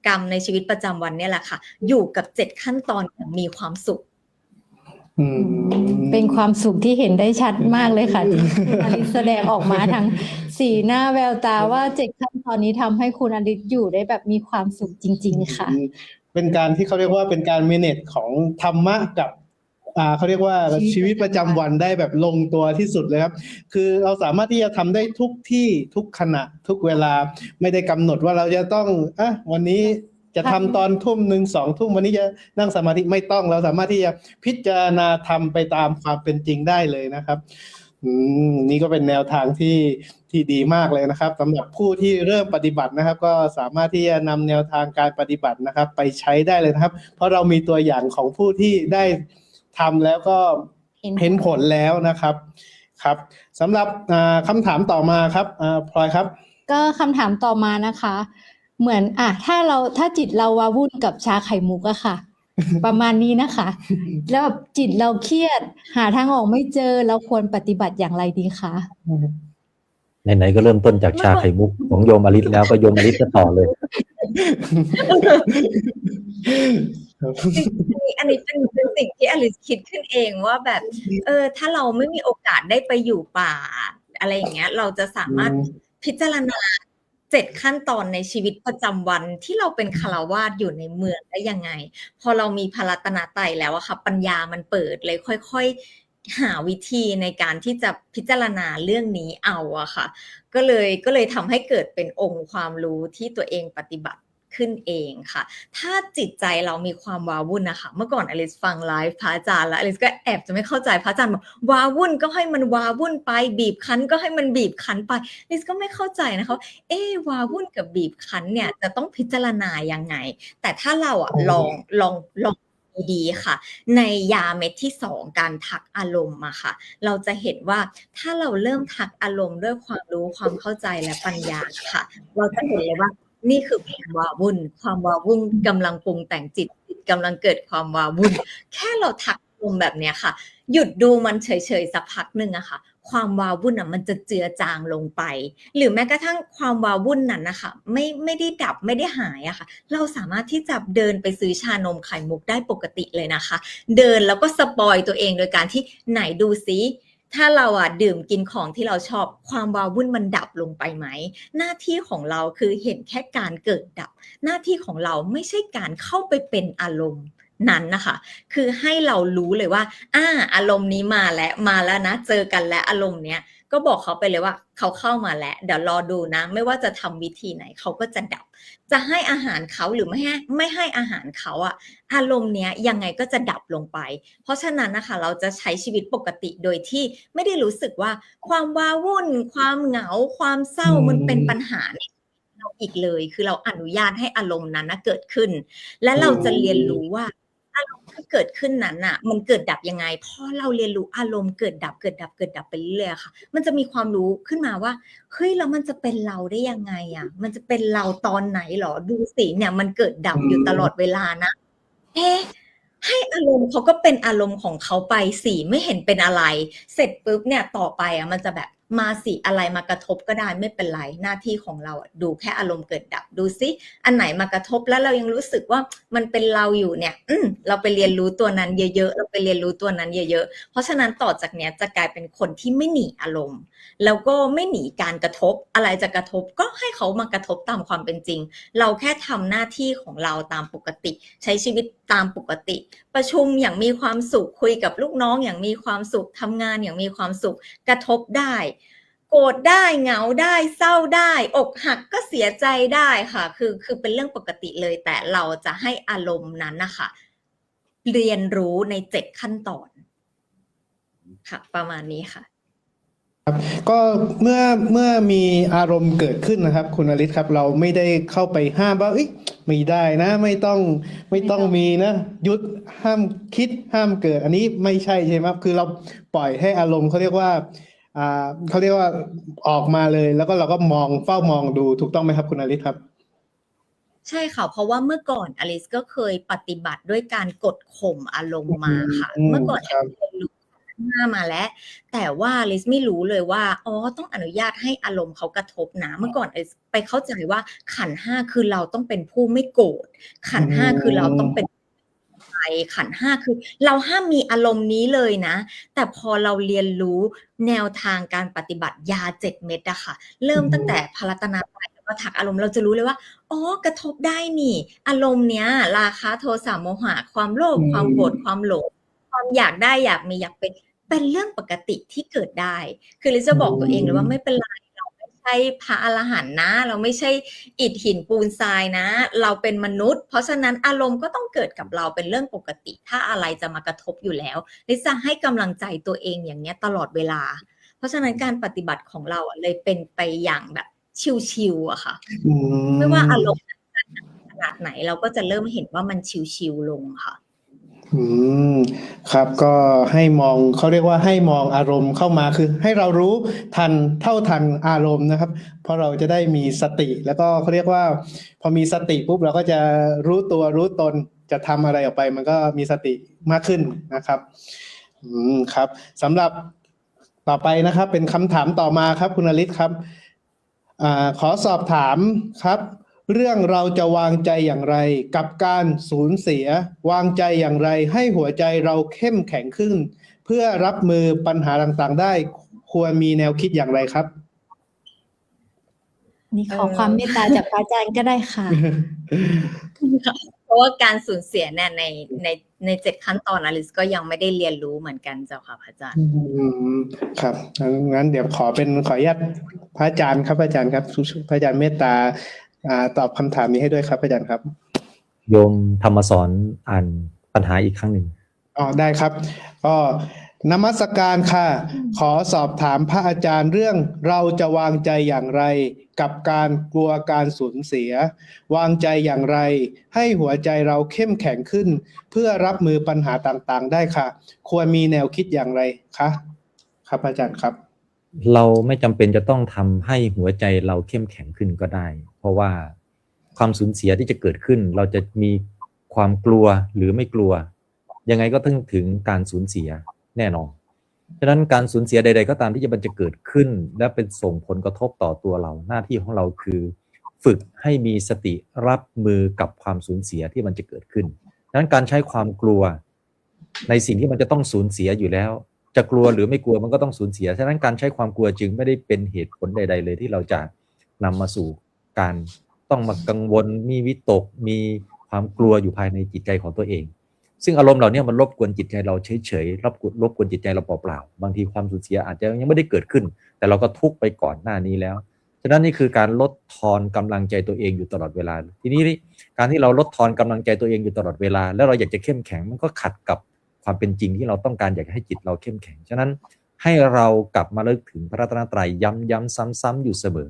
กรรมในชีวิตประจำวันเนี่ยแหละค่ะอยู่กับ7ขั้นตอนอย่างมีความสุข อืม เป็นความสุขที่เห็นได้ชัดมากเลยค่ะที่คุณอลิสแสดงออกมาทั้งสีหน้าแววตาว่า7 ขั้นตอนนี้ทำให้คุณอลิสอยู่ได้แบบมีความสุขจริง ๆ ค่ะ เป็นการที่เขาเรียกว่าเป็นการ manage ของธรรมะกับเขาเรียกว่าชีวิตประจำวันได้แบบลงตัวที่สุดเลยครับ คือเราสามารถที่จะทำได้ทุกที่ทุกขณะทุกเวลาไม่ได้กำหนดว่าเราจะต้องวันนี้จะทำตอนทุ่มหนึ่ง2 ทุ่มวันนี้จะนั่งสมาธิไม่ต้องเราสามารถที่จะพิจารณาทำไปตามความเป็นจริงได้เลยนะครับนี่ก็เป็นแนวทางที่ดีมากเลยนะครับสำหรับผู้ที่เริ่มปฏิบัตินะครับ ก็สามารถที่จะนำแนวทางการปฏิบัตินะครับ ไปใช้ได้เลยนะครับ เพราะเรามีตัวอย่างของผู้ที่ได้ทำแล้วก็เห็นผลแล้วนะครับครับสำหรับคำถามต่อมาครับพลอยครับ ก็คำถามต่อมานะคะ เหมือนถ้าจิตเราวาวุ่นกับชาไข่มุกอะค่ะ ประมาณนี้นะคะ แล้วแบบจิตเราเครียดหาทางออกไม่เจอเราควรปฏิบัติอย่างไรดีคะ ไหนๆก็เริ่มต้นจากชาไข่มุกของโยมอลิสแล้วก็โยมอลิสก็ต่อเลย อันนี้เป็นสิ่งที่อลิสคิดขึ้นเองว่าแบบถ้าเราไม่มีโอกาสได้ไปอยู่ป่าอะไรอย่างเงี้ย เราจะสามารถพิจารณา7 ขั้นตอนในชีวิตประจำวันที่เราเป็นฆราวาสอยู่ในเมืองได้ยังไง พอเรามีพระรัตนตรัยแล้วอะค่ะปัญญามันเปิดเลยค่อยๆหาวิธีในการที่จะพิจารณาเรื่องนี้เอาอะค่ะ ก็เลยทำให้เกิดเป็นองค์ความรู้ที่ตัวเองปฏิบัติขึ้นเองค่ะ ถ้าจิตใจเรามีความว้าวุ่นนะคะเมื่อก่อนอลิสฟังไลฟ์พระอาจารย์แล้วอลิสก็แอบจะไม่เข้าใจพระอาจารย์บอกว้าวุ่นก็ให้มันว้าวุ่นไปบีบคั้นก็ให้มันบีบคั้นไปอลิสก็ไม่เข้าใจนะคะว้าวุ่นกับบีบคั้นเนี่ยจะต้องพิจารณายังไงแต่ถ้าเราลองดีๆค่ะในยาเม็ดที่2การทักอารมณ์ค่ะเราจะเห็นว่าถ้าเราเริ่มทักอารมณ์ด้วยความรู้ความเข้าใจและปัญญาค่ะเราจะเห็นเลยว่านี่คือความว้าวุ่นกำลังปรุงแต่งจิตกำลังเกิดความว้าวุ่นแค่เราทักอารมณ์แบบนี้ค่ะหยุดดูมันเฉยๆสักพักหนึ่งอะค่ะความว้าวุ่นมันจะเจือจางลงไปหรือแม้กระทั่งความว้าวุ่นนั้นนะคะไม่ได้ดับไม่ได้หายอะค่ะเราสามารถที่จะเดินไปซื้อชานมไข่มุกได้ปกติเลยนะคะเดินแล้วก็สปอยตัวเองโดยการที่ไหนดูซิถ้าเราดื่มกินของที่เราชอบความว้าวุ่นมันดับลงไปไหมหน้าที่ของเราคือเห็นแค่การเกิดดับหน้าที่ของเราไม่ใช่การเข้าไปเป็นอารมณ์นั้นนะคะคือให้เรารู้เลยว่าอารมณ์นี้มาแล้วนะเจอกันแล้วอารมณ์เนี้ยก็บอกเขาไปเลยว่าเขาเข้ามาแล้วเดี๋ยวรอดูนะไม่ว่าจะทำวิธีไหนเขาก็จะดับจะให้อาหารเขาหรือไม่ให้อาหารเขาอารมณ์เนี้ยยังไงก็จะดับลงไปเพราะฉะนั้นนะคะเราจะใช้ชีวิตปกติโดยที่ไม่ได้รู้สึกว่าความว้าวุ่นความเหงาความเศร้ามันเป็นปัญหาเราอีกเลยคือเราอนุญาตให้อารมณ์นั้นเกิดขึ้นและเราจะเรียนรู้ว่าอารมณ์ที่เกิดขึ้นนั้นมันเกิดดับยังไงพอเราเรียนรู้อารมณ์เกิดดับไปเรื่อยๆค่ะมันจะมีความรู้ขึ้นมาว่าเฮ้ยแล้วมันจะเป็นเราได้ยังไงมันจะเป็นเราตอนไหนหรอดูสิเนี่ยมันเกิดดับอยู่ตลอดเวลานะให้อารมณ์เขาก็เป็นอารมณ์ของเขาไปสิไม่เห็นเป็นอะไรเสร็จปุ๊บเนี่ยต่อไปมันจะแบบมาสิอะไรมากระทบก็ได้ไม่เป็นไรหน้าที่ของเราดูแค่อารมณ์เกิดดับดูสิอันไหนมากระทบแล้วเรายังรู้สึกว่ามันเป็นเราอยู่เนี่ยเราไปเรียนรู้ตัวนั้นเยอะๆเราไปเรียนรู้ตัวนั้นเยอะๆเพราะฉะนั้นต่อจากเนี้ยจะกลายเป็นคนที่ไม่หนีอารมณ์แล้วก็ไม่หนีการกระทบอะไรจะกระทบก็ให้เขามากระทบตามความเป็นจริงเราแค่ทำหน้าที่ของเราตามปกติใช้ชีวิตตามปกติประชุมอย่างมีความสุขคุยกับลูกน้องอย่างมีความสุขทำงานอย่างมีความสุขกระทบได้โกรธได้เหงาได้เศร้าได้อกหักก็เสียใจได้ค่ะคือเป็นเรื่องปกติเลยแต่เราจะให้อารมณ์นั้นนะคะเรียนรู้ใน7 ขั้นตอนค่ะประมาณนี้ค่ะก็เมื่อมีอารมณ์เกิดขึ้นนะครับคุณอลิศครับเราไม่ได้เข้าไปห้ามว่าไม่ได้นะไม่ต้องมีนะหยุดห้ามคิดห้ามเกิดอันนี้ไม่ใช่ใช่ไหมครับคือเราปล่อยให้อารมณ์เขาเรียกว่าออกมาเลยแล้วก็เราก็เฝ้ามองดูถูกต้องไหมครับคุณอลิศครับใช่ค่ะเพราะว่าเมื่อก่อนอลิสก็เคยปฏิบัติด้วยการกดข่มอารมณ์มาค่ะเมื่อก่อนรู้หน้ามาแล้วแต่ว่าอลิสไม่รู้เลยว่าต้องอนุญาตให้อารมณ์เขากระทบนะเมื่อก่อนอลิสไปเข้าใจว่าขันธ์ 5คือเราต้องเป็นผู้ไม่โกรธขันธ์ 5คือเราต้องเป็น ขันธ์ห้าคือเราห้ามมีอารมณ์นี้เลยนะแต่พอเราเรียนรู้แนวทางการปฏิบัติยา7 เม็ดอะค่ะเริ่มตั้งแต่พรัตนาตรัยแล้วก็ทักอารมณ์เราจะรู้เลยว่าอ๋อกระทบได้นี่อารมณ์เนี้ยราคะโทสะโมหะความโลภความโกรธความหลงความอยากได้อยากมีอยากเป็นเรื่องปกติที่เกิดได้คือลิซจะบอกตัวเองเลยว่าไม่เป็นไรเราไม่ใช่พระอรหันต์นะเราไม่ใช่อิฐหินปูนทรายนะเราเป็นมนุษย์เพราะฉะนั้นอารมณ์ก็ต้องเกิดกับเราเป็นเรื่องปกติถ้าอะไรจะมากระทบอยู่แล้วลิซจะให้กำลังใจตัวเองอย่างเนี้ยตลอดเวลาเพราะฉะนั้นการปฏิบัติของเราเลยเป็นไปอย่างแบบชิวๆอะค่ะไม่ว่าอารมณ์ขนาดไหนเราก็จะเริ่มเห็นว่ามันชิวๆลงค่ะครับก็ให้มองเขาเรียกว่าให้มองอารมณ์เข้ามาคือให้เรารู้ทันเท่าทันอารมณ์นะครับเพราะเราจะได้มีสติแล้วก็เขาเรียกว่าพอมีสติปุ๊บเราก็จะรู้ตัวรู้ตนจะทำอะไรออกไปมันก็มีสติมากขึ้นนะครับครับสำหรับต่อไปนะครับเป็นคำถามต่อมาครับคุณอลิศครับขอสอบถามครับเรื่องเราจะวางใจอย่างไรกับการสูญเสียวางใจอย่างไรให้หัวใจเราเข้มแข็งขึ้นเพื่อรับมือปัญหาต่างๆได้ควรมีแนวคิดอย่างไรครับนี่ขอความเมตตาจากพระอาจารย์ก็ได้ค่ะ เพราะว่าการสูญเสียเนี่ยใน7 ขั้นตอนอลิซก็ยังไม่ได้เรียนรู้เหมือนกันเจ้าค่ะพระอาจารย์ครับงั้นเดี๋ยวขออนุญาตพระอาจารย์ครับพระอาจารย์ครับพระอาจารย์เมตตาตอบคำถามนี้ให้ด้วยครับอาจารย์ครับโยมธรรมสอนอ่านปัญหาอีกครั้งหนึ่งได้ครับก็นมัสการค่ะขอสอบถามพระอาจารย์เรื่องเราจะวางใจอย่างไรกับการกลัวการสูญเสียวางใจอย่างไรให้หัวใจเราเข้มแข็งขึ้นเพื่อรับมือปัญหาต่างๆได้ค่ะควรมีแนวคิดอย่างไรคะครับอาจารย์ครับเราไม่จำเป็นจะต้องทำให้หัวใจเราเข้มแข็งขึ้นก็ได้เพราะว่าความสูญเสียที่จะเกิดขึ้นเราจะมีความกลัวหรือไม่กลัวยังไงก็ถึงการสูญเสียแน่นอนฉะนั้นการสูญเสียใดๆก็ตามที่มันจะเกิดขึ้นและเป็นส่งผลกระทบต่อตัวเราหน้าที่ของเราคือฝึกให้มีสติรับมือกับความสูญเสียที่มันจะเกิดขึ้นดังนั้นการใช้ความกลัวในสิ่งที่มันจะต้องสูญเสียอยู่แล้วจะกลัวหรือไม่กลัวมันก็ต้องสูญเสียฉะนั้นการใช้ความกลัวจึงไม่ได้เป็นเหตุผลใดๆเลยที่เราจะนำมาสู่การต้องมากังวลมีวิตกมีความกลัวอยู่ภายในจิตใจของตัวเองซึ่งอารมณ์เหล่านี้มันรบกวนจิตใจเราเฉยๆรบกวนจิตใจเราเปล่าๆบางทีความสูญเสียอาจจะยังไม่ได้เกิดขึ้นแต่เราก็ทุกข์ไปก่อนหน้านี้แล้วฉะนั้นนี่คือการลดทอนกำลังใจตัวเองอยู่ตลอดเวลาทีนี้การที่เราลดทอนกำลังใจตัวเองอยู่ตลอดเวลาแล้วเราอยากจะเข้มแข็งมันก็ขัดกับความเป็นจริงที่เราต้องการอยากให้จิตเราเข้มแข็งฉะนั้นให้เรากลับมาเลิกถึงพระรัตนตรัยย้ำซ้ำๆอยู่เสมอ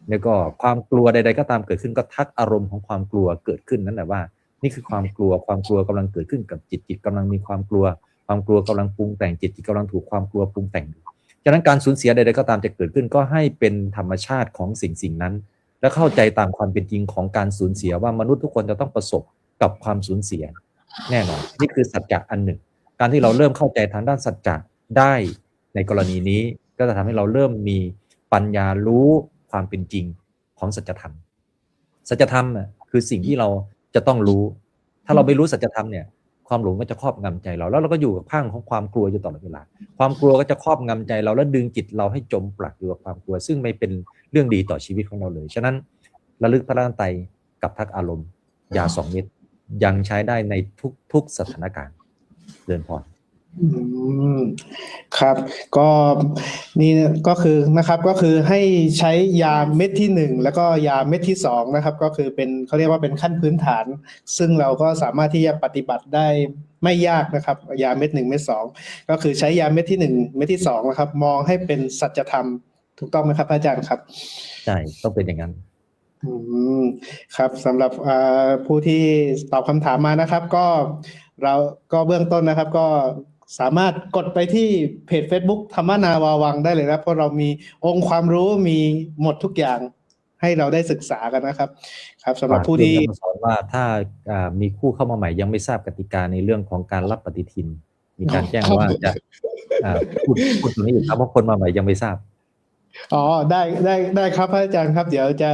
แล้วก็ความกลัวใดๆก็ตามเกิดขึ้นก็ทักอารมณ์ของความกลัวเกิดขึ้นนั่นแหละว่านี่คือความกลัวกำลังเกิดขึ้นกับจิตกำลังมีความกลัวกำลังปรุงแต่งจิตกำลังถูกความกลัวปรุงแต่งฉะนั้นการสูญเสียใดๆก็ตามจะเกิดขึ้นก็ให้เป็นธรรมชาติของสิ่งนั้นและเข้าใจตามความเป็นจริงของการสูญเสียว่ามนุษย์ทุกคนจะต้องประสบกับความสูญเสียแน่นอนนี่คือสัจจะอันหนึ่งการที่เราเริ่มเข้าใจทางด้านสัจจะได้ในกรณีนี้ก็จะทำให้เราเริ่มมีปัญญารู้ความเป็นจริงของสัจธรรมคือสิ่งที่เราจะต้องรู้ถ้าเราไม่รู้สัจธรรมเนี่ยความหลงก็จะครอบงำใจเราแล้วเราก็อยู่กับข้างของความกลัวอยู่ตลอดเวลาความกลัวก็จะครอบงำใจเราและดึงจิตเราให้จมปลักอยู่กับความกลัวซึ่งไม่เป็นเรื่องดีต่อชีวิตของเราเลยฉะนั้นระลึกพระรัตนตรัยกับทักอารมณ์ยา2 เม็ดยังใช้ได้ในทุกสถานการณ์เดินพรครับก็นี่ก็คือนะครับก็คือให้ใช้ยาเม็ดที่1แล้วก็ยาเม็ดที่2นะครับก็คือเป็นเขาเรียกว่าเป็นขั้นพื้นฐานซึ่งเราก็สามารถที่จะปฏิบัติได้ไม่ยากนะครับยาเม็ด1เม็ด2ก็คือใช้ยาเม็ดที่1เม็ดที่2นะครับมองให้เป็นสัจธรรมถูกต้องไหมครับอาจารย์ครับใช่ต้องเป็นอย่างนั้นครับสำหรับผู้ที่ตอบคำถามมานะครับก็เราก็เบื้องต้นนะครับก็สามารถกดไปที่เพจ Facebook ธรรมนาวาวังได้เลยนะเพราะเรามีองค์ความรู้มีหมดทุกอย่างให้เราได้ศึกษากันนะครับครับสำหรับผู้ที่สอนว่าถ้ามีคู่เข้ามาใหม่ยังไม่ทราบกติกาในเรื่องของการรับปฏิทินมีการแจ้งว่าจะพูดตรงนี้อยู่ครับเพราะคนมาใหม่ยังไม่ทราบได้ครับอาจารย์ครับเดี๋ยวจะ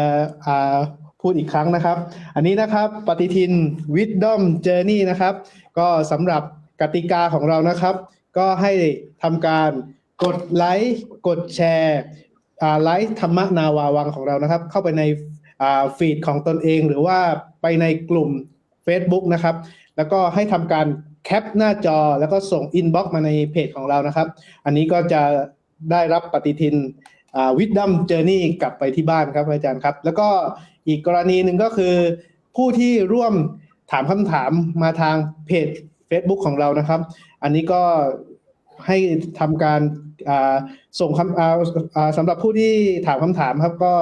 พูดอีกครั้งนะครับ อันนี้นะครับปฏิทิน Wisdom Journey นะครับ ก็สำหรับกติกาของเรานะครับ ก็ให้ทำการกดไลค์กดแชร์ไลค์ธรรมนาวาวังของเรานะครับ เข้าไปในฟีดของตนเองหรือว่าไปในกลุ่ม Facebook นะครับ แล้วก็ให้ทำการแคปหน้าจอแล้วก็ส่งอินบ็อกซ์มาในเพจของเรานะครับ อันนี้ก็จะได้รับปฏิทินWisdom Journey กลับไปที่บ้านครับอาจารย์ครับ แล้วก็อีกกรณีหนึ่งก็คือผู้ที่ร่วมถามคำถามมาทางเพจ Facebook ของเรานะครับ อันนี้ก็ให้ทำการส่งคำสำหรับผู้ที่ถามคำถามครับก็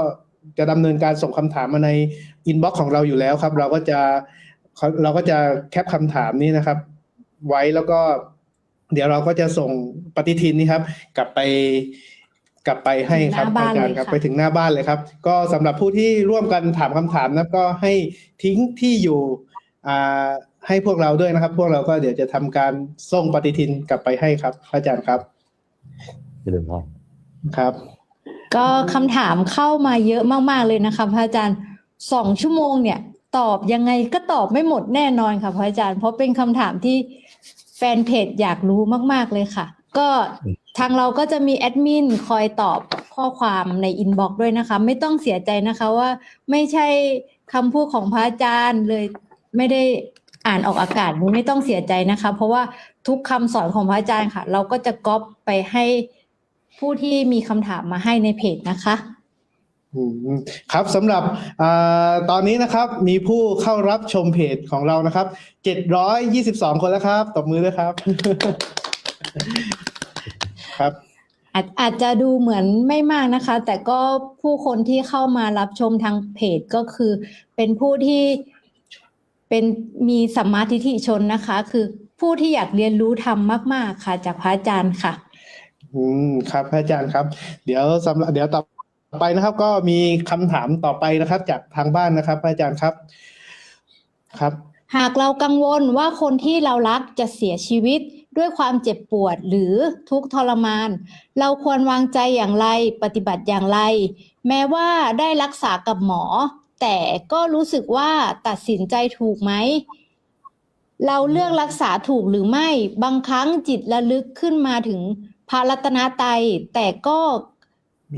จะดำเนินการส่งคำถามมาในอินบ็อกซ์ของเราอยู่แล้วครับ เราก็จะแคปคำถามนี้นะครับ ไว้แล้วก็เดี๋ยวเราก็จะส่งปฏิทินนี้ครับกลับไปให้ครับอาจารย์ครับไปถึงหน้าบ้านเลยครับก็สำหรับผู้ที่ร่วมกันถามคำถามนะก็ให้ทิ้งที่อยู่ให้พวกเราด้วยนะครับพวกเราก็เดี๋ยวจะทำการส่งปฏิทินกลับไปให้ครับอาจารย์ครับเจริญพรครับก็คำถามเข้ามาเยอะมากๆเลยนะคะพระอาจารย์2 ชั่วโมงเนี่ยตอบยังไงก็ตอบไม่หมดแน่นอนค่ะพระอาจารย์เพราะเป็นคำถามที่แฟนเพจอยากรู้มากๆเลยค่ะก็ทางเราก็จะมีแอดมินคอยตอบข้อความในอินบ็อกซ์ด้วยนะคะไม่ต้องเสียใจนะคะว่าไม่ใช่คำพูดของพระอาจารย์เลยไม่ได้อ่านออกอากาศไม่ต้องเสียใจนะคะเพราะว่าทุกคำสอนของพระอาจารย์ค่ะเราก็จะก๊อปไปให้ผู้ที่มีคำถามมาให้ในเพจนะคะครับสำหรับตอนนี้นะครับมีผู้เข้ารับชมเพจของเรานะครับ722คนแล้วครับตบมือด้วยครับครับอาจจะดูเหมือนไม่มากนะคะแต่ก็ผู้คนที่เข้ามารับชมทางเพจก็คือเป็นผู้ที่มีสัมมาทิฏฐิชนนะคะคือผู้ที่อยากเรียนรู้ธรรมมากๆค่ะจากพระอาจารย์ค่ะครับพระอาจารย์ครับเดี๋ยวต่อไปนะครับก็มีคำถามต่อไปนะครับจากทางบ้านนะครับพระอาจารย์ครับครับหากเรากังวลว่าคนที่เรารักจะเสียชีวิตด้วยความเจ็บปวดหรือทุกข์ทรมานเราควรวางใจอย่างไรปฏิบัติอย่างไรแม้ว่าได้รักษากับหมอแต่ก็รู้สึกว่าตัดสินใจถูกไหมเราเลือกรักษาถูกหรือไม่บางครั้งจิตระลึกขึ้นมาถึงพระรัตนตรัยแต่ก็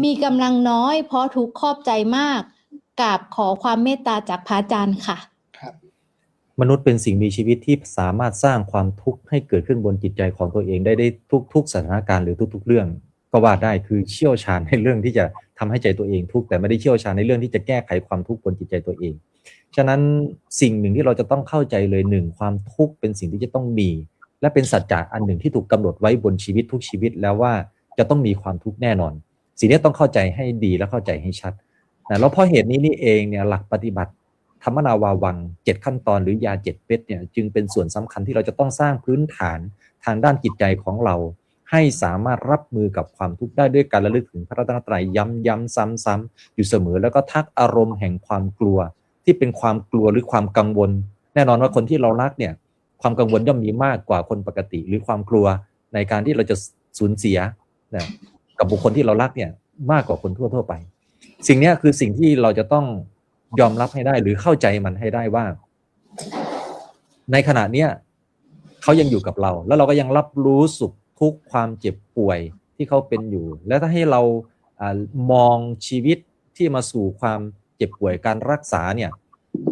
มีกำลังน้อยเพราะทุกข์ครอบใจมากกราบขอความเมตตาจากพระอาจารย์ค่ะมนุษย์เป็นสิ่งมีชีวิตที่สามารถสร้างความทุกข์ให้เกิดขึ้นบนจิตใจของตัวเองได้ทุกสถานการณ์หรือทุกๆเรื่องก็ว่าได้คือเชี่ยวชาญในเรื่องที่จะทำให้ใจตัวเองทุกข์แต่ไม่ได้เชี่ยวชาญในเรื่องที่จะแก้ไขความทุกข์บนจิตใจตัวเองฉะนั้นสิ่งหนึ่งที่เราจะต้องเข้าใจเลย1ความทุกข์เป็นสิ่งที่จะต้องมีและเป็นสัจจะอันหนึ่งที่ถูกกำหนดไว้บนชีวิตทุกชีวิตแล้วว่าจะต้องมีความทุกข์แน่นอนสิ่งนี้ต้องเข้าใจให้ดีและเข้าใจให้ชัดนะแล้วเพราะเหตุนี้นี่เองเนี่ยหลักปฏิบัติธรรมนาวาวัง7ขั้นตอนหรือยา7เม็ดเนี่ยจึงเป็นส่วนสำคัญที่เราจะต้องสร้างพื้นฐานทางด้านจิตใจของเราให้สามารถรับมือกับความทุกข์ได้ด้วยการระลึกถึงพระรัตนตรัยย้ำซ้ำๆอยู่เสมอแล้วก็ทักอารมณ์แห่งความกลัวที่เป็นความกลัวหรือความกังวลแน่นอนว่าคนที่เรารักเนี่ยความกังวลย่อมมีมากกว่าคนปกติหรือความกลัวในการที่เราจะสูญเสียนะกับบุคคลที่เรารักเนี่ยมากกว่าคนทั่วไปสิ่งนี้คือสิ่งที่เราจะต้องยอมรับให้ได้หรือเข้าใจมันให้ได้ว่าในขณะเนี้ยเขายังอยู่กับเราแล้วเราก็ยังรับรู้สุขทุกข์ความเจ็บป่วยที่เขาเป็นอยู่และถ้าให้เรามองชีวิตที่มาสู่ความเจ็บป่วยการรักษาเนี่ย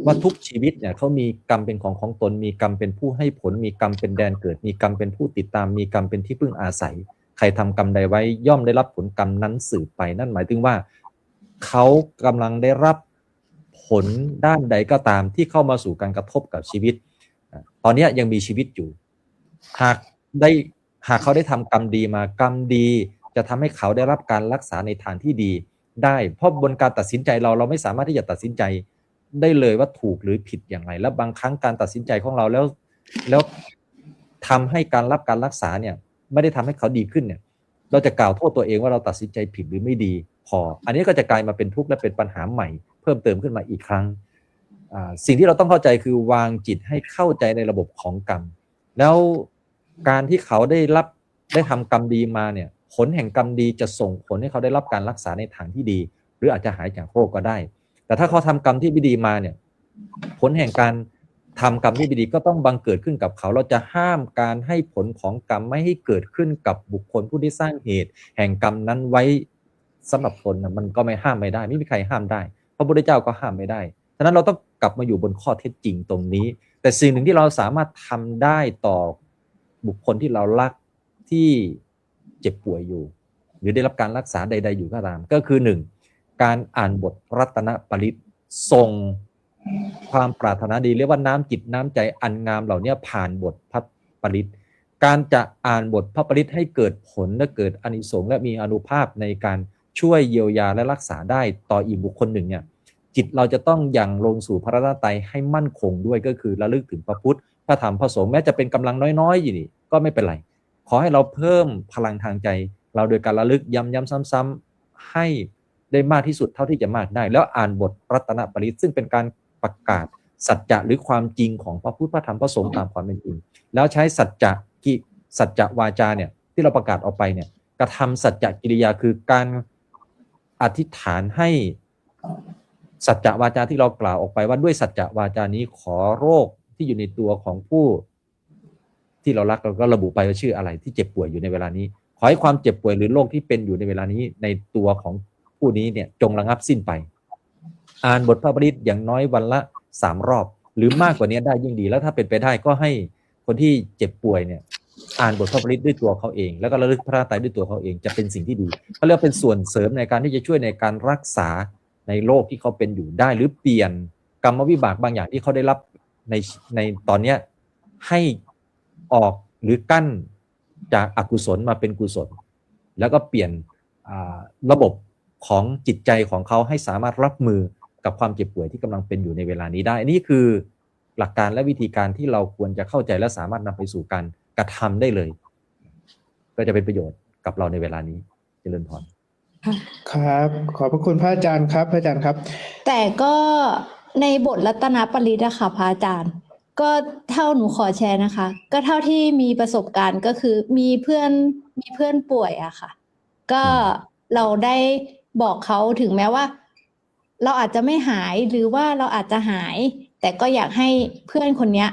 ว่าทุกชีวิตเนี่ยเขามีกรรมเป็นของตนมีกรรมเป็นผู้ให้ผลมีกรรมเป็นแดนเกิดมีกรรมเป็นผู้ติดตามมีกรรมเป็นที่พึ่งอาศัยใครทำกรรมใดไว้ย่อมได้รับผลกรรมนั้นสืบไปนั่นหมายถึงว่าเขากำลังได้รับผลด้านใดก็ตามที่เข้ามาสู่การกระทบกับชีวิตตอนนี้ยังมีชีวิตอยู่หากเขาได้ทำกรรมดีมากรรมดีจะทำให้เขาได้รับการรักษาในทางที่ดีได้เพราะบนการตัดสินใจเราไม่สามารถที่จะตัดสินใจได้เลยว่าถูกหรือผิดอย่างไรและบางครั้งการตัดสินใจของเราแล้วทำให้การรับการรักษาเนี่ยไม่ได้ทำให้เขาดีขึ้นเนี่ยเราจะกล่าวโทษตัวเองว่าเราตัดสินใจผิดหรือไม่ดีพออันนี้ก็จะกลายมาเป็นทุกข์และเป็นปัญหาใหม่เพิ่มเติมขึ้นมาอีกครั้งสิ่งที่เราต้องเข้าใจคือวางจิตให้เข้าใจในระบบของกรรมแล้วการที่เขาได้ทำกรรมดีมาเนี่ยผลแห่งกรรมดีจะส่งผลให้เขาได้รับการรักษาในทางที่ดีหรืออาจจะหายจากโรคก็ได้ แต่ถ้าเขาทำกรรมที่ไม่ดีมาเนี่ยผลแห่งการทำกรรมที่ไม่ดีก็ต้องบังเกิดขึ้นกับเขาเราจะห้ามการให้ผลของกรรมไม่ให้เกิดขึ้นกับบุคคลผู้ที่สร้างเหตุแห่งกรรมนั้นไว้สำหรับตนนะมันก็ไม่ห้ามไม่ได้ไม่มีใครห้ามได้พระพุทธเจ้าก็ห้ามไม่ได้ฉะนั้นเราต้องกลับมาอยู่บนข้อเท็จจริงตรงนี้แต่สิ่งหนึ่งที่เราสามารถทำได้ต่อบุคคลที่เรารักที่เจ็บป่วยอยู่หรือได้รับการรักษาใดๆอยู่ก็ตามก็คือหนึ่งการอ่านบทรัตนปริตส่งความปรารถนาดีเรียกว่าน้ำจิตน้ำใจอันงามเหล่านี้ผ่านบทพระปริตการจะอ่านบทพระปริตให้เกิดผลและเกิดอานิสงส์และมีอานุภาพในการช่วยเยียวยาและรักษาได้ต่ออีกบุคคลหนึ่งเนี่ยจิตเราจะต้องยังลงสู่พระรัตนตรัยให้มั่นคงด้วยก็คือระลึกถึงพระพุทธพระธรรมพระสงฆ์แม้จะเป็นกำลังน้อยๆอยู่นี่ก็ไม่เป็นไรขอให้เราเพิ่มพลังทางใจเราโดยการระลึกย้ำๆซ้ำๆให้ได้มากที่สุดเท่าที่จะมากได้แล้วอ่านบทรัตนปริตซึ่งเป็นการประกาศสัจจะหรือความจริงของพระพุทธพระธรรมพระสงฆ์ตามความเป็นจริงแล้วใช้สัจจะวาจาเนี่ยที่เราประกาศออกไปเนี่ยกระทำสัจจะกิริยาคือการอธิษฐานให้สัจจะวาจาที่เรากล่าวออกไปว่าด้วยสัจจะวาจานี้ขอโรคที่อยู่ในตัวของผู้ที่เรารักเราก็ระบุไปว่าชื่ออะไรที่เจ็บป่วยอยู่ในเวลานี้ขอให้ความเจ็บป่วยหรือโรคที่เป็นอยู่ในเวลานี้ในตัวของผู้นี้เนี่ยจงระงับสิ้นไปอ่านบทพระปริตอย่างน้อยวันละ3 รอบหรือมากกว่านี้ได้ยิ่งดีแล้วถ้าเป็นไปได้ก็ให้คนที่เจ็บป่วยเนี่ยอ่านบทพระปริตด้วยตัวเขาเองแล้วก็ระลึกพระตรัยด้วยตัวเขาเองจะเป็นสิ่งที่ดีเขาเรียกเป็นส่วนเสริมในการที่จะช่วยในการรักษาในโรคที่เขาเป็นอยู่ได้หรือเปลี่ยนกรรมวิบากบางอย่างที่เขาได้รับในตอนเนี้ยให้ออกหรือกั้นจากอกุศลมาเป็นกุศลแล้วก็เปลี่ยนระบบของจิตใจของเขาให้สามารถรับมือกับความเจ็บป่วยที่กำลังเป็นอยู่ในเวลานี้ได้นี่คือหลักการและวิธีการที่เราควรจะเข้าใจและสามารถนำไปสู่การกระทำได้เลยก็จะเป็นประโยชน์กับเราในเวลานี้เจริญพรครับขอบพระคุณพระอาจารย์ครับพระอาจารย์ครับแต่ก็ในบทรัตนปริตอะค่ะพระอาจารย์ก็เท่าหนูขอแชร์นะคะก็เท่าที่มีประสบการณ์ก็คือมีเพื่อนป่วยอะค่ะก็เราได้บอกเขาถึงแม้ว่าเราอาจจะไม่หายหรือว่าเราอาจจะหายแต่ก็อยากให้เพื่อนคนนี้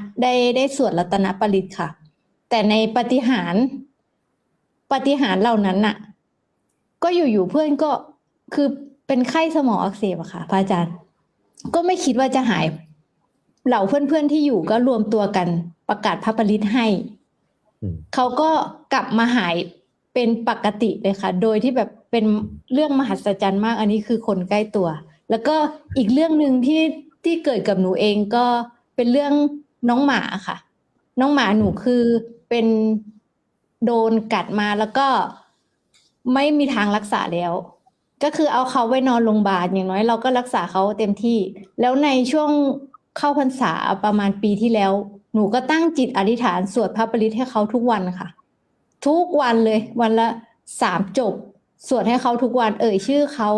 ได้สวดรัตนปริตค่ะแต่ในปาฏิหาริย์เหล่านั้นน่ะก็อยู่ๆเพื่อนก็คือเป็นไข้สมองอักเสบอะค่ะพระอาจารย์ก็ไม่คิดว่าจะหายเหล่าเพื่อนๆที่อยู่ก็รวมตัวกันประกาศพระปริตให้เขาก็กลับมาหายเป็นปกติเลยค่ะโดยที่แบบเป็นเรื่องมหัศจรรย์มากอันนี้คือคนใกล้ตัวแล้วก็อีกเรื่องนึงที่เกิดกับหนูเองก็เป็นเรื่องน้องหมาค่ะน้องหมาหนูคือเป็นโดนกัดมาแล้วก็ไม่มีทางรักษาแล้วก็คือเอาเขาไว้นอนโรงพยาบาลอย่างน้อยเราก็รักษาเขาเต็มที่แล้วในช่วงเข้าพรรษาประมาณปีที่แล้วหนูก็ตั้งจิตอธิษฐานสวดพระปริตให้เขาทุกวันค่ะทุกวันเลยวันละ3 จบสวดให้เขาทุกวันชื่อเขา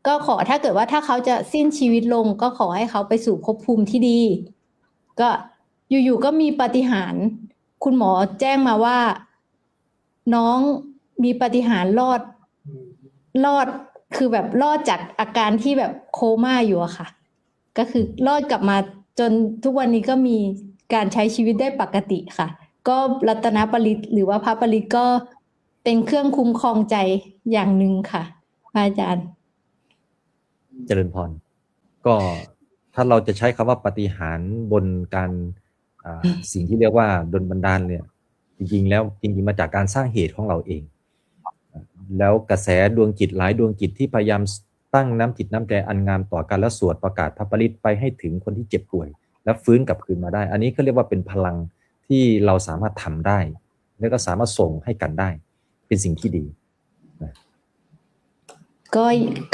ก็ขอถ้าเกิดว่าถ้าเขาจะสิ้นชีวิตลงก็ขอให้เขาไปสู่ภพภูมิที่ดีก็อยู่ๆก็มีปาฏิหาริย์คุณหมอแจ้งมาว่าน้องมีปาฏิหาริย์รอดคือแบบรอดจากอาการที่แบบโคม่าอยู่อะค่ะก็คือรอดกลับมาจนทุกวันนี้ก็มีการใช้ชีวิตได้ปกติค่ะก็รัตนปริตหรือว่าพระปริตก็เป็นเครื่องคุ้มครองใจอย่างหนึ่งค่ะอาจารย์เจริญพรก็ถ้าเราจะใช้คำว่าปาฏิหาริย์บนการสิ่งที่เรียกว่าดลบันดาลเนี่ยจริงๆมาจากการสร้างเหตุของเราเองแล้วกระแสดวงจิตหลายดวงจิตที่พยายามตั้งน้ำจิตน้ำใจอันงามต่อกันและสวดประกาศพระปริตไปให้ถึงคนที่เจ็บป่วยและฟื้นกลับคืนมาได้อันนี้ก็เรียกว่าเป็นพลังที่เราสามารถทำได้และก็สามารถส่งให้กันได้เป็นสิ่งที่ดี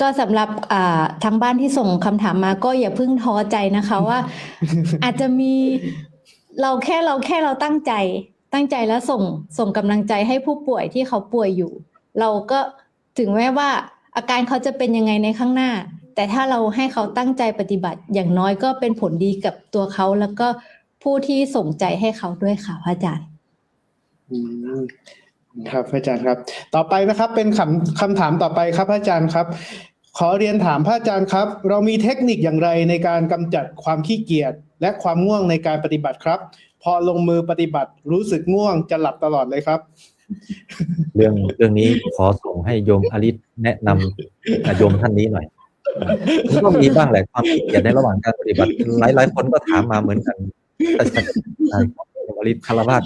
ก็สำหรับทางบ้านที่ส่งคำถามมาก็อย่าเพิ่งท้อใจนะคะว่า อาจจะมีเราแค่ตั้งใจแล้วส่งกำลังใจให้ผู้ป่วยที่เขาป่วยอยู่เราก็ถึงแม้ว่าอาการเขาจะเป็นยังไงในข้างหน้าแต่ถ้าเราให้เขาตั้งใจปฏิบัติอย่างน้อยก็เป็นผลดีกับตัวเขาแล้วก็ผู้ที่ส่งใจให้เขาด้วยค่ะพระอาจารย์ครับพระอาจารย์ครับต่อไปนะครับเป็นคำถามต่อไปครับพระอาจารย์ครับ ขอเรียนถามพระอาจารย์ครับ เรามีเทคนิคอย่างไรในการกำจัดความขี้เกียจและความง่วงในการปฏิบัติครับ พอลงมือปฏิบัติรู้สึกง่วงจะหลับตลอดเลยครับ เรื่องนี้ขอส่งให้โยมอลิศแนะนำโยมท่านนี้หน่อยมันก็มีบ้างแหละความขี้เกียจในระหว่างการปฏิบัติหลายคนก็ถามมาเหมือนกันแต่โยมอลิศคารวะ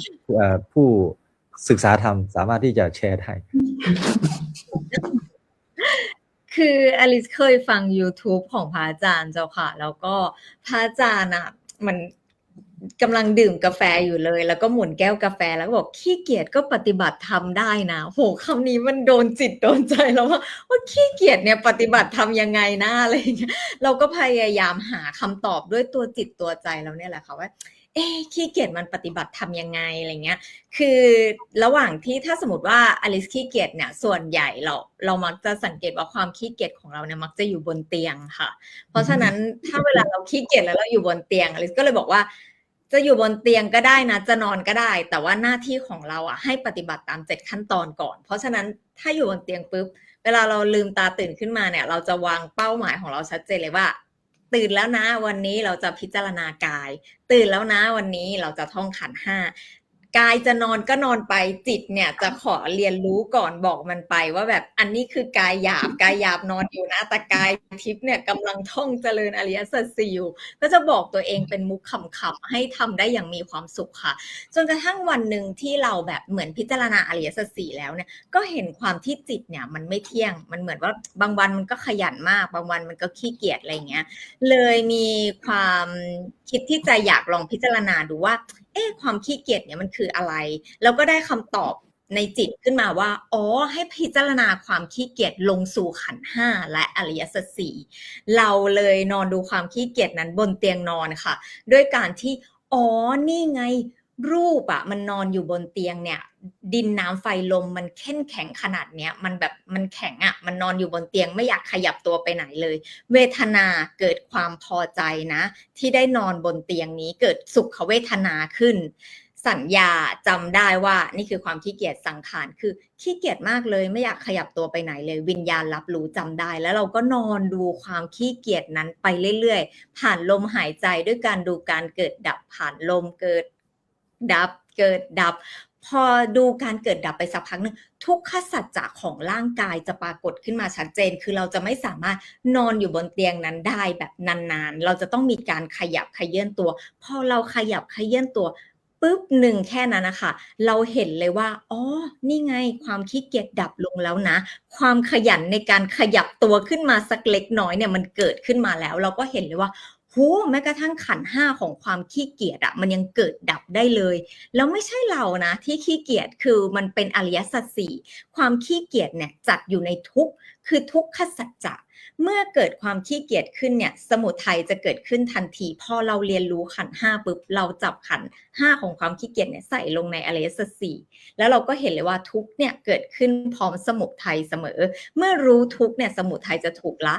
ผู้ศึกษาธรรมสามารถที่จะแชร์ได้ คืออลิซเคยฟัง YouTube ของพระอาจารย์เจ้าค่ะแล้วก็พระอาจารย์อ่ะมันกำลังดื่มกาแฟอยู่เลยแล้วก็หมุนแก้วกาแฟแล้วก็บอกขี้เกียจก็ปฏิบัติธรรมได้นะโหคำนี้มันโดนจิตโดนใจแล้วว่าขี้เกียจเนี่ยปฏิบัติธรรมยังไงนะอะไรอย่างเงี้ยเราก็พยายามหาคำตอบด้วยตัวจิตตัวใจเราเนี่ยแหละค่ะว่าขี้เกียจมันปฏิบัติทำยังไงอะไรเงี้ยคือระหว่างที่ถ้าสมมติว่าอลิซขี้เกียจเนี่ยส่วนใหญ่เรามักจะสังเกตว่าความขี้เกียจของเราเนี่ยมักจะอยู่บนเตียงค่ะเพราะฉะนั้นถ้าเวลาเราขี้เกียจแล้วเราอยู่บนเตียงอลิซก็เลยบอกว่าจะอยู่บนเตียงก็ได้นะจะนอนก็ได้แต่ว่าหน้าที่ของเราอ่ะให้ปฏิบัติตาม7ขั้นตอนก่อนเพราะฉะนั้นถ้าอยู่บนเตียงปุ๊บเวลาเราลืมตาตื่นขึ้นมาเนี่ยเราจะวางเป้าหมายของเราชัดเจนเลยว่าตื่นแล้วนะวันนี้เราจะพิจารณากายตื่นแล้วนะวันนี้เราจะท่องขันธ์ห้ากายจะนอนก็นอนไปจิตเนี่ยจะขอเรียนรู้ก่อนบอกมันไปว่าแบบอันนี้คือกายหยาบนอนอยู่นะแต่กายทิพย์เนี่ยกำลังท่องเจริญอริยสัจสี่อยู่ก็จะบอกตัวเองเป็นมุกขำๆให้ทำได้อย่างมีความสุขค่ะจนกระทั่งวันหนึ่งที่เราแบบเหมือนพิจารณาอริยสัจสี่แล้วเนี่ยก็เห็นความที่จิตเนี่ยมันไม่เที่ยงมันเหมือนว่าบางวันมันก็ขยันมากบางวันมันก็ขี้เกียจอะไรเงี้ยเลยมีความคิดที่จะอยากลองพิจารณาดูว่าความขี้เกียจเนี่ยมันคืออะไรแล้วก็ได้คำตอบในจิตขึ้นมาว่าให้พิจารณาความขี้เกียจลงสู่ขันธ์ห้าและอริยสัจสี่เราเลยนอนดูความขี้เกียจนั้นบนเตียงนอนค่ะด้วยการที่นี่ไงรูปอ่ะมันนอนอยู่บนเตียงเนี่ยดินน้ำไฟลมมันเข้มแข็งขนาดเนี้ยมันแบบมันแข็งอ่ะมันนอนอยู่บนเตียงไม่อยากขยับตัวไปไหนเลยเวทนาเกิดความพอใจนะที่ได้นอนบนเตียงนี้เกิดสุขเวทนาขึ้นสัญญาจำได้ว่านี่คือความขี้เกียจสังขารคือขี้เกียจมากเลยไม่อยากขยับตัวไปไหนเลยวิญญาณรับรู้จำได้แล้วเราก็นอนดูความขี้เกียจนั้นไปเรื่อยๆผ่านลมหายใจด้วยการดูการเกิดดับผ่านลมเกิดดับเกิดดับพอดูการเกิดดับไปสักพักนึงทุกขสัจจะของร่างกายจะปรากฏขึ้นมาชัดเจนคือเราจะไม่สามารถนอนอยู่บนเตียงนั้นได้แบบนานๆเราจะต้องมีการขยับเขยื้อนตัวพอเราขยับเขยื้อนตัวปึ๊บหนึ่งแค่นั้นนะคะเราเห็นเลยว่านี่ไงความขี้เกียจดับลงแล้วนะความขยันในการขยับตัวขึ้นมาสักเล็กน้อยเนี่ยมันเกิดขึ้นมาแล้วเราก็เห็นเลยว่าแม้กระทั่งขันธ์ห้าของความขี้เกียจมันยังเกิดดับได้เลยแล้วไม่ใช่เรานะที่ขี้เกียจคือมันเป็นอริยสัจสี่ความขี้เกียจเนี่ยจัดอยู่ในทุกข์คือทุกขสัจจะเมื่อเกิดความขี้เกียจขึ้นเนี่ยสมุทัยจะเกิดขึ้นทันทีพอเราเรียนรู้ขันธ์ห้าปุ๊บเราจับขันธ์ห้าของความขี้เกียจเนี่ยใส่ลงในอริยสัจสี่แล้วเราก็เห็นเลยว่าทุกข์เนี่ยเกิดขึ้นพร้อมสมุทัยเสมอเมื่อรู้ทุกข์เนี่ยสมุทัยจะถูกละ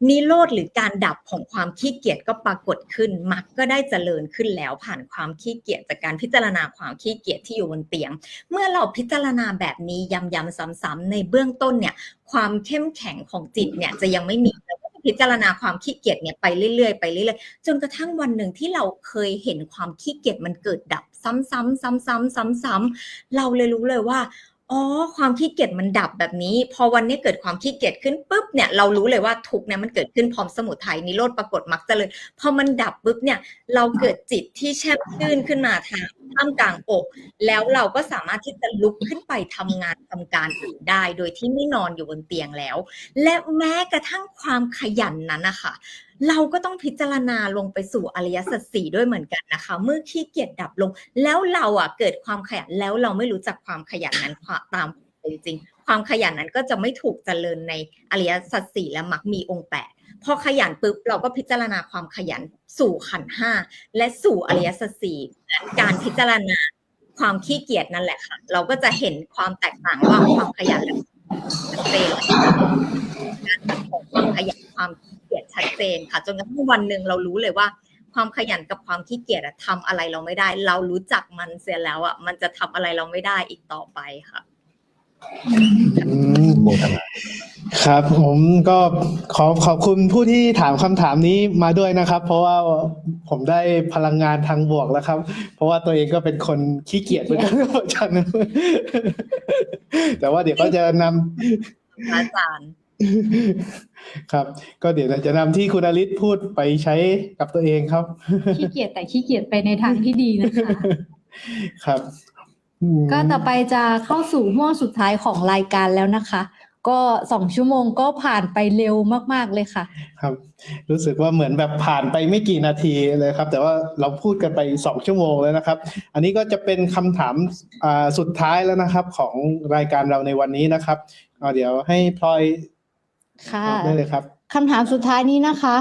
นิโรธหรือการดับของความขี้เกียจก็ปรากฏขึ้นมรรคก็ได้เจริญขึ้นแล้วผ่านความขี้เกียจจากการพิจารณาความขี้เกียจที่อยู่บนเตียงเมื่อเราพิจารณาแบบนี้ย้ำๆซ้ำๆในเบื้องต้นเนี่ยความเข้มแข็งของจิตเนี่ยจะยังไม่มีเราก็พิจารณาความขี้เกียจเนี่ยไปเรื่อยๆจนกระทั่งวันหนึ่งที่เราเคยเห็นความขี้เกียจมันเกิดดับซ้ำๆๆๆเราเลยรู้เลยว่าความขี้เกียจมันดับแบบนี้พอวันนี้เกิดความขี้เกียจขึ้นปุ๊บเนี่ยเรารู้เลยว่าทุกข์เนี่ยมันเกิดขึ้นพร้อมสมุทัยนิโรธปรากฏมรรคเจริญพอมันดับปุ๊บเนี่ยเราเกิดจิตที่แช่มชื่นขึ้นมาท่ามกลางอกแล้วเราก็สามารถที่จะลุกขึ้นไปทำงานทำการอื่นได้โดยที่ไม่นอนอยู่บนเตียงแล้วและแม้กระทั่งความขยันนั้นนะคะเราก็ต้องพิจารณาลงไปสู่อริยสัจสี่ด้วยเหมือนกันนะคะเมื่อขี้เกียจดับลงแล้วเราเกิดความขยันแล้วเราไม่รู้จักความขยันนั้นตามจริงๆความขยันนั้นก็จะไม่ถูกเจริญในอริยสัจสี่และมรรคมีองค์8พอขยันปุ๊บเราก็พิจารณาความขยันสู่ขันธ์ห้าและสู่อริยสัจสี่การพิจารณาความขี้เกียจนั่นแหละค่ะเราก็จะเห็นความแตกต่างว่าความขยันและชัดเจนการตัดของความขยันความขี้เกียจชัดเจนค่ะจนกระทั่งวันหนึ่งเรารู้เลยว่าความขยันกับความขี้เกียจทำอะไรเราไม่ได้เรารู้จักมันเสียแล้วมันจะทำอะไรเราไม่ได้อีกต่อไปค่ะ โมทนา ครับผมก็ขอบคุณผู้ที่ถามคำถามนี้มาด้วยนะครับ เพราะว่าผมได้พลังงานทางบวกแล้วครับ เพราะว่าตัวเองก็เป็นคนขี้เกียจเหมือนกันครับอาจารย์แต่ว่าเดี๋ยวก็จะนำ อาจารย์ ครับก็เดี๋ยวจะนำที่คุณอลิศพูดไปใช้กับตัวเองครับ ขี้เกียจแต่ขี้เกียจไปในทางที่ดีนะคะ ครับก็ต่อไปจะเข้าสู่ห่วงสุดท้ายของรายการแล้วนะคะ ก็2 ชั่วโมงก็ผ่านไปเร็วมากๆเลยค่ะ ครับ รู้สึกว่าเหมือนแบบผ่านไปไม่กี่นาทีเลยครับ แต่ว่าเราพูดกันไป2 ชั่วโมงแล้วนะครับ อันนี้ก็จะเป็นคำถามสุดท้ายแล้วนะครับ ของรายการเราในวันนี้นะครับเดี๋ยวให้พลอย ค่ะ ได้เลยครับ คำถามสุดท้ายนี้นะคะ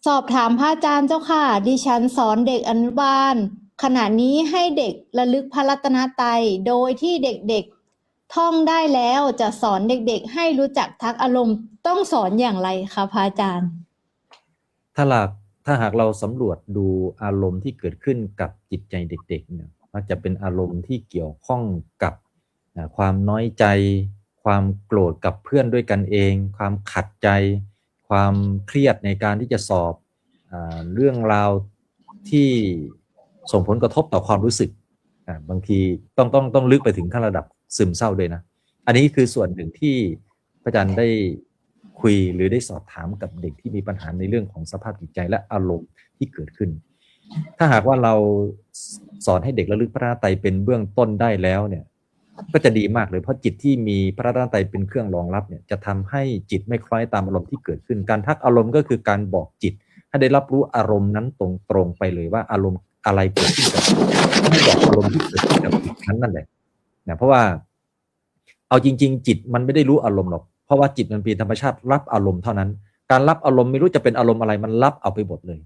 สอบถามพระอาจารย์เจ้าค่ะ ดิฉันสอนเด็กอนุบาล ขณะนี้ให้เด็กระลึกพระรัตนตรัยโดยที่เด็กๆท่องได้แล้วจะสอนเด็กๆให้รู้จักทักอารมณ์ต้องสอนอย่างไรคะพระอาจารย์ ถ้าหากเราสำรวจดูอารมณ์ที่เกิดขึ้นกับจิตใจเด็กๆเนี่ยมันจะเป็นอารมณ์ที่เกี่ยวข้องกับความน้อยใจ ความโกรธกับเพื่อนด้วยกันเอง ความขัดใจ ความเครียดในการที่จะสอบเรื่องราวที่ส่งผลกระทบต่อความรู้สึกบางทีต้องลึกไปถึงขั้นระดับซึมเศร้าด้วยนะอันนี้คือส่วนหนึ่งที่พระอาจารย์ได้คุยหรือได้สอบถามกับเด็กที่มีปัญหาในเรื่องของสภาพจิตใจและอารมณ์ที่เกิดขึ้นถ้าหากว่าเราสอนให้เด็กระลึกพระรัตนตรัยเป็นเบื้องต้นได้แล้วเนี่ยก็จะดีมากเลยเพราะจิตที่มีพระรัตนตรัยเป็นเครื่องรองรับเนี่ยจะทำให้จิตไม่คล้อยตามอารมณ์ที่เกิดขึ้นการทักอารมณ์ก็คือการบอกจิตให้ได้รับรู้อารมณ์นั้นตรงไปเลยว่าอารมณ์อะไรเกิดขึ้นกับให้บอกอารมณ์ที่เกิดขึ้นกับจิตนั้นนั่นแหละนะเพราะว่าเอาจริงๆจิตมันไม่ได้รู้อารมณ์หรอกเพราะว่าจิตมันเป็นธรรมชาติรับอารมณ์เท่านั้นการรับอารมณ์ไม่รู้จะเป็นอารมณ์อะไรมันรับเอาไปหมดเลย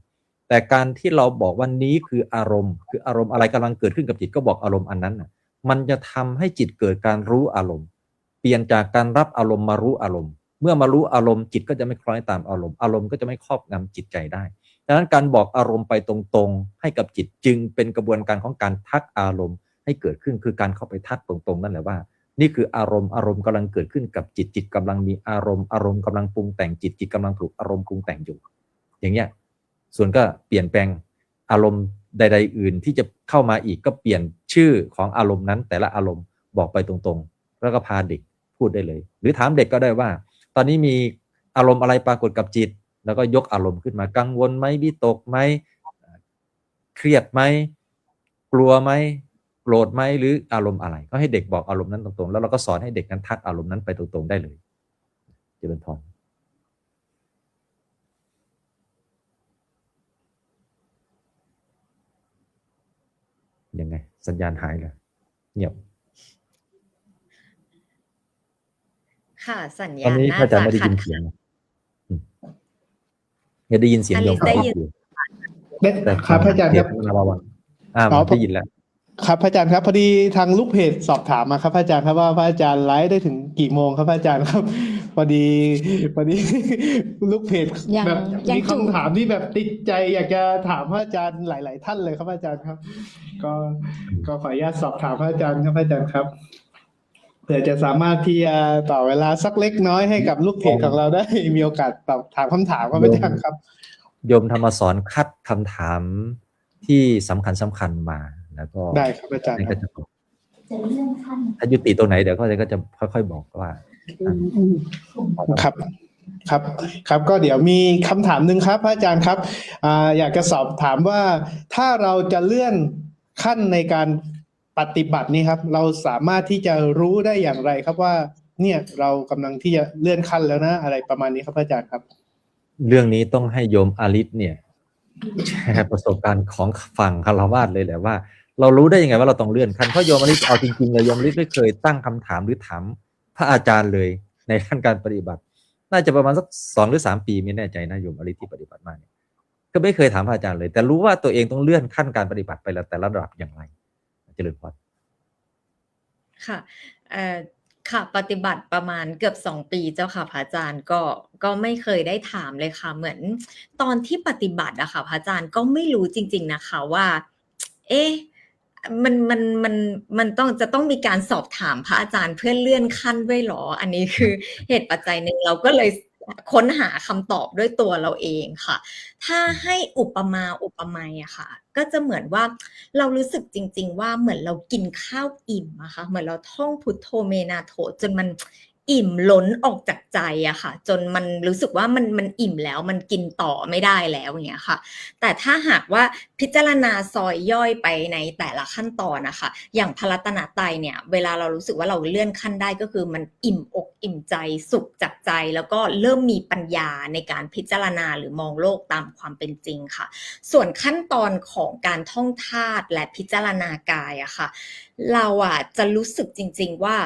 แต่การที่เราบอกว่านี้คืออารมณ์อะไรกำลังเกิดขึ้นกับจิตก็บอกอารมณ์อันนั้นน่ะมันจะทำให้จิตเกิดการรู้อารมณ์เปลี่ยนจากการรับอารมณ์มารู้อารมณ์เมื่อมารู้อารมณ์จิตก็จะไม่คล้อยตามอารมณ์ก็จะไม่ครอบงำจิตใจได้ดังนั้นการบอกอารมณ์ไปตรงๆให้กับจิตจึงเป็นกระบวนการของการทักอารมณ์ให้เกิดขึ้นคือการเข้าไปทักตรงๆนั่นแหละว่านี่คืออารมณ์กำลังเกิดขึ้นกับจิตกำลังมีอารมณ์กำลังปรุงแต่งจิตกำลังถูกอารมณ์ปรุงแต่งอยู่อย่างเงี้ยส่วนก็เปลี่ยนแปลงอารมณ์ใดๆอื่นที่จะเข้ามาอีกก็เปลี่ยนชื่อของอารมณ์นั้นแต่ละอารมณ์บอกไปตรงๆแล้วก็พาเด็กพูดได้เลยหรือถามเด็กก็ได้ว่าตอนนี้มีอารมณ์อะไรปรากฏกับจิตแล้วก็ยกอารมณ์ขึ้นมากังวลไหมวิตกไหมเครียดไหมกลัวไหมโกรธไหมหรืออารมณ์อะไรก็ให้เด็กบอกอารมณ์นั้นตรงๆแล้วเราก็สอนให้เด็กนั้นทักอารมณ์นั้นไปตรงๆได้เลยเจริญพรยังไงสัญญาณหายเลยเงียบค่ะสัญ ตอ ญาน ณ นี้ น่า พระอาจาร จะ ย์ไม่ได้ ขั ยิ ด นเสียงอย่าได้ยินเสียง อ โย ลิ ม สได้ยิน อยู่ ได้ แต่ ครับพระอาจารย์ครับ ระวังผมได้ยินแล้ว ครับพระอาจารย์ครับพอดีทางลูกเพจสอบถามมาครับพระอาจารย์ครับว่าพระอาจารย์ไลฟ์ได้ถึงกี่โมงครับพระอาจารย์ครับพอดี ลูกเพจ ยัง แบบ ยัง มี จุ คำถามที่แบบติดใจอยากจะถามพระอาจารย์หลาย ๆ ท่านเลยครับพระอาจารย์ครับ ก็ขออนุญาตสอบถามพระอาจารย์ครับพระอาจารย์ครับเผื่อจะสามารถที่จะต่อเวลาสักเล็กน้อยให้กับลูกเพจของเราได้มีโอกาสตอบถามคำถามครับพระอาจารย์ครับ โยมธรรมสอนคัดคำถามที่สำคัญมาแล้วก็ ได้ครับอาจารย์ ก็จะตอบถ้ายุติตรงไหนเดี๋ยวก็จะค่อยๆบอกว่า ครับครับก็เดี๋ยวมีคำถามหนึ่งครับพระอาจารย์ครับอยากจะสอบถามว่าถ้าเราจะเลื่อนขั้นในการปฏิบัตินี่ครับเราสามารถที่จะรู้ได้อย่างไรครับว่าเนี่ยเรากำลังที่จะเลื่อนขั้นแล้วนะอะไรประมาณนี้ครับพระอาจารย์ครับเรื่องนี้ต้องให้โยมอาริสเนี่ยแชร์ประสบการณ์ของฝั่งคฤหัสถ์เลยแหละว่าเรารู้ได้ยังไงว่าเราต้องเลื่อนขั้นเพราะโยมอาริสเอาจริงๆเลยโยมอาริสไม่เคยตั้งคำถามหรือถามพระอาจารย์เลยในขั้นการปฏิบัติน่าจะประมาณสัก2 หรือ 3 ปีไม่แน่ใจนะโยมอาริสที่ปฏิบัติมาเนี่ยก็ไม่เคยถามพระอาจารย์เลยแต่รู้ว่าตัวเองต้องเลื่อนขั้นการปฏิบัติไปแล้วแต่ละระดับอย่างไรเจริญพรค่ะค่ะปฏิบัติประมาณเกือบ2 ปีเจ้าค่ะพระอาจารย์ก็ไม่เคยได้ถามเลยค่ะเหมือนตอนที่ปฏิบัติอะค่ะพระอาจารย์ก็ไม่รู้จริงๆนะคะว่า มันต้องมีการสอบถามพระอาจารย์เพื่อเลื่อนขั้นด้วยเหรอ อันนี้คือเหตุปัจจัยหนึ่งเราก็เลยค้นหาคำตอบด้วยตัวเราเองค่ะ ถ้าให้อุปมาอุปไมยอะค่ะ ก็จะเหมือนว่าเรารู้สึกจริง ๆ ว่าเหมือนเรากินข้าวอิ่มอะค่ะเหมือนเราท่องพุทโธเมนาโถจนมันอิ่มล้นออกจากใจอะค่ะ จนมันรู้สึกว่ามันอิ่มแล้วมันกินต่อไม่ได้แล้วอย่างเงี้ยค่ะ แต่ถ้าหากว่าพิจารณาซอยย่อยไปในแต่ละขั้นตอนนะคะอย่างพระรัตนตรัยเนี่ยเวลาเรารู้สึกว่าเราเลื่อนขั้นได้ก็คือมันอิ่มอกอิ่มใจสุขจากใจแล้วก็เริ่มมีปัญญาในการพิจารณาหรือมองโลกตามความเป็นจริงค่ะส่วนขั้นตอนของการท่องธาตุและพิจารณากายอะค่ะเราอะจะรู้สึกจริงๆว่า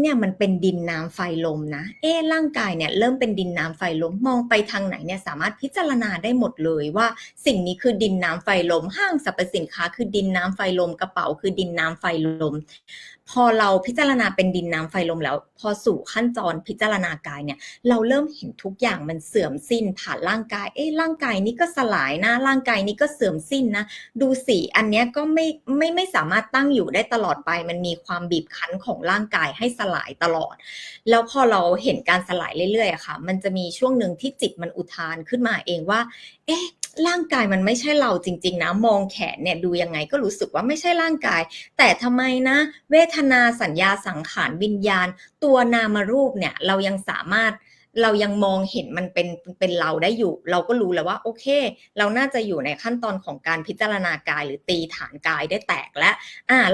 เนี่ยมันเป็นดินน้ำไฟลมนะร่างกายเนี่ยเริ่มเป็นดินน้ำไฟลมมองไปทางไหนเนี่ยสามารถพิจารณาได้หมดเลยว่าสิ่งนี้คือดินน้ำไฟลมห้างสรรพสินค้าคือดินน้ำไฟลมกระเป๋าคือดินน้ำไฟลมพอเราพิจารณาเป็นดินน้ำไฟลมแล้วพอสู่ขั้นตอนพิจารณากายเนี่ยเราเริ่มเห็นทุกอย่างมันเสื่อมสิ้นผ่านร่างกายร่างกายนี้ก็สลายนะร่างกายนี้ก็เสื่อมสิ้นนะดูสิอันเนี้ยก็ไม่สามารถตั้งอยู่ได้ตลอดไปมันมีความบีบคั้นของร่างกายให้สลายตลอดแล้วพอเราเห็นการสลายเรื่อยๆอะค่ะมันจะมีช่วงหนึ่งที่จิตมันอุทานขึ้นมาเองว่าร่างกายมันไม่ใช่เราจริงๆนะมองแขนเนี่ยดูยังไงก็รู้สึกว่าไม่ใช่ร่างกายแต่ทำไมนะเวทนาสัญญาสังขารวิญญาณตัวนามรูปเนี่ยเรายังมองเห็นมันเป็นเราได้อยู่เราก็รู้แล้วว่าโอเคเราน่าจะอยู่ในขั้นตอนของการพิจารณากายหรือตีฐานกายได้แตกและ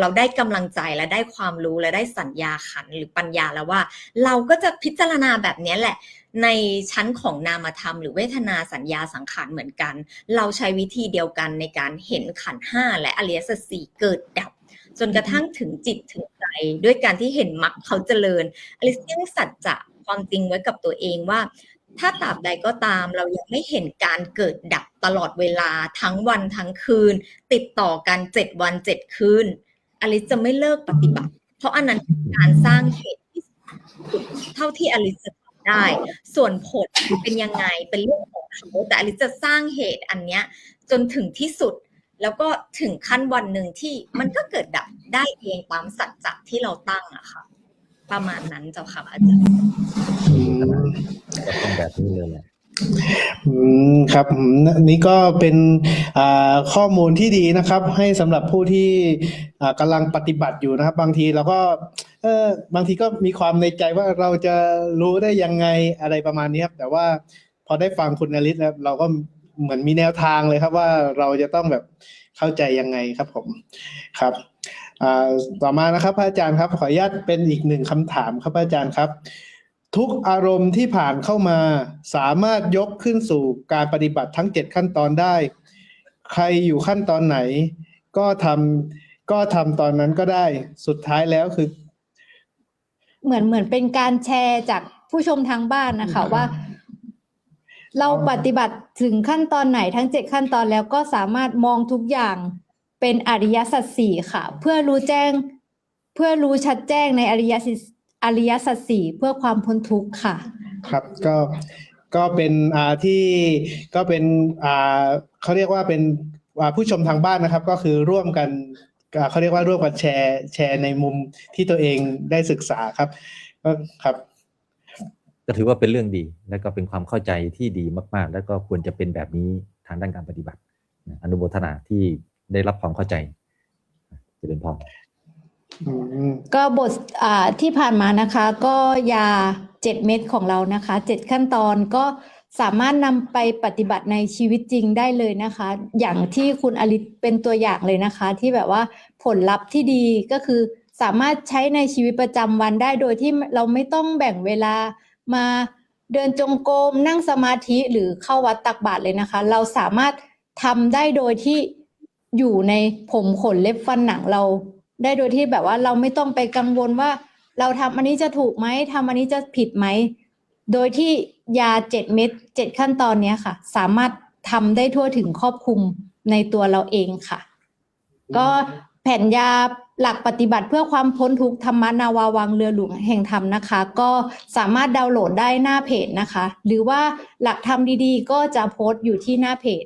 เราได้กำลังใจและได้ความรู้และได้สัญญาขันธ์หรือปัญญาแล้วว่าเราก็จะพิจารณาแบบนี้แหละในชั้นของนามธรรมหรือเวทนาสัญญาสังขารเหมือนกันเราใช้วิธีเดียวกันในการเห็นขันธ์ห้าและอริยสัจสี่เกิดดับจนกระทั่งถึงจิตถึงใจด้วยการที่เห็นมรรคเขาเจริญอริยสัจจะความจริงไว้กับตัวเองว่าถ้าตราบใดก็ตามเรายังไม่เห็นการเกิดดับตลอดเวลาทั้งวันทั้งคืนติดต่อกัน7 วัน 7 คืนอลิซจะไม่เลิกปฏิบัติเพราะอันนั้นเป็นการสร้างเหตุที่สุดเท่าที่อลิซจะทำได้ส่วนผลเป็นยังไงเป็นเรื่องของเขาแต่อลิซจะสร้างเหตุอันเนี้ยจนถึงที่สุดแล้วก็ถึงขั้นวันหนึ่งที่มันก็เกิดดับได้เองตามสัจจะที่เราตั้งอะค่ะประมาณนั้นเจ้าค่ะอาจารย์ก็ต้องแบบนี้เลยแหละครับนี่ก็เป็นข้อมูลที่ดีนะครับให้สำหรับผู้ที่กำลังปฏิบัติอยู่นะครับบางทีเราก็บางทีก็มีความในใจว่าเราจะรู้ได้ยังไงอะไรประมาณนี้ครับแต่ว่าพอได้ฟังคุณอลิศแล้วเราก็เหมือนมีแนวทางเลยครับว่าเราจะต้องแบบเข้าใจยังไงครับผมครับต่อมานะครับพระอาจารย์ครับขออนุญาตเป็นอีกหนึ่งคำถามครับพระอาจารย์ครับทุกอารมณ์ที่ผ่านเข้ามาสามารถยกขึ้นสู่การปฏิบัติทั้ง7ขั้นตอนได้ใครอยู่ขั้นตอนไหนก็ทำตอนนั้นก็ได้สุดท้ายแล้วคือเหมือนเป็นการแชร์จากผู้ชมทางบ้านนะคะว่าเราปฏิบัติถึงขั้นตอนไหนทั้ง7ขั้นตอนแล้วก็สามารถมองทุกอย่างเป็นอริยสัจสี่ค่ะเพื่อรู้ชัดแจ้งในอริยสัจสี่เพื่อความพ้นทุกข์ค่ะครับก็เป็นที่ก็เป็นเขาเรียกว่าเป็นผู้ชมทางบ้านนะครับก็คือร่วมกันเขาเรียกว่าร่วมกันแชร์ในมุมที่ตัวเองได้ศึกษาครับครับก็ถือว่าเป็นเรื่องดีและก็เป็นความเข้าใจที่ดีมากๆแล้วก็ควรจะเป็นแบบนี้ทางด้านการปฏิบัติอนุโมทนาที่ได้รับความเข้าใจเจริญพรก็บทที่ผ่านมานะคะก็ยา7 เม็ดของเรานะคะ7ขั้นตอนก็สามารถนำไปปฏิบัติในชีวิตจริงได้เลยนะคะอย่างที่คุณอลิศเป็นตัวอย่างเลยนะคะที่แบบว่าผลลัพธ์ที่ดีก็คือสามารถใช้ในชีวิตประจำวันได้โดยที่เราไม่ต้องแบ่งเวลามาเดินจงกรมนั่งสมาธิหรือเข้าวัดตักบาตรเลยนะคะเราสามารถทำได้โดยที่อยู่ในผมขนเล็บฟันหนังเราได้โดยที่แบบว่าเราไม่ต้องไปกังวลว่าเราทำอันนี้จะถูกไหมทำอันนี้จะผิดไหมโดยที่ยา7 เม็ด7ขั้นตอนนี้ค่ะสามารถทำได้ทั่วถึงครอบคลุมในตัวเราเองค่ะก็แผ่นยาหลักปฏิบัติเพื่อความพ้นทุกข์ธรรมนาวาวังเรือหลวงแห่งธรรมนะคะก็สามารถดาวน์โหลดได้หน้าเพจนะคะหรือว่าหลักธรรมดีๆก็จะโพสต์อยู่ที่หน้าเพจ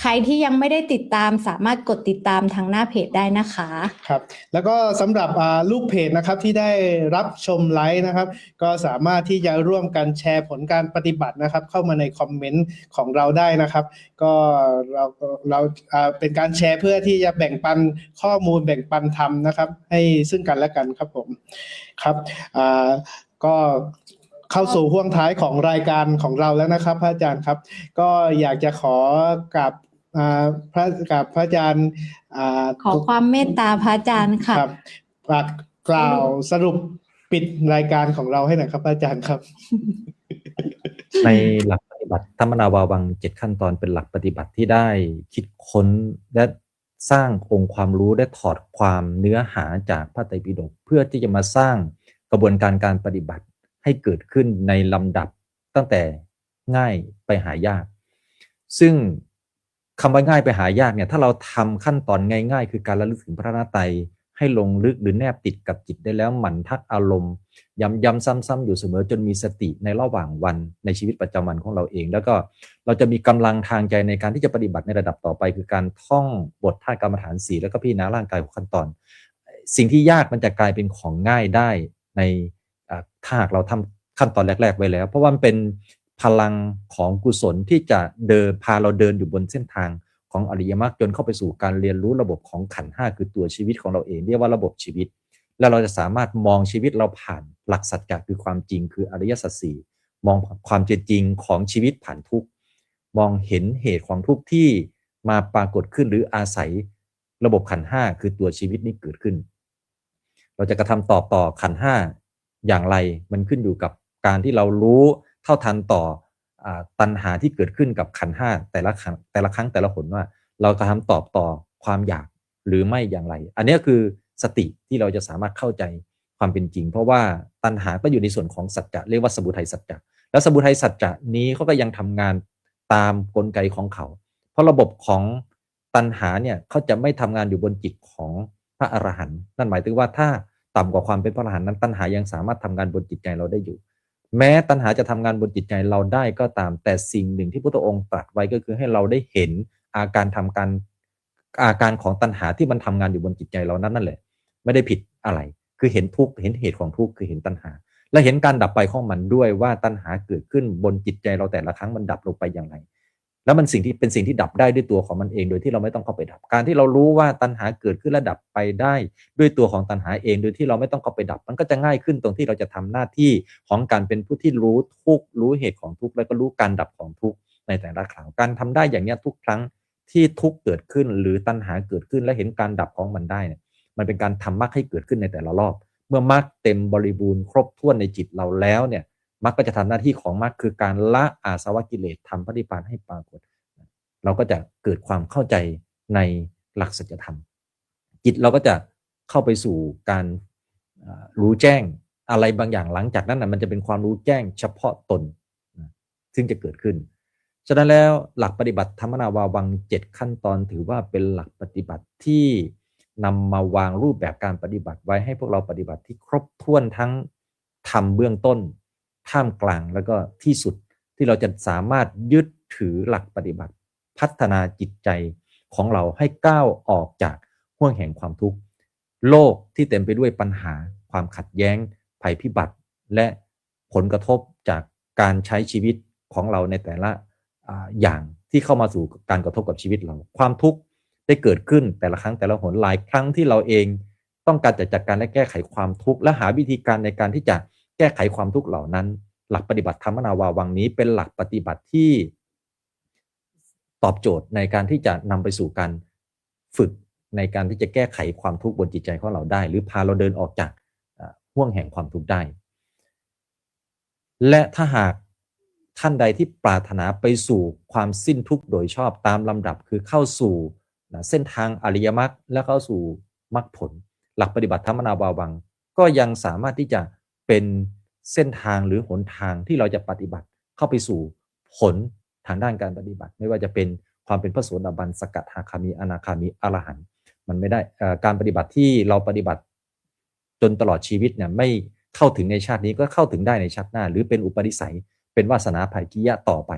ใครที่ยังไม่ได้ติดตามสามารถกดติดตามทางหน้าเพจได้นะคะ ครับแล้วก็สำหรับลูกเพจนะครับที่ได้รับชมไลฟ์นะครับก็สามารถที่จะร่วมกันแชร์ผลการปฏิบัตินะครับเข้ามาในคอมเมนต์ของเราได้นะครับก็เราเป็นการแชร์เพื่อที่จะแบ่งปันข้อมูลแบ่งปันธรรมนะครับให้ซึ่งกันและกันครับผมครับก็เข้าสู่ห่วงท้ายของรายการของเราแล้วนะครับพระอาจารย์ครับก็อยากจะขอกับพระอาจารย์ขอความเมตตาพระอาจารย์ค่ะ ครับกล่าวสรุปปิดรายการของเราให้หน่อยครับอาจารย์ครับ ในหลักปฏิบัติธรรมนาวาวัง7ขั้นตอนเป็นหลักปฏิบัติที่ได้คิดค้นและสร้างองค์ความรู้ได้ถอดความเนื้อหาจากพระไตรปิฎกเพื่อที่จะมาสร้างกระบวนการการปฏิบัติให้เกิดขึ้นในลำดับตั้งแต่ง่ายไปหายากซึ่งคำว่าง่ายไปหายากเนี่ยถ้าเราทำขั้นตอนง่ายๆคือการระลึกถึงพระรัตนตรัยให้ลงลึกหรือแนบติดกับจิตได้แล้วหมั่นทักอารมณ์ย้ำซ้ำๆอยู่เสมอจนมีสติในระหว่างวันในชีวิตประจำวันของเราเองแล้วก็เราจะมีกำลังทางใจในการที่จะปฏิบัติในระดับต่อไปคือการท่องบทธาตุกรรมฐาน4แล้วก็พิจารณาร่างกาย6ขั้นตอนสิ่งที่ยากมันจะกลายเป็นของง่ายได้ในถ้าหากเราทำขั้นตอนแรกๆไว้แล้วเพราะว่ามันเป็นพลังของกุศลที่จะพาเราเดินอยู่บนเส้นทางของอริยมรรคจนเข้าไปสู่การเรียนรู้ระบบของขันธ์5คือตัวชีวิตของเราเองเรียกว่าระบบชีวิตแล้วเราจะสามารถมองชีวิตเราผ่านหลักสัจจะคือความจริงคืออริยสัจสี่มองความจริงของชีวิตผ่านทุกข์มองเห็นเหตุของทุกข์ที่มาปรากฏขึ้นหรืออาศัยระบบขันธ์5คือตัวชีวิตนี้เกิดขึ้นเราจะกระทำตอบต่อขันธ์5อย่างไรมันขึ้นอยู่กับการที่เรารู้เท่าทันต่อตัณหาที่เกิดขึ้นกับขันธ์5แต่ละครั้งแต่ละหนว่าเราจะทำตอบต่อความอยากหรือไม่อย่างไรอันนี้คือสติที่เราจะสามารถเข้าใจความเป็นจริงเพราะว่าตัณหาก็อยู่ในส่วนของสัจจะเรียกว่าสมุทัยสัจจะแล้วสมุทัยสัจจะนี้เขาก็ยังทำงานตามกลไกของเขาเพราะระบบของตัณหาเนี่ยเขาจะไม่ทำงานอยู่บนจิตของพระอรหันต์นั่นหมายถึงว่าถ้าต่ำกว่าความเป็นพระอรหันต์นั้นตัณหายังสามารถทำงานบนจิตใจเราได้อยู่แม้ตัณหาจะทำงานบนจิตใจเราได้ก็ตามแต่สิ่งหนึ่งที่พระพุทธองค์ตรัสไว้ก็คือให้เราได้เห็นอาการของตัณหาที่มันทำงานอยู่บนจิตใจเรานั่นแหละไม่ได้ผิดอะไรคือเห็นทุกข์เห็นเหตุของทุกข์คือเห็นตัณหาและเห็นการดับไปของมันด้วยว่าตัณหาเกิดขึ้นบนจิตใจเราแต่ละครั้งมันดับลงไปอย่างไรแล้วมันเป็นสิ่งที่ดับได้ด้วยตัวของมันเองโดยที่เราไม่ต้องเข้าไปดับการที่เรารู้ว่าตัณหาเกิดขึ้นและดับไปได้ด้วยตัวของตัณหาเองโดยที่เราไม่ต้องเข้าไปดับมันก็จะง่ายขึ้นตรงที่เราจะทำหน้าที่ของการเป็นผู้ที่รู้ทุกข์รู้เหตุของทุกข์แล้วก็รู้การดับของทุกข์ในแต่ละครั้งการทำได้อย่างนี้ทุกครั้งที่ทุกข์เกิดขึ้นหรือตัณหาเกิดขึ้นและเห็นการดับของมันได้เนี่ยมันเป็นการทำมรรคให้เกิดขึ้นในแต่ละรอบเมื่อมรรคเต็มบริบูรณ์ครบถ้วนในจิตเราแล้วเนี่ยมรรคก็จะทำหน้าที่ของมรรคคือการละอาสวะกิเลสทำปฏิปานให้ปรากฏเราก็จะเกิดความเข้าใจในหลักสัจธรรมจิตเราก็จะเข้าไปสู่การรู้แจ้งอะไรบางอย่างหลังจากนั้นมันจะเป็นความรู้แจ้งเฉพาะตนซึ่งจะเกิดขึ้นฉะนั้นแล้วหลักปฏิบัติธรรมนาวาวัง7ขั้นตอนถือว่าเป็นหลักปฏิบัติที่นำมาวางรูปแบบการปฏิบัติไว้ให้พวกเราปฏิบัติที่ครบถ้วนทั้งธรรมเบื้องต้นท่ามกลางแล้วก็ที่สุดที่เราจะสามารถยึดถือหลักปฏิบัติพัฒนาจิตใจของเราให้ก้าวออกจากห้วงแห่งความทุกข์โลกที่เต็มไปด้วยปัญหาความขัดแย้งภัยพิบัติและผลกระทบจากการใช้ชีวิตของเราในแต่ละอย่างที่เข้ามาสู่การกระทบกับชีวิตเราความทุกข์ได้เกิดขึ้นแต่ละครั้งแต่ละหนหลายครั้งที่เราเองต้องการจะจัดการและแก้ไขความทุกข์และหาวิธีการในการที่จะแก้ไขความทุกข์เหล่านั้นหลักปฏิบัติธรรมนาวาวังนี้เป็นหลักปฏิบัติที่ตอบโจทย์ในการที่จะนำไปสู่การฝึกในการที่จะแก้ไขความทุกข์บนจิตใจของเราได้หรือพาเราเดินออกจากห้วงแห่งความทุกข์ได้และถ้าหากท่านใดที่ปรารถนาไปสู่ความสิ้นทุกข์โดยชอบตามลำดับคือเข้าสู่เส้นทางอริยมรรคและเข้าสู่มรรคผลหลักปฏิบัติธรรมนาวาวังก็ยังสามารถที่จะเป็นเส้นทางหรือหนทางที่เราจะปฏิบัติเข้าไปสู่ผลทางด้านการปฏิบัติไม่ว่าจะเป็นความเป็นพระโสดาบันสกทาคามีอนาคามีอรหันต์มันไม่ได้การปฏิบัติที่เราปฏิบัติจนตลอดชีวิตเนี่ยไม่เข้าถึงในชาตินี้ก็เข้าถึงได้ในชาติหน้าหรือเป็นอุปนิสัยเป็นวาสนาภัยกิยะต่อไป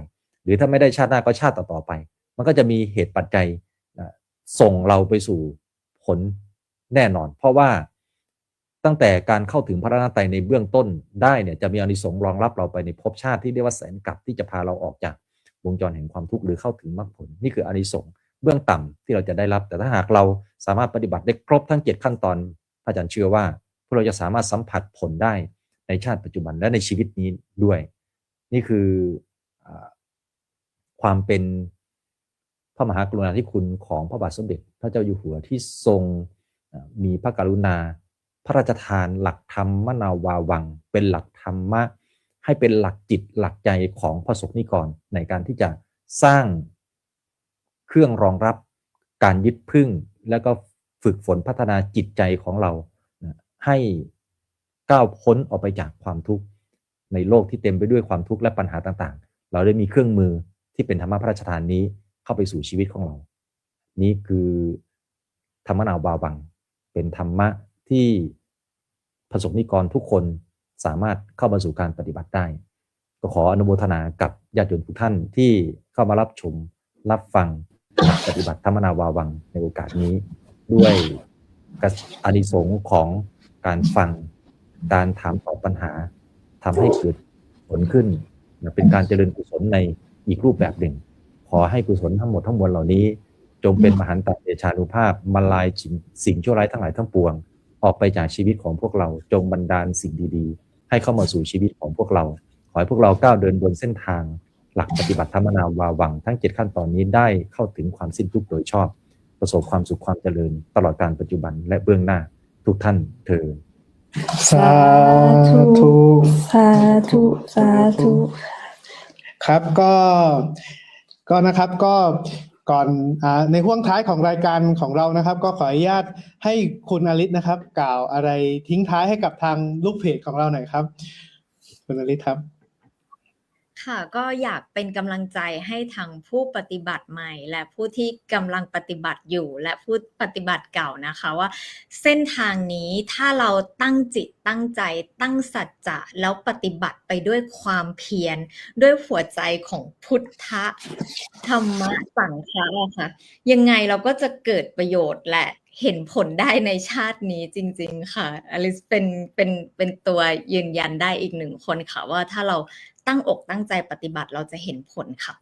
หรือถ้าไม่ได้ชาติหน้าก็ชาติต่อไป มันก็จะมีเหตุปัจจัยส่งเราไปสู่ผลแน่นอนเพราะว่าตั้งแต่การเข้าถึงพระรัตนตรัยในเบื้องต้นได้เนี่ยจะมีอานิสงส์รองรับเราไปในภพชาติที่เรียกว่าแสนกลับที่จะพาเราออกจากวงจรแห่งความทุกข์หรือเข้าถึงมรรคผลนี่คืออานิสงส์เบื้องต่ำที่เราจะได้รับแต่ถ้าหากเราสามารถปฏิบัติได้ครบทั้ง7ขั้นตอนพระอาจารย์เชื่อว่าพวกเราจะสามารถสัมผัสผลได้ในชาติปัจจุบันและในชีวิตนี้ด้วยนี่คือความเป็นพระมหากรุณาธิคุณของพระบาทสมเด็จพระเจ้าอยู่หัวที่ทรงมีพระกรุณาพระราชทานหลักธรรมนาวาวังเป็นหลักธรรมะให้เป็นหลักจิตหลักใจของพระสงฆ์นิกรในการที่จะสร้างเครื่องรองรับการยึดพึ่งแล้วก็ฝึกฝนพัฒนาจิตใจของเราให้ก้าวพ้นออกไปจากความทุกข์ในโลกที่เต็มไปด้วยความทุกข์และปัญหาต่างๆเราได้มีเครื่องมือที่เป็นธรรมะพระราชทานนี้เข้าไปสู่ชีวิตของเรานี่คือธรรมนาวาวังเป็นธรรมะที่ประสบนิกรทุกคนสามารถเข้ามาสู่การปฏิบัติได้ก็ขออนุโมทนากับญาติโยมทุกท่านที่เข้ามารับชมรับฟังปฏิบัติธรรมนาวาวังในโอกาสนี้ด้วยอานิสงส์ของการฟังการถามตอบปัญหาทำให้เกิดผลขึ้นเป็นการเจริญกุศลในอีกรูปแบบหนึ่งขอให้กุศลทั้งหมดทั้งมวลเหล่านี้จงเป็นมหันตเดชานุภาพมาลายสิ่งชั่วร้ายทั้งหลายทั้งปวงออกไปจากชีวิตของพวกเราจงบันดาลสิ่งดีๆให้เข้ามาสู่ชีวิตของพวกเราขอให้พวกเราก้าวเดินบนเส้นทางหลักปฏิบัติธรรมนาวาวังทั้ง7ขั้นตอนนี้ได้เข้าถึงความสิ้นทุกข์โดยชอบประสบความสุขความเจริญตลอดการปัจจุบันและเบื้องหน้าทุกท่านเถิดสาธุ สาธุสาธุครับก็นะครับก็ก่อนในห่วงท้ายของรายการของเรานะครับก็ขออนุญาตให้คุณอลิศนะครับกล่าวอะไรทิ้งท้ายให้กับทางลูกเพจของเราหน่อยครับคุณอลิศครับค่ะก็อยากเป็นกำลังใจให้ทางผู้ปฏิบัติใหม่และผู้ที่กำลังปฏิบัติอยู่และผู้ปฏิบัติเก่านะคะว่าเส้นทางนี้ถ้าเราตั้งจิตตั้งใจตั้งสัจจะแล้วปฏิบัติไปด้วยความเพียรด้วยหัวใจของพุทธธรรมะสังฆะค่ะยังไงเราก็จะเกิดประโยชน์และเห็นผลได้ในชาตินี้จริงๆค่ะอลิซเป็นตัวยืนยันได้อีก1 คนค่ะว่าถ้าเราตั้งอกตั้งใจปฏิบัติเราจะเห็นผลค่ะ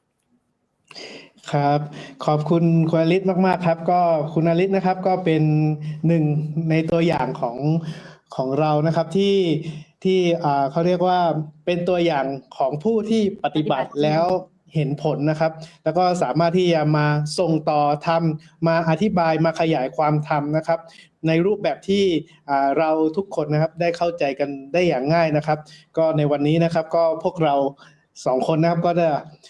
ครับขอบคุณคุณอลิศมากๆครับก็คุณอลิศนะครับก็เป็น1ในตัวอย่างของเรานะครับที่เขาเรียกว่าเป็นตัวอย่างของผู้ที่ปฏิบัติแล้วเห็นผลนะครับแล้วก็สามารถที่จะมาส่งต่อทำมาอธิบายมาขยายความธรรมนะครับในรูปแบบที่เราทุกคนนะครับได้เข้าใจกันได้อย่างง่ายนะครับก็ในวันนี้นะครับก็พวกเรา2 คนนะครับก็ได้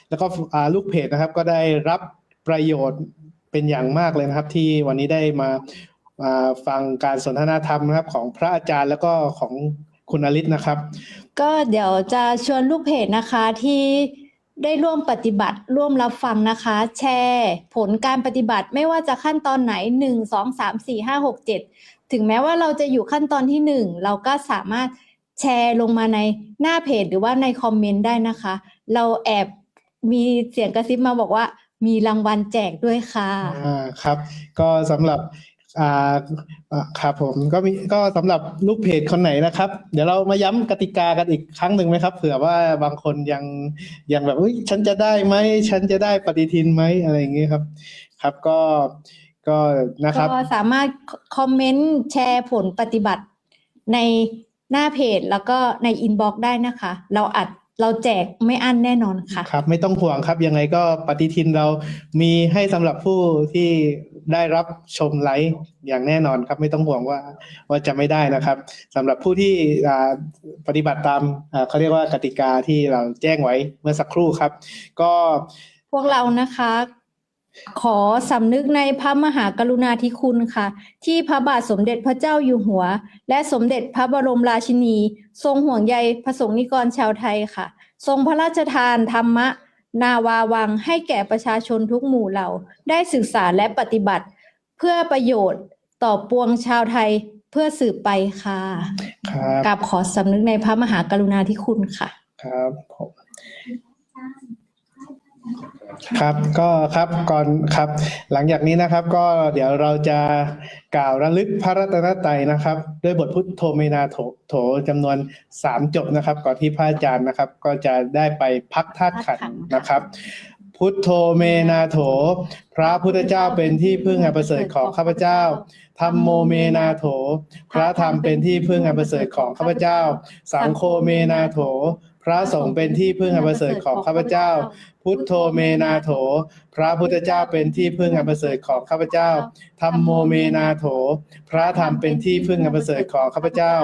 แล้วก็ลูกเพจนะครับก็ได้รับประโยชน์เป็นอย่างมากเลยนะครับที่วันนี้ได้มาฟังการสนทนาธรรมนะครับของพระอาจารย์แล้วก็ของคุณอลิศนะครับก็เดี๋ยวจะชวนลูกเพจนะคะที่ได้ร่วมปฏิบัติร่วมรับฟังนะคะแชร์ผลการปฏิบัติไม่ว่าจะขั้นตอนไหน1 2 3 4 5 6 7ถึงแม้ว่าเราจะอยู่ขั้นตอนที่1เราก็สามารถแชร์ลงมาในหน้าเพจหรือว่าในคอมเมนต์ได้นะคะเราแอบมีเสียงกระซิบมาบอกว่ามีรางวัลแจกด้วยค่ะครับก็สำหรับครับผมก็สำหรับลูกเพจคนไหนนะครับเดี๋ยวเรามาย้ำกติกากันอีกครั้งหนึ่งไหมครับเผื่อว่าบางคนยังแบบฉันจะได้ไหมฉันจะได้ปฏิทินไหมอะไรอย่างเงี้ยครับครับก็นะครับก็สามารถคอมเมนต์แชร์ผลปฏิบัติในหน้าเพจแล้วก็ในอินบ็อกซ์ได้นะคะเราแจกไม่อั้นแน่นอนค่ะครับไม่ต้องห่วงครับยังไงก็ปฏิทินเรามีให้สำหรับผู้ที่ได้รับชมไลฟ์อย่างแน่นอนครับไม่ต้องห่วงว่าจะไม่ได้นะครับสำหรับผู้ที่ปฏิบัติตามเขาเรียกว่ากติกาที่เราแจ้งไว้เมื่อสักครู่ครับก็พวกเรานะคะขอสำนึกในพระมหากรุณาธิคุณค่ะที่พระบาทสมเด็จพระเจ้าอยู่หัวและสมเด็จพระบรมราชินีทรงห่วงใยพระสงฆ์นิกรชาวไทยค่ะทรงพระราชทานธรรมนาวาวังให้แก่ประชาชนทุกหมู่เหล่าได้ศึกษาและปฏิบัติเพื่อประโยชน์ต่อปวงชาวไทยเพื่อสืบไปค่ะกับขอสำนึกในพระมหากรุณาธิคุณค่ะครับ ครับก็ครับก่อนครับหลังจากนี้นะครับก็เดี๋ยวเราจะกล่าวระลึกพระรัตนตรัยนะครับด้วยบทพุทโธเมนาโถจำนวน3จบนะครับก่อนที่พระอาจารย์นะครับก็จะได้ไปพักธาตุขันธ์นะครับ พุทโธเมนาโถพระพุทธเจ้าเป็นที่พึ่งอันประเสริฐของข้าพเจ้าธัมโมเมนาโถพระธรรมเป็นที่พึ่งอันประเสริฐของข้าพเจ้าสังโฆเมนาโถพระสงฆ์เป็นที่พึ่งอันประเสริฐของข้าพเจ้าพุทโธเมนาโถพระพุทธเจ้าเป็นที่พึ่งอันประเสริฐของข้าพเจ้าธัมโมเมนาโถพระธรรมเป็นที่พึ่งอันประเสริฐของข้าพเจ้า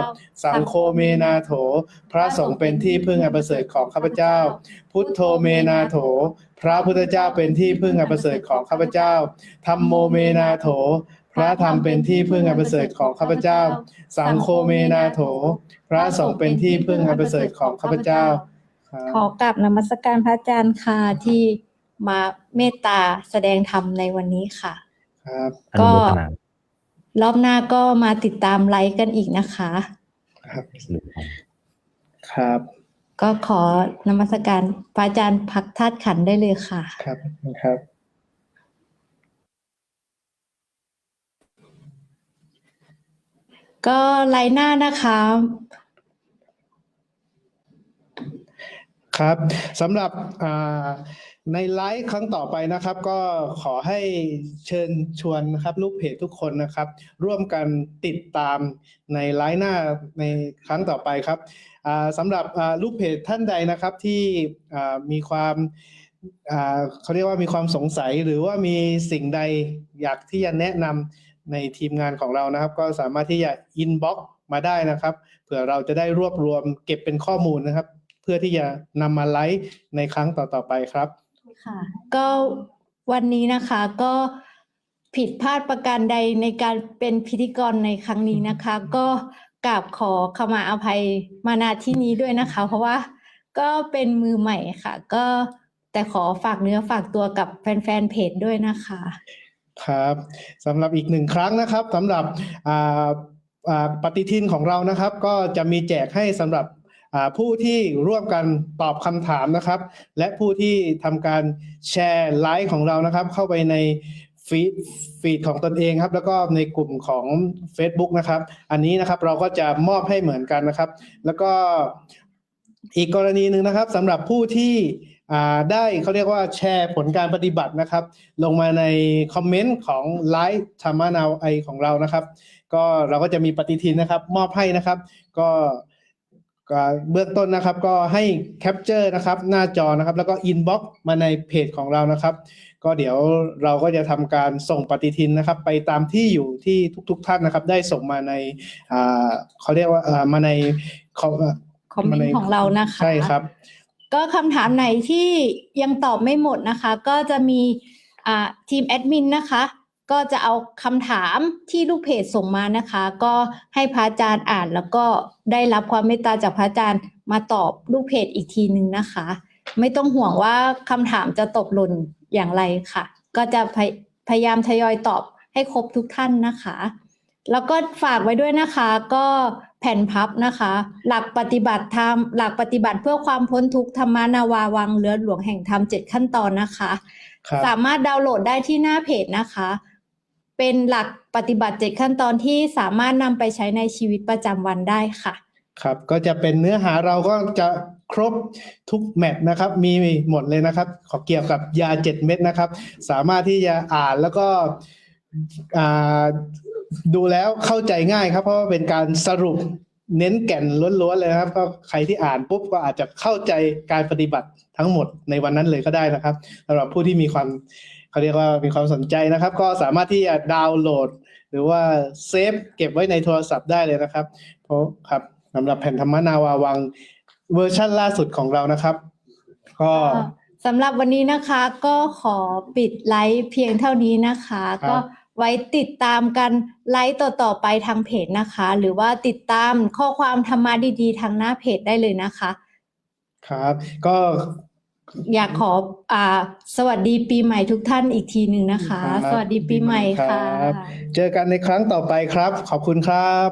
สังโฆเมนาโถพระสงฆ์เป็นที่พึ่งอันประเสริฐของข้าพเจ้าพุทโธเมนาโถพระพุทธเจ้าเป็นที่พึ่งอันประเสริฐของข้าพเจ้าธัมโมเมนาโถพระธรรมเป็นที่พึ่งอันประเสริฐของข้าพเจ้าสังโฆเมนาโถพระสงฆ์เป็นที่พึ่งอันประเสริฐของข้าพเจ้า ขอกราบนมัสการพระอาจารย์ค่ะที่มาเมตตาแสดงธรรมในวันนี้ค่ะ ครับ อนุโมทนาร อบหน้าก็มาติดตามไลฟ์กันอีกนะคะ ครับ สรุปของ ครับ ก็ขอนมัสการพระอาจารย์พักธาตุขันธ์ได้เลยค่ะ ครับครับ ก็ไลฟ์หน้านะคะ ครับสำหรับในไลฟ์ครั้งต่อไปนะครับ ก็ขอให้เชิญชวนนะครับลูกเพจทุกคนนะครับ ร่วมกันติดตามในไลฟ์หน้าในครั้งต่อไปครับสำหรับลูกเพจท่านใดนะครับที่มีความเขาเรียกว่ามีความสงสัยหรือว่ามีสิ่งใดอยากที่จะแนะนำในทีมงานของเรานะครับ ก็สามารถที่จะอินบ็อกซ์มาได้นะครับเผื่อเราจะได้รวบรวมเก็บเป็นข้อมูลนะครับ เพื่อที่จะนำมาไลฟ์ในครั้งต่อๆไปครับ ค่ะก็วันนี้นะคะก็ผิดพลาดประการใดในการเป็นพิธีกรในครั้งนี้นะคะ ก็กราบขอขมาอภัยมาณที่นี้ด้วยนะคะ เพราะว่าก็เป็นมือใหม่ค่ะ ก็แต่ขอฝากเนื้อฝากตัวกับแฟนๆเพจด้วยนะคะ ครับสำหรับอีก1ครั้งนะครับสำหรับปฏิทินของเรานะครับ ก็จะมีแจกให้สำหรับผู้ที่ร่วมกันตอบคำถามนะครับ และผู้ที่ทำการแชร์ไลฟ์ของเรานะครับ เข้าไปในฟีดของตนเองครับ แล้วก็ในกลุ่มของ Facebook นะครับ อันนี้นะครับเราก็จะมอบให้เหมือนกันนะครับ แล้วก็อีกกรณีหนึ่งนะครับสำหรับผู้ที่ได้เขาเรียกว่าแชร์ผลการปฏิบัตินะครับ ลงมาในคอมเมนต์ของไลฟ์ธรรมนาวไอของเรานะครับ ก็เราก็จะมีปฏิทินนะครับมอบให้นะครับ ก็เบื้องต้นนะครับก็ให้แคปเจอร์นะครับหน้าจอนะครับแล้วก็อินบ็อกซ์มาในเพจของเรานะครับ ก็เดี๋ยวเราก็จะทำการส่งปฏิทินนะครับไปตามที่อยู่ที่ทุกท่านนะครับได้ส่งมาในเขาเรียกว่ามาในคอมเมนต์ของเรานะคะ ใช่ครับ ก็คำถามไหนที่ยังตอบไม่หมดนะคะ ก็จะมีทีมแอดมินนะคะก็จะเอาคำถามที่ลูกเพจส่งมานะคะ ก็ให้พระอาจารย์อ่านแล้วก็ได้รับความเมตตาจากพระอาจารย์มาตอบลูกเพจอีกทีนึงนะคะ ไม่ต้องห่วงว่าคำถามจะตกหล่นอย่างไรค่ะ ก็จะพยายามทยอยตอบให้ครบทุกท่านนะคะ แล้วก็ฝากไว้ด้วยนะคะก็แผ่นพับนะคะ หลักปฏิบัติธรรมหลักปฏิบัติเพื่อความพ้นทุกข์ธรรมนาวาวังเรือหลวงแห่งธรรม7ขั้นตอนนะคะ ครับ สามารถดาวน์โหลดได้ที่หน้าเพจนะคะ เป็นหลักปฏิบัติ7ขั้นตอนที่สามารถนำไปใช้ในชีวิตประจำวันได้ค่ะ ครับก็จะเป็นเนื้อหาเราก็จะครบทุกแมตช์นะครับมีหมดเลยนะครับขอเกี่ยวกับยา7เม็ดนะครับ สามารถที่จะอ่านแล้วก็ดูแล้วเข้าใจง่ายครับเพราะว่าเป็นการสรุปเน้นแก่นล้วนๆเลยครับก็ใครที่อ่านปุ๊บก็อาจจะเข้าใจการปฏิบัติทั้งหมดในวันนั้นเลยก็ได้นะครับสำหรับผู้ที่มีความเขาเรียกว่ามีความสนใจนะครับ ก็สามารถที่จะดาวน์โหลด หรือว่าเซฟเก็บไว้ในโทรศัพท์ได้เลยนะครับเพราะครับสำหรับแผ่นธรรมนาวาวังเวอร์ชั่นล่าสุดของเรานะครับก็สำหรับวันนี้นะคะก็ขอปิดไลฟ์เพียงเท่านี้นะคะ ก็ไว้ติดตามกันไลฟ์ต่อๆไปทางเพจนะคะ หรือว่าติดตามข้อความธรรมะดีๆทางหน้าเพจได้เลยนะคะครับก็อยากขอสวัสดีปีใหม่ทุกท่านอีกทีหนึ่งนะคะ สวัสดีปีใหม่ค่ะ เจอกันในครั้งต่อไปครับขอบคุณครับ